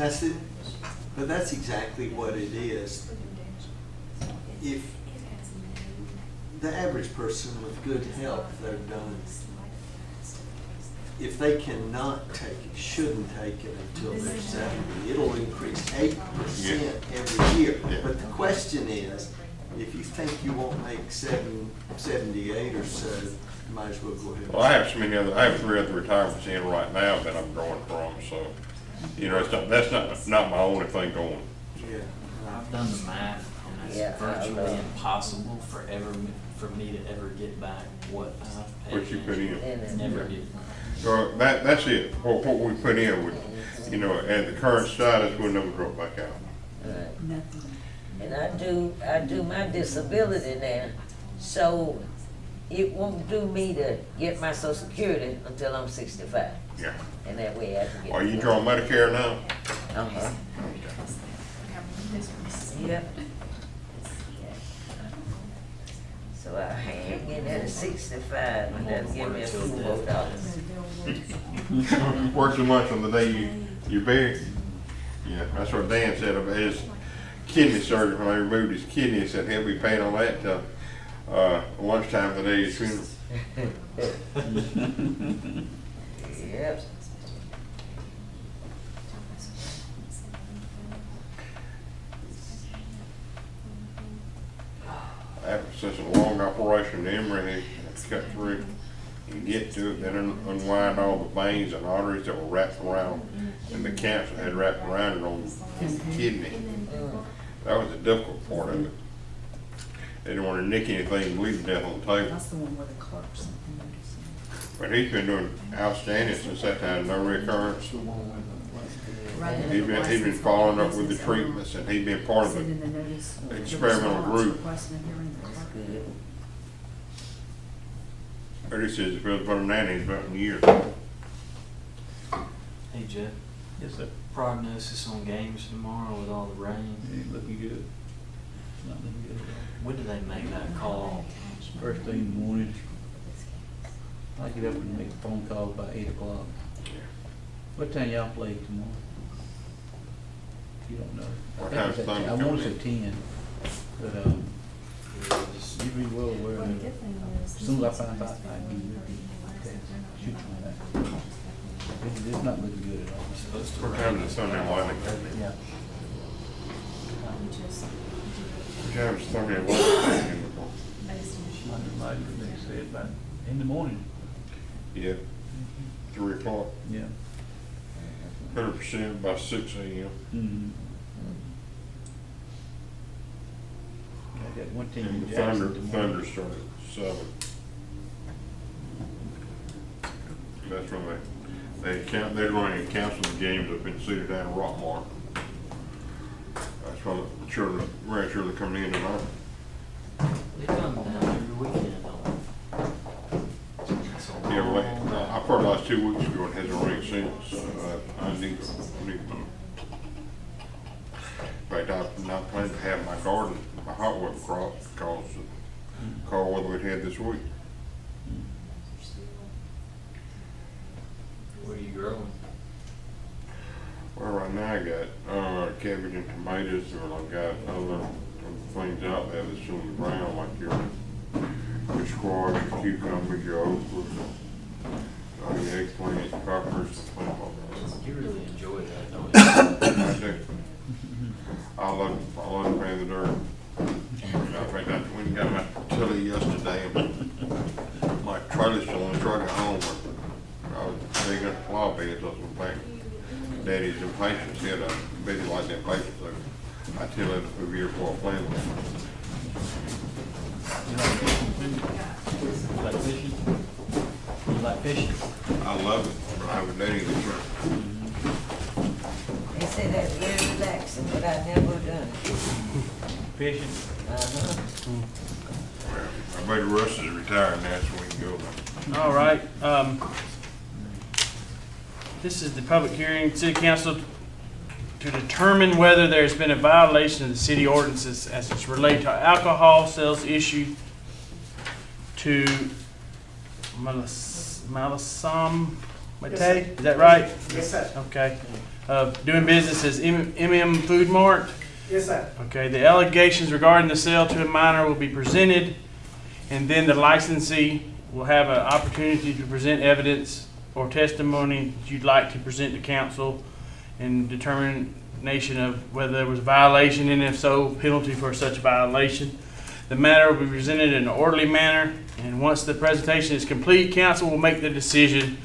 That's it, but that's exactly what it is. If the average person with good health, they're done. If they cannot take it, shouldn't take it until they're 70. It'll increase 8% every year. Yeah. But the question is, if you think you won't make 78 or so, you might as well go ahead. Well, I have 3 other retirements in right now that I'm drawing from, so, you know, that's not my only thing going. Yeah. I've done the math, and Yeah, it's I virtually know. impossible for me to ever get back what I've paid. What you put in. Never get. So that's it, what we put in with, you know, at the current status, we'll never drop back out. Right. And I do my disability now, so it won't do me to get my Social Security until I'm 65. Yeah. And that way I can get. Are you drawing Medicare now? Uh-huh. Yep. So I hang in at 65 and that'll give me a few more dollars. Work too much on the day you buried. Yeah, that's what Dan said about his kidney surgery. When they removed his kidney, he said he'll be paying on that till lunchtime the day of his funeral. Yep. After such a long operation, the Emory had cut through. You get to it, then unwind all the veins and arteries that were wrapped around, and the cancer had wrapped around it on the kidney. That was the difficult part of it. They didn't want to nick anything and leave death on the table. That's the one where the clerk sent the notice. But he's been doing outstanding since that time, no recurrence. He's been following up with the treatments, and he's been part of Sending the the notice. experimental group. Requesting a hearing. Good. But he says it's been for him now, he's about in years. Hey Jeff, Yes, sir. prognosis on games tomorrow with all the rain. Ain't looking good. Not looking good at When do they make that call? all. First thing in the morning, I get up and make a phone call by 8 o'clock. What time y'all play tomorrow? You don't know. What I think time's it's at Thunder 10. I want to coming say in? 10, but, you be well aware Well, of the it. good thing is. As soon as I find out, I give you a text, shoot you that. It's not looking good at all. Supposed to What rain. time is Sunday morning? Yeah. You just What time is Sunday morning? Monday night, they said about in the morning. Yeah, 3 o'clock, Yeah. 100% by 6 a.m. Mm-hmm. I got one team And in the Jackson thunder tomorrow. started at 7. That's when they're running and canceling the games up in Cedar Down and Rockmart. That's when the children, grandchildren coming in tonight. They come down every weekend, don't they? It's a Yeah, well, long- I fertilized 2 weeks ago and hasn't rained since, so I need them. In fact, I'm not planning to have my garden, my hot weather crop, because of the cold weather we've had this week. Where are you growing? Well, right now I got, cabbage and tomatoes, and I've got other things out there that's on the ground, like your squash, your cucumbers, your okra, your eggplant, peppers, and things like You really enjoy that, don't you? that. I do. I love paying the dirt. In fact, I went and got my tilly yesterday, and my trailer's still on the truck at home. I was digging up flower beds, I was back. Daddy's impatience, he had a baby like that impatience, so I tell him over here for a plan. You like fishing? You like fishing? I love it, but I haven't done anything for They say that's very relaxing, but I've never done it. Fishing? My buddy Russ is retired now, so we can go now. All right, this is the public hearing, city council to determine whether there's been a violation of the city ordinances as it's related to alcohol sales issued to Malasam Matei, is that right? Yes, sir. Okay, doing business as MM Food Mart. Yes, sir. Okay, the allegations regarding the sale to a minor will be presented, and then the licensee will have an opportunity to present evidence or testimony that you'd like to present to council in determination of whether there was a violation, and if so, penalty for such violation. The matter will be presented in an orderly manner, and once the presentation is complete, council will make the decision,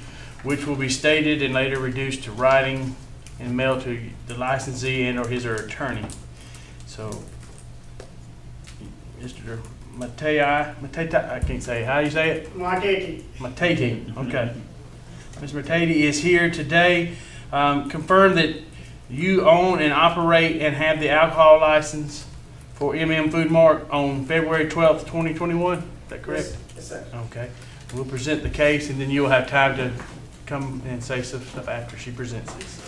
which will be stated and later reduced to writing and mailed to the licensee and or his or attorney. So, Mr. Matei, I can't say, how do you say it? Matei, okay. Mr. Matei is here today. Confirm that you own and operate and have the alcohol license for MM Food Mart on February 12th, 2021. Is that correct? Yes, sir. Okay. We'll present the case, and then you'll have time to come and say some stuff after she presents this.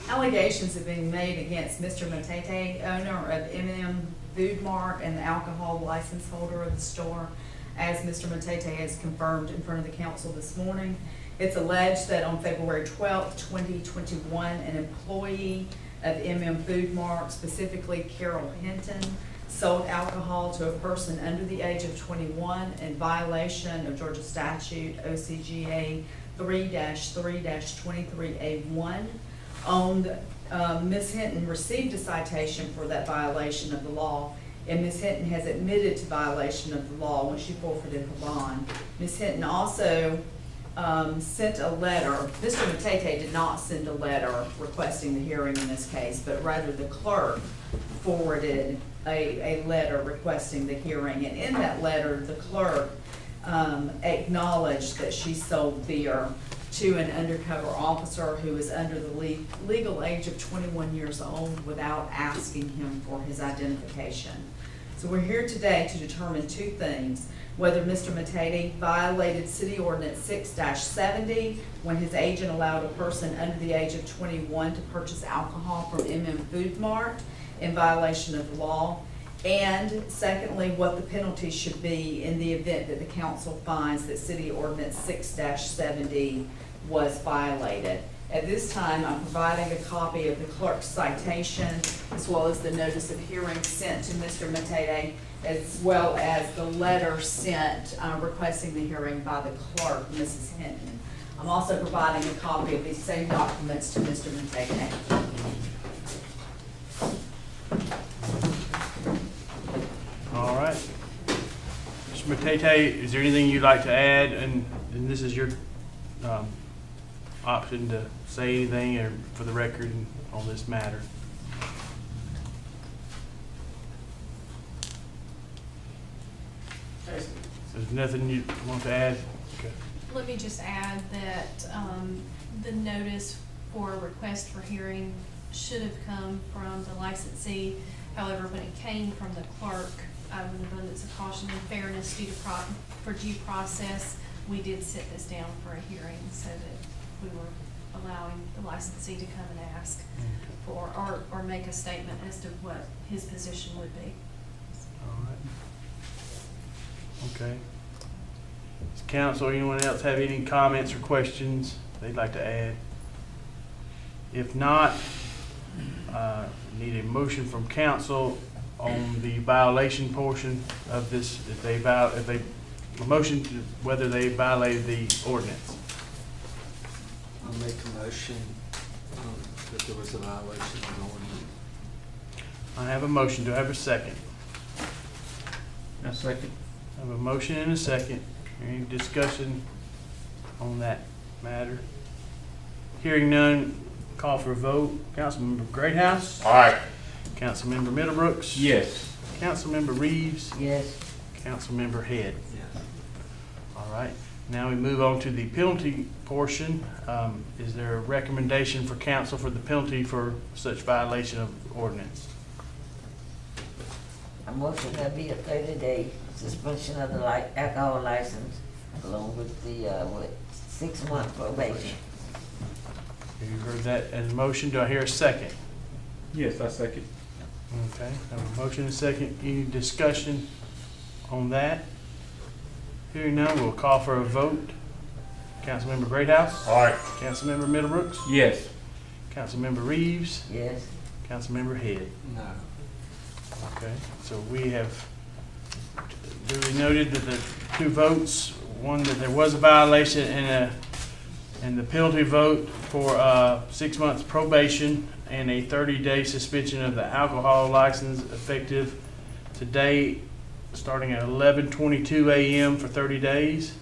Allegations have been made against Mr. Matete, owner of MM Food Mart and the alcohol license holder of the store, as Mr. Matete has confirmed in front of the council this morning. It's alleged that on February 12th, 2021, an employee of MM Food Mart, specifically Carol Hinton, sold alcohol to a person under the age of 21 in violation of Georgia statute OCGA 3-3-23A1. Ms. Hinton received a citation for that violation of the law, and Ms. Hinton has admitted to violation of the law when she forfeited her bond. Ms. Hinton also sent a letter. Mr. Matete did not send a letter requesting the hearing in this case, but rather the clerk forwarded a letter requesting the hearing. And in that letter, the clerk acknowledged that she sold beer to an undercover officer who is under the legal age of 21 years old without asking him for his identification. So we're here today to determine two things: whether Mr. Matady violated City Ordinance 6-70 when his agent allowed a person under the age of 21 to purchase alcohol from MM Food Mart in violation of the law, and secondly, what the penalty should be in the event that the council finds that City Ordinance 6-70 was violated. At this time, I'm providing a copy of the clerk's citation as well as the notice of hearing sent to Mr. Matade, as well as the letter sent requesting the hearing by the clerk, Mrs. Hinton. I'm also providing a copy of these same documents to Mr. Matade. All right. Mr. Matete, is there anything you'd like to add? And this is your option to say anything or for the record on this matter. There's nothing you want to add? Okay. Let me just add that the notice for a request for hearing should have come from the licensee. However, when it came from the clerk, out of an abundance of caution and fairness for due process, we did sit this down for a hearing so that we were allowing the licensee to come and ask for or make a statement as to what his position would be. All right. Okay. Does council or anyone else have any comments or questions they'd like to add? If not, need a motion from council on the violation portion of this. A motion to whether they violated the ordinance. I'll make a motion that there was a violation of the ordinance. I have a motion. Do I have a second? A second. I have a motion and a second. Any discussion on that matter? Hearing none, call for a vote. Councilmember Greathouse? Aye. Councilmember Middlebrooks? Yes. Councilmember Reeves? Yes. Councilmember Head? Yes. All right. Now we move on to the penalty portion. Is there a recommendation for council for the penalty for such violation of ordinance? A motion that be a 30-day suspension of the alcohol license along with the 6-month probation. You heard that as a motion. Do I hear a second? Yes, I second. Okay. I have a motion and a second. Any discussion on that? Hearing none, we'll call for a vote. Councilmember Greathouse? Aye. Councilmember Middlebrooks? Yes. Councilmember Reeves? Yes. Councilmember Head? No. Okay, so we have duly noted that the two votes, one that there was a violation and the penalty vote for 6 months probation and a 30-day suspension of the alcohol license effective today, starting at 11:22 a.m. for 30 days.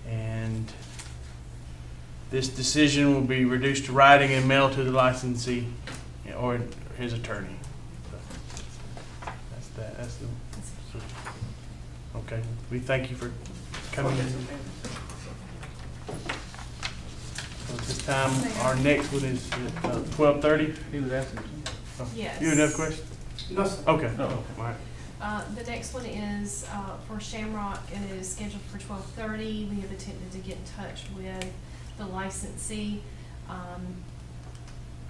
And this decision will be reduced to writing and mailed to the licensee or his attorney. That's the, okay. We thank you for coming. At this time, our next one is at 12:30. He was asking. Yes. You have another question? No, sir. Okay. Oh. All right. The next one is for Shamrock, and it is scheduled for 12:30. We have attempted to get in touch with the licensee.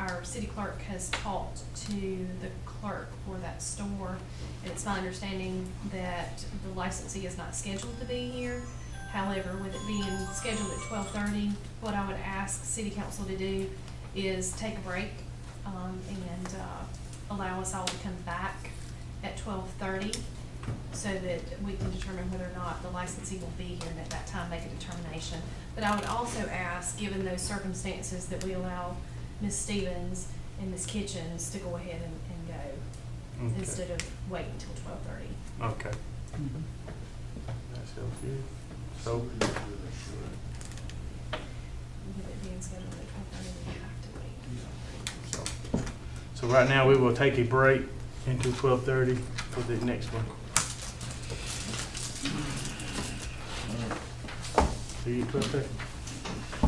Our city clerk has talked to the clerk for that store. It's my understanding that the licensee is not scheduled to be here. However, with it being scheduled at 12:30, what I would ask city council to do is take a break and allow us all to come back at 12:30 so that we can determine whether or not the licensee will be here, and at that time make a determination. But I would also ask, given those circumstances, that we allow Ms. Stevens and Ms. Kitchens to go ahead and go Okay. instead of waiting until 12:30. Okay. That sounds good. So, With it being scheduled at 12:30, we have to wait. so So right now, we will take a break until 12:30 for the next one. See you at 12:30.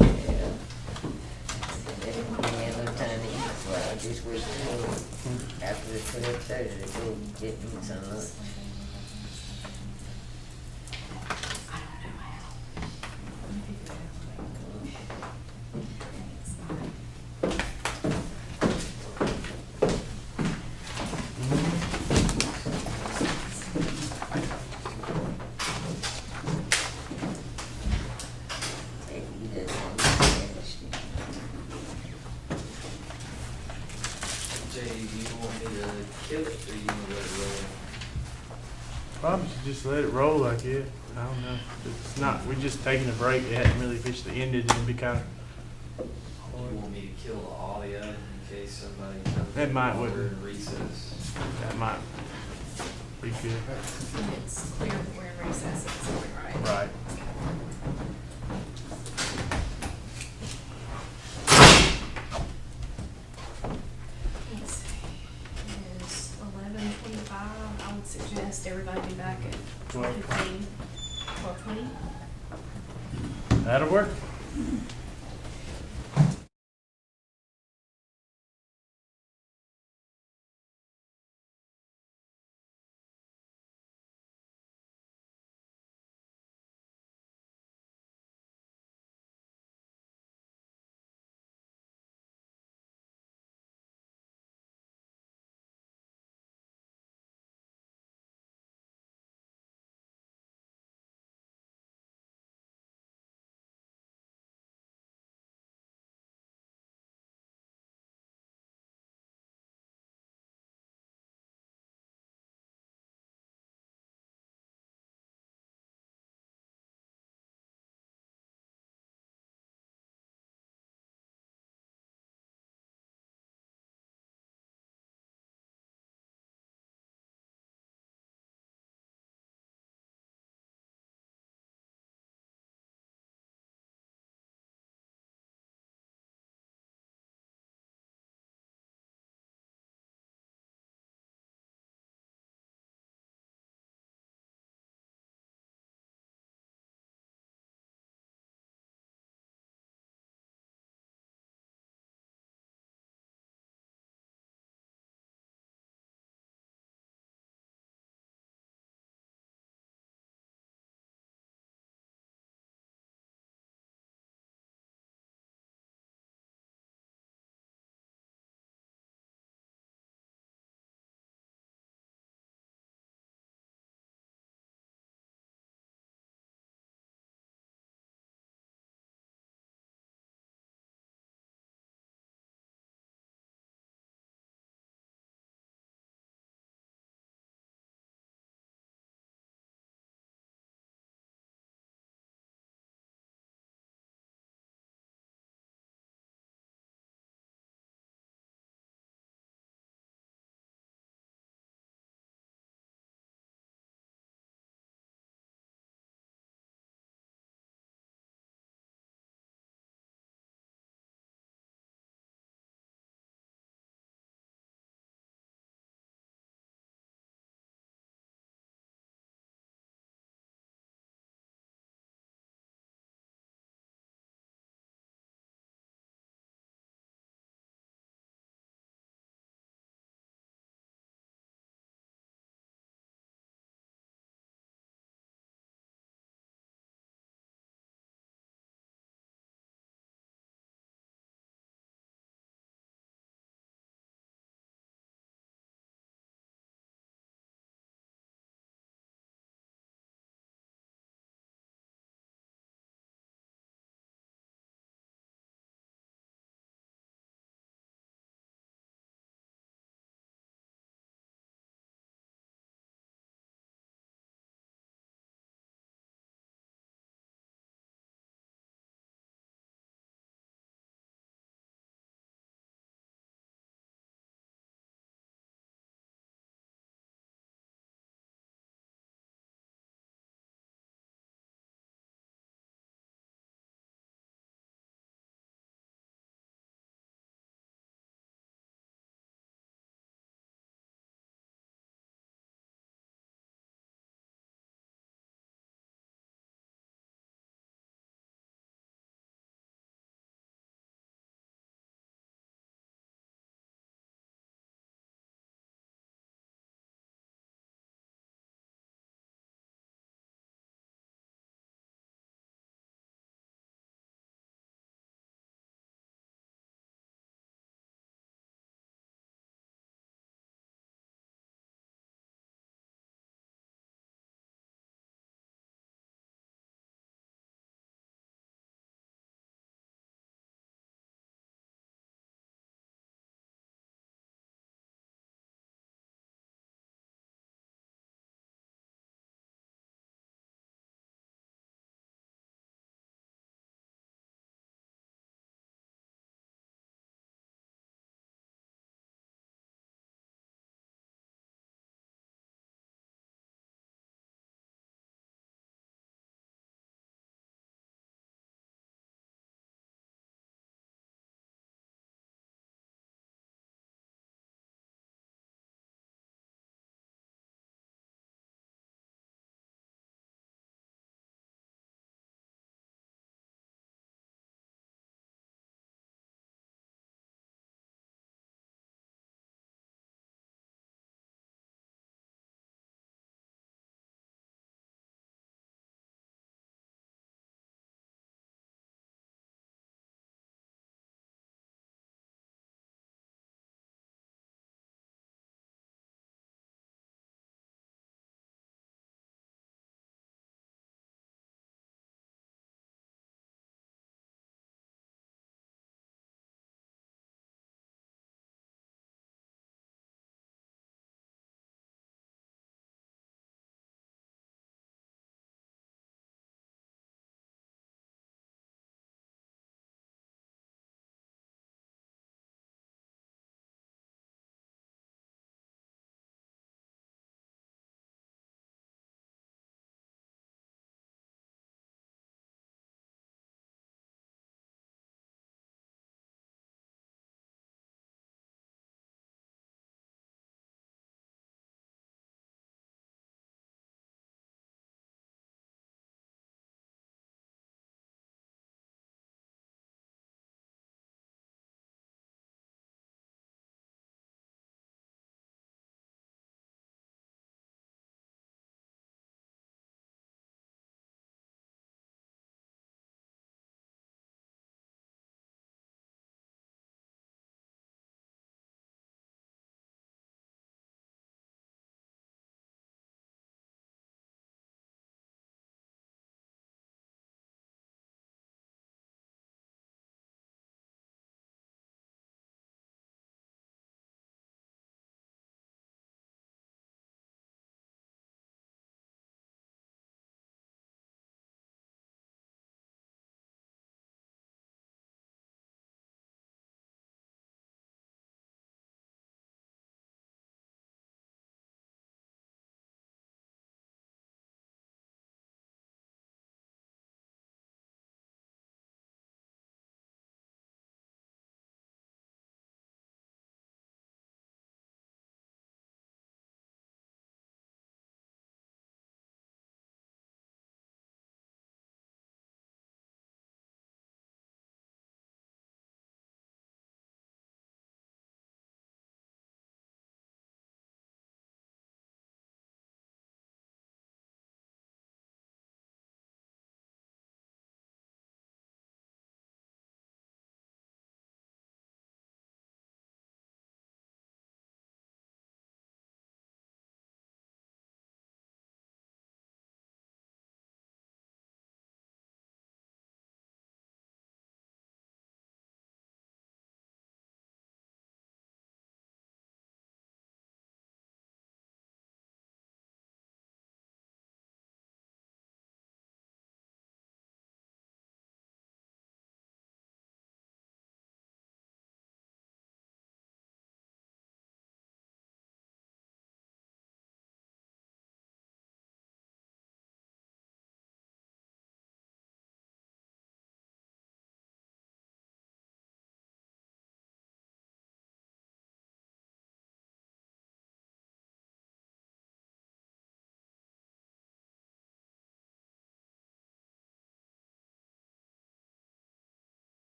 Yeah. They didn't have no time to eat, so I just wait till after the 12:30 to go get me some lunch. Maybe you just want to finish it. Jay, do you want me to kill it or you want to let it roll? Probably should just let it roll like it. I don't know. It's not, we're just taking a break. It hadn't really officially ended and it'd be kind of. You want me to kill the audio in case somebody comes That in might order would- and recess? That might be good. And it's clear that we're in recess at this point, right? Right. Let's see, it is 11:25. I would suggest everybody be back at 12:15, 12:20. That'll work.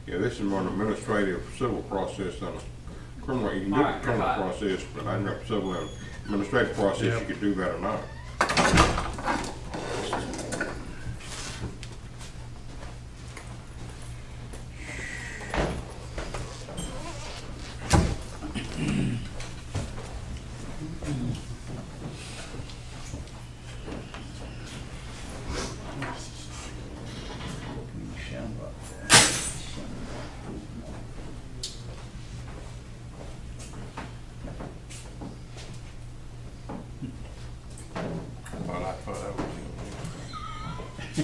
Yeah, this is more an administrative civil process than a criminal. You can do the Alright, criminal right. process, but I know civil and administrative process, you could do that or not. Well, I thought that was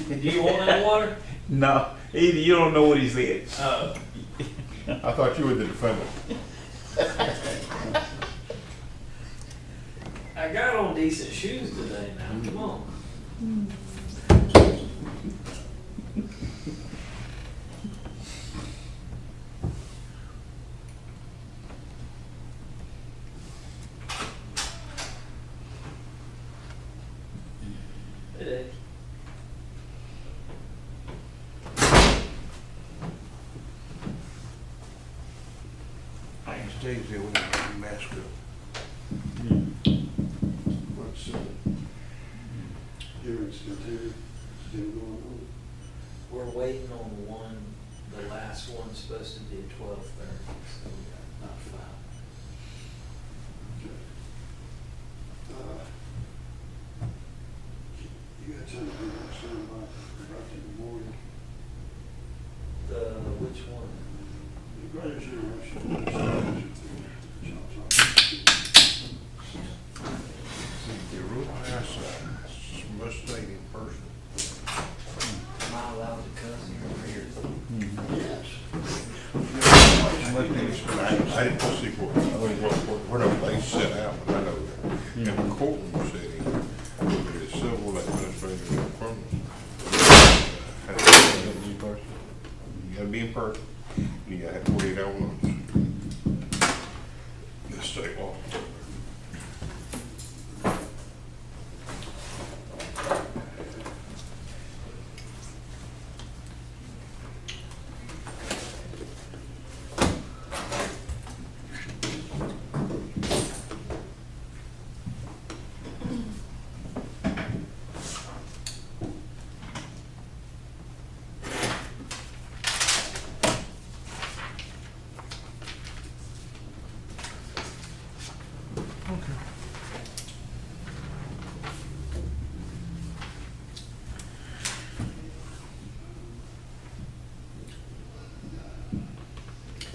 Do you want that water? No, you don't know what he said. I thought you were the defendant. I got on decent shoes today now, come on. Hey. I can stay there when I mask up. What's, hearings still going on? We're waiting on the one, the last one's supposed to be at 12:30, so we got about 5. You got something to say about the memorial? Which one? The greatest generation. The rule pass must stay in person. Am I allowed to cuss here? Yes. I didn't see where the place set out, but I know that. In the courtroom setting, whether it's civil, administrative, or criminal. You gotta be in person. You gotta have 48 hour notice. The state law.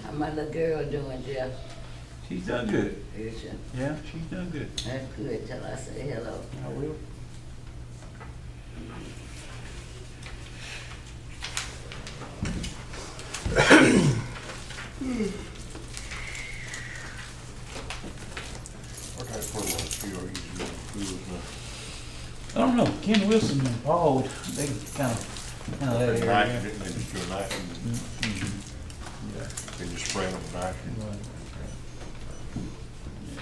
How my little girl doing, Jeff? She's done good. Is she? Yeah, she's done good. That's good. Tell her I say hello. I will. What kind of programs you are using? I don't know, Ken Wilson and Paul, they kind of that area. Nitrogen, they just do a nitrogen. Mhm. Yeah. They just spray them with nitrogen. Right. Yeah.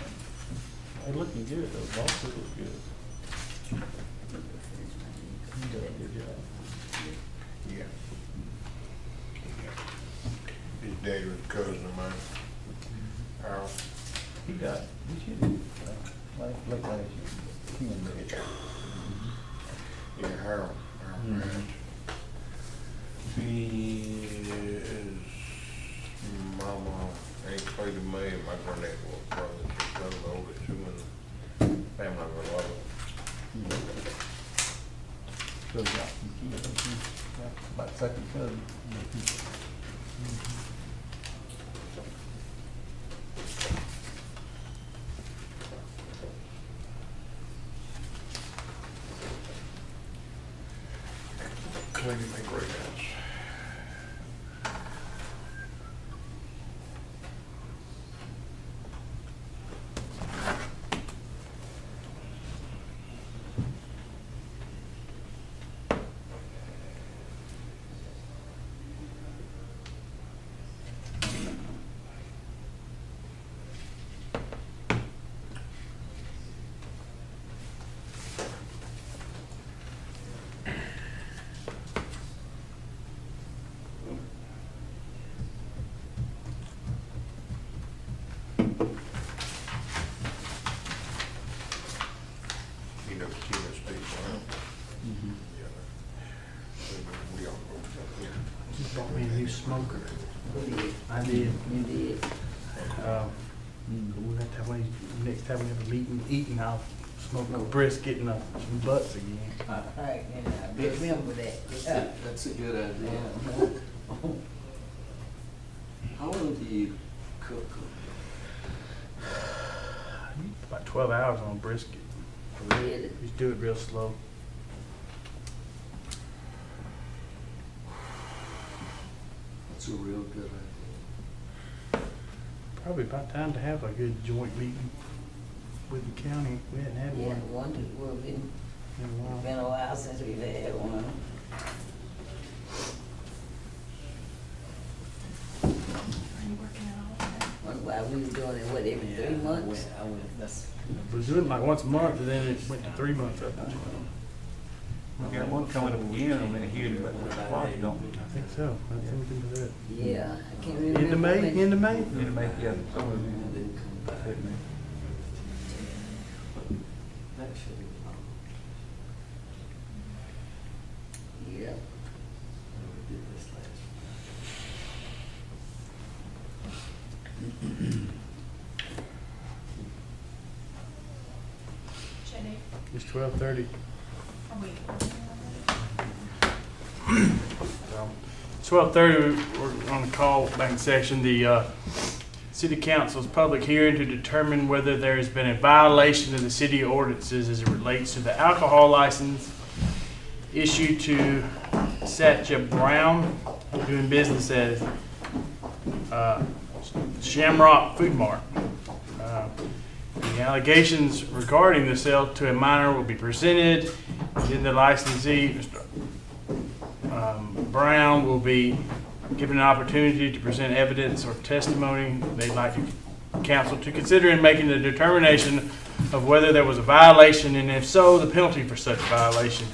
They're looking good, those bosses look good. You did a good job. Yeah. His dad was a cousin of mine, Harold. He got, he should, late last year, Ken did. Yeah, Harold. Mhm. His mama ain't played in May, and my granddad was brother. She's one of the oldest two in the family of a lot of. So he got some kids, about second cousin. Clean and make great house. Just bought me a new smoker. I did. You did. We'll have to have one, next time we have a meeting, eating, I'll smoke a brisket and some butts again. Right, and I remember that. That's a good idea. How long do you cook? About 12 hours on a brisket. Really? Just do it real slow. That's a real good idea. Probably about time to have a good joint meeting with the county. We hadn't had Yeah, one been, in a while. been a while since we've had one. Are you working out all of that? While we were doing it, what, every 3 months? I went, that's, We was doing it like once a month, and then it went to 3 months. we got one coming up again, I'm gonna hear it, but probably don't. I think so. I think we can do that. Yeah, I can't remember. End of May? when. End of May? It'll make, yeah, somewhere in there. That should be fun. Yeah. We did this last. Jenny, It's 12:30. are we? 12:30, we're on the call back section. The City Council's public hearing to determine whether there has been a violation of the city ordinances as it relates to the alcohol license issued to Satya Brown, doing business as Shamrock Food Mart. The allegations regarding the sale to a minor will be presented. Then the licensee, Mr. Brown, will be given an opportunity to present evidence or testimony they'd like council to consider in making the determination of whether there was a violation, and if so, the penalty for such violation.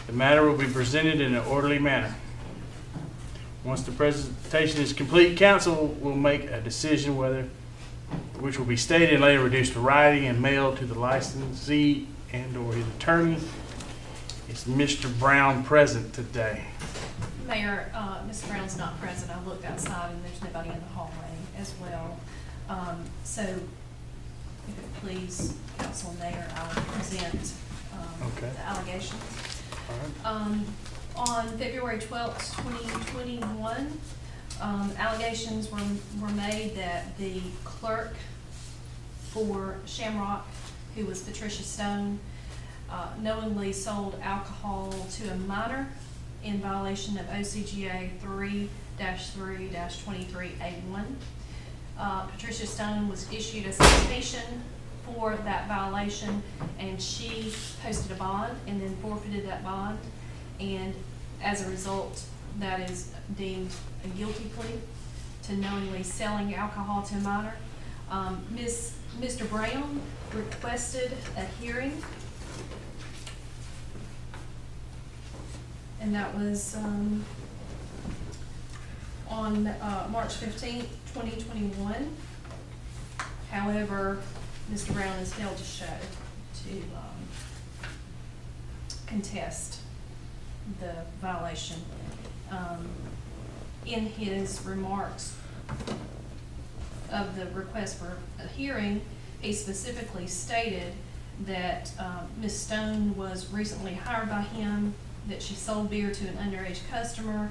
The matter will be presented in an orderly manner. Once the presentation is complete, council will make a decision which will be stated and later reduced to writing and mailed to the licensee and/or his attorney. Is Mr. Brown present today? Mayor, Mr. Brown's not present. I looked outside and there's nobody in the hallway as well. So if it please, Council Mayor, I'll present Okay. the allegations. All right. On February 12th, 2021, allegations were made that the clerk for Shamrock, who was Patricia Stone, knowingly sold alcohol to a minor in violation of OCGA 3-3-23A1. Patricia Stone was issued a citation for that violation, and she posted a bond and then forfeited that bond. And as a result, that is deemed a guilty plea to knowingly selling alcohol to a minor. Mr. Brown requested a hearing, and that was on March 15th, 2021. However, Mr. Brown is held to show to contest the violation. In his remarks of the request for a hearing, he specifically stated that Ms. Stone was recently hired by him, that she sold beer to an underage customer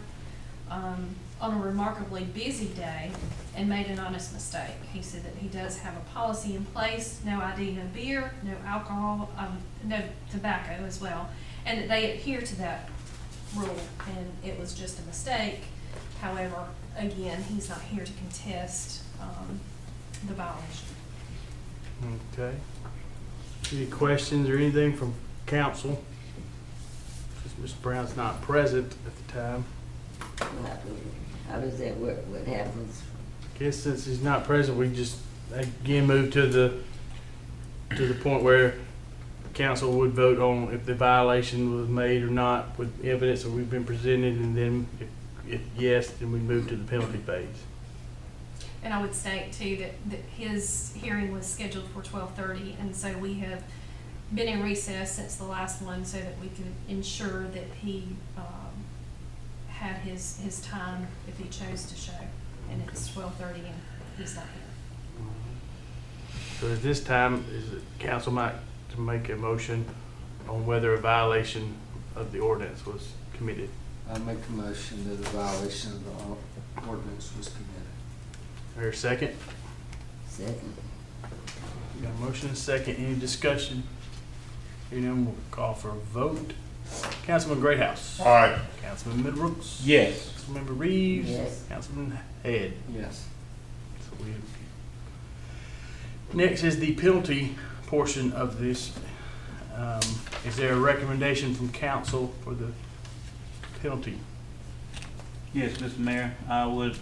on a remarkably busy day and made an honest mistake. He said that he does have a policy in place: no ID, no beer, no alcohol, no tobacco as well, and that they adhere to that rule, and it was just a mistake. However, again, he's not here to contest the violation. Okay. Any questions or anything from council? Since Mr. Brown's not present at the time. How does that work? What happens? Guess since he's not present, we just again move to the point where council would vote on if the violation was made or not with evidence that we've been presented, and then if yes, then we move to the penalty phase. And I would state too that his hearing was scheduled for 12:30, and so we have been in recess since the last one so that we could ensure that he had his time if he chose to show, and it's 12:30 and he's not here. So at this time, is it council might to make a motion on whether a violation of the ordinance was committed? I make a motion that a violation of the ordinance was committed. Or a second? Second. We got a motion and a second. Any discussion? Hearing none, we'll call for a vote. Councilman Greathouse. Aye. Councilman Middlebrooks. Yes. Councilmember Reeves. Yes. Councilman Head. Yes. So next is the penalty portion of this. Is there a recommendation from council for the penalty? Yes, Mr. Mayor, I would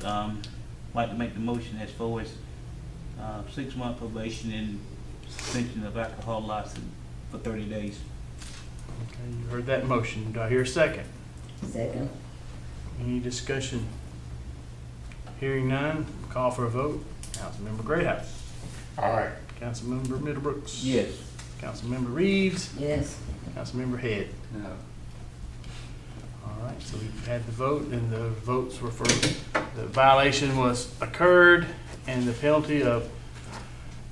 like to make the motion as far as 6-month probation and suspension of alcohol license for 30 days. Okay, you heard that motion. Do I hear a second? Second. Any discussion? Hearing none, call for a vote. Councilmember Greathouse. Aye. Councilmember Middlebrooks. Yes. Councilmember Reeves. Yes. Councilmember Head. No. All right, so we've had the vote, and the votes were for the violation was occurred, and the penalty of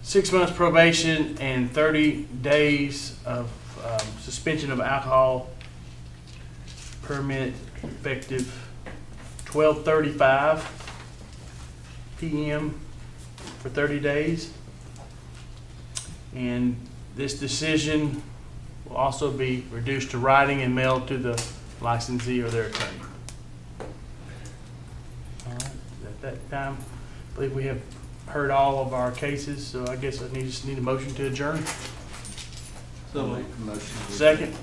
6 months probation and 30 days of suspension of alcohol permit effective 12:35 p.m. for 30 days. And this decision will also be reduced to writing and mailed to the licensee or their attorney. All right, at that time, I believe we have heard all of our cases, so I guess I just need a motion to adjourn. So make a motion. Second?